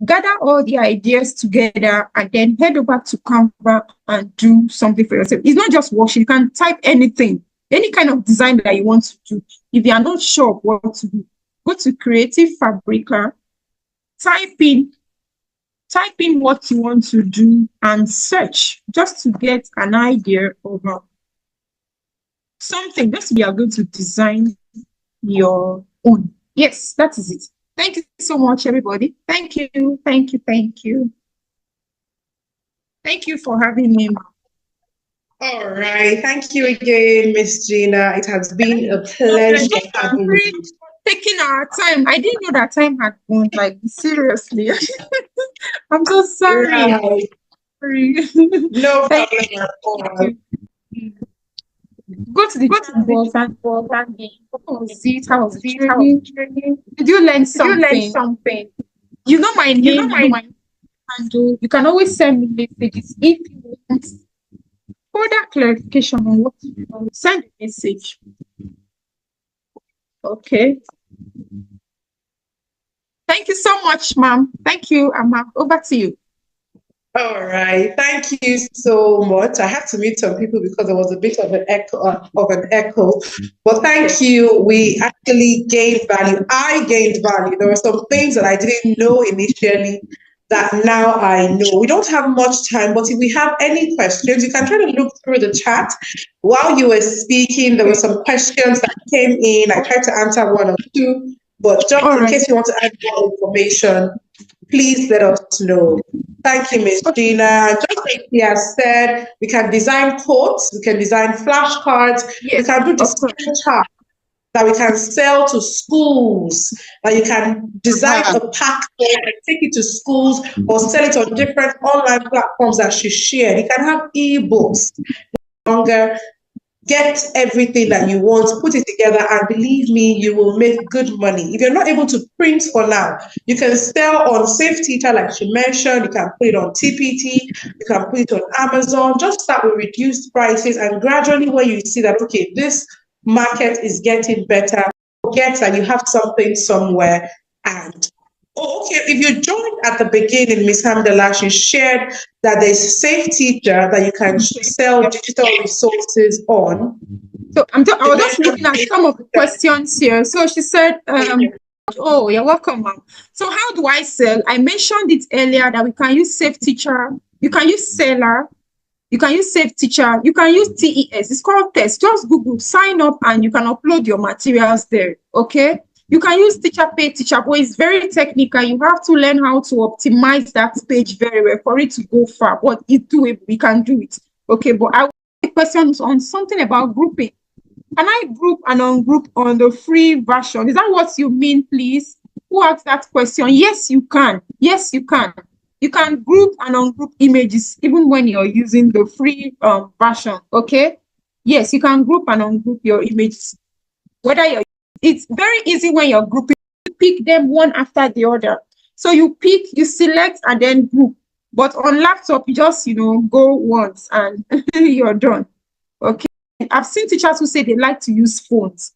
Gather all the ideas together and then head over to Canva and do something for yourself. It's not just worksheet. You can type anything, any kind of design that you want to do. If you are not sure what to do, go to Creative Fabrica, type in what you want to do and search just to get an idea of something. Just we are going to design your own. Yes, that is it. Thank you so much, everybody. Thank you. Thank you for having me. All right. Thank you again, Miss Gina. It has been a pleasure having you. Taking our time. I didn't know that time had gone, like, seriously. I'm so sorry. Right. No problem at all. Go to the tables and how was it? Did you learn something? You know my name, and you can always send me messages if you want further clarification on what you do. Send a message. Okay. Thank you so much, ma'am. Thank you, Amma. Over to you. All right. Thank you so much. I had to mute some people because there was a bit of an echo. But thank you. We actually gained value. I gained value. There were some things that I didn't know initially that now I know. We don't have much time, but if we have any questions, you can try to look through the chat. While you were speaking, there were some questions that came in. I tried to answer one or two, but just in case you want to add more information, please let us know. Thank you, Ms. Gina. Just like he has said, we can design quotes, we can design flashcards, we can do display charts that we can sell to schools, that you can design a pack and take it to schools or sell it on different online platforms that she shared. You can have ebooks, longer. Get everything that you want, put it together, and believe me, you will make good money. If you're not able to print for now, you can sell on Safe Teacher, like she mentioned. You can put it on TPT, you can put it on Amazon. Just start with reduced prices, and gradually, when you see that, okay, this market is getting better, get that you have something somewhere. And okay, if you joined at the beginning, Ms. Hamdallah, she shared that there's Safe Teacher that you can sell digital resources on. So I was just looking at some of the questions here. So she said, oh, you're welcome, ma'am. So how do I sell? I mentioned it earlier that we can use Safe Teacher, you can use Seller, you can use Safe Teacher, you can use TES. It's called test. Just Google, sign up, and you can upload your materials there. Okay. You can use Teacher Pay Teacher, but it's very technical. You have to learn how to optimize that page very well for it to go far. But it's doable. We can do it. Okay, but I want questions on something about grouping. Can I group and ungroup on the free version? Is that what you mean, please? Who asked that question? Yes, you can. Yes, you can. You can group and ungroup images even when you're using the free version. Okay. Yes, you can group and ungroup your images, whether you're It's very easy when you're grouping. You pick them one after the other. So you pick, you select, and then group. But on laptop, you just, go once and you're done. Okay. I've seen teachers who say they like to use phones.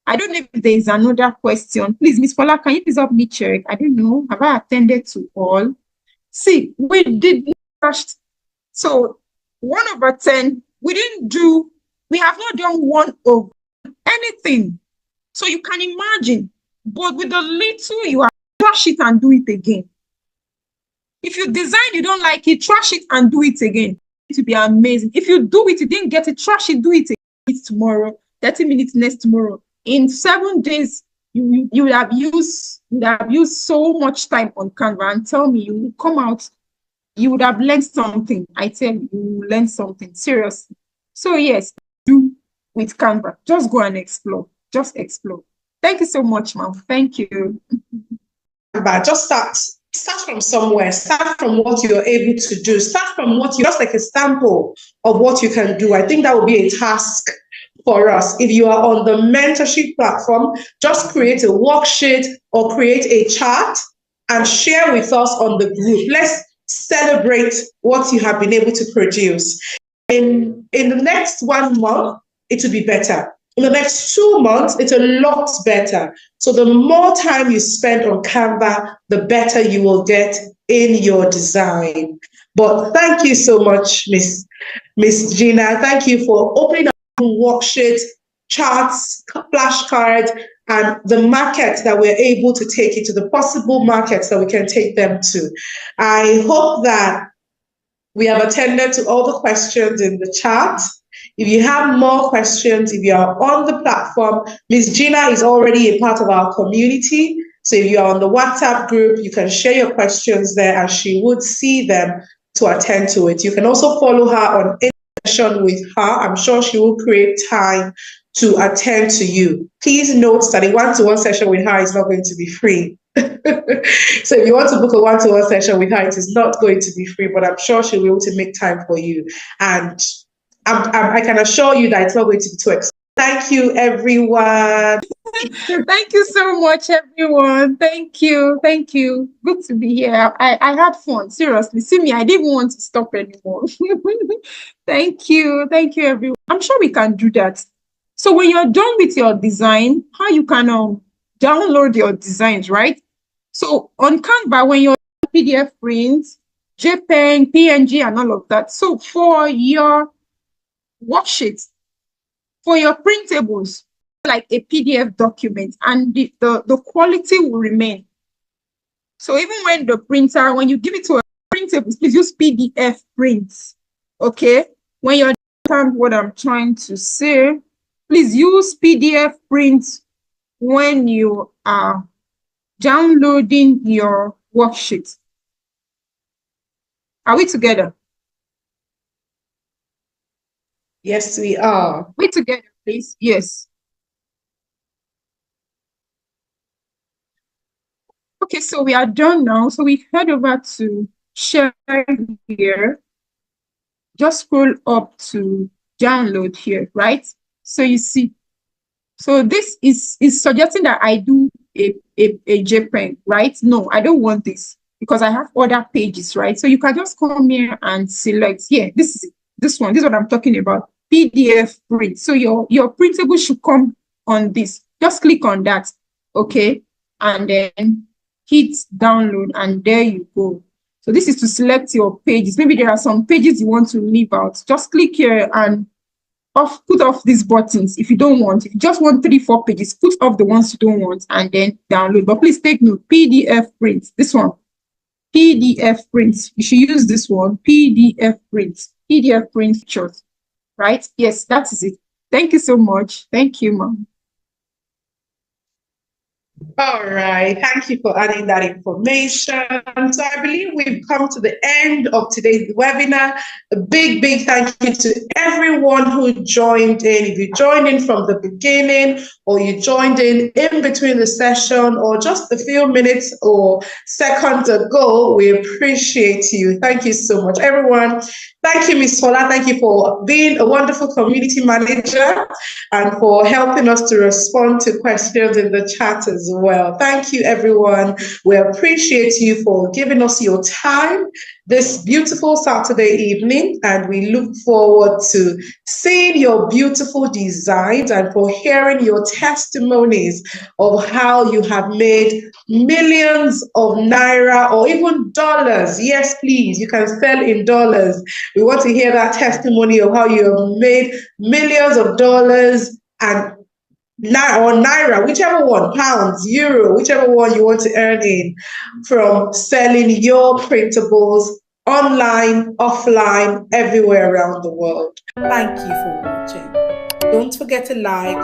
I don't know if there is another question. Please, Miss Paula, can you please help me check? I don't know. Have I attended to all? See, we did not. So 1/10, we have not done 1 over anything. So you can imagine, but with the little you have, trash it and do it again. If you design, you don't like it, trash it and do it again. It will be amazing. If you do it, you didn't get it, trash it, do it again tomorrow, 30 minutes next tomorrow. In 7 days, you would have used so much time on Canva, and tell me, you will come out, you would have learned something. I tell you, you will learn something, seriously. So yes, do with Canva. Just go and explore. Just explore. Thank you so much, ma'am. Thank you. But just start from somewhere. Start from what you're able to do. Start from what you just like a sample of what you can do. I think that would be a task for us. If you are on the mentorship platform, just create a worksheet or create a chart and share with us on the group. Let's celebrate what you have been able to produce. In the next 1 month, it will be better. In the next 2 months, it's a lot better. So the more time you spend on Canva, the better you will get in your design. But thank you so much, Miss Gina. Thank you for opening up worksheets, charts, flashcards, and the market that we're able to take it to, the possible markets that we can take them to. I hope that we have attended to all the questions in the chat. If you have more questions, if you are on the platform, Ms. Gina is already a part of our community. So if you are on the WhatsApp group, you can share your questions there and she would see them to attend to it. You can also follow her on any session with her. I'm sure she will create time to attend to you. Please note that a one-to-one session with her is not going to be free. So if you want to book a one-to-one session with her, it is not going to be free, but I'm sure she'll be able to make time for you. And I can assure you that it's not going to be too expensive. Thank you, everyone. Thank you so much, everyone. Thank you. Thank you. Good to be here. I had fun. Seriously. See me, I didn't want to stop anymore. Thank you. Thank you, everyone. I'm sure we can do that. So when you're done with your design, how you can download your designs, right? So on Canva, when you're PDF prints, JPEG, PNG, and all of that. So for your worksheets, for your printables, like a PDF document, and the quality will remain. So even when the printer, when you give it to a printable, please use PDF prints. Okay? When you understand what I'm trying to say, please use PDF prints when you are downloading your worksheet. Are we together? Yes, we are. We together, please. Yes. Okay, so we are done now. So we head over to share here. Just scroll up to download here, right? So you see. So this is suggesting that I do a JPEG, right? No, I don't want this because I have other pages, right? So you can just come here and select. Yeah, this is what I'm talking about. PDF print. So your printable should come on this. Just click on that, okay? And then hit download, and there you go. So this is to select your pages. Maybe there are some pages you want to leave out. Just click here and put off these buttons if you don't want. If you just want 3-4 pages, put off the ones you don't want and then download. But please take note, PDF print, this one, PDF print. You should use this one, PDF print features, right? Yes, that is it. Thank you so much. Thank you, ma'am. All right. Thank you for adding that information. So I believe we've come to the end of today's webinar. A big, big thank you to everyone who joined in. If you joined in from the beginning or you joined in between the session or just a few minutes or seconds ago, we appreciate you. Thank you so much, everyone. Thank you, Ms. Fola. Thank you for being a wonderful community manager and for helping us to respond to questions in the chat as well. Thank you, everyone. We appreciate you for giving us your time this beautiful Saturday evening, and we look forward to seeing your beautiful designs and for hearing your testimonies of how you have made millions of naira or even dollars. Yes, please, you can sell in dollars. We want to hear that testimony of how you have made millions of dollars and naira, whichever one, pounds, euro, whichever one you want to earn in from selling your printables online, offline, everywhere around the world. Thank you for watching. Don't forget to like,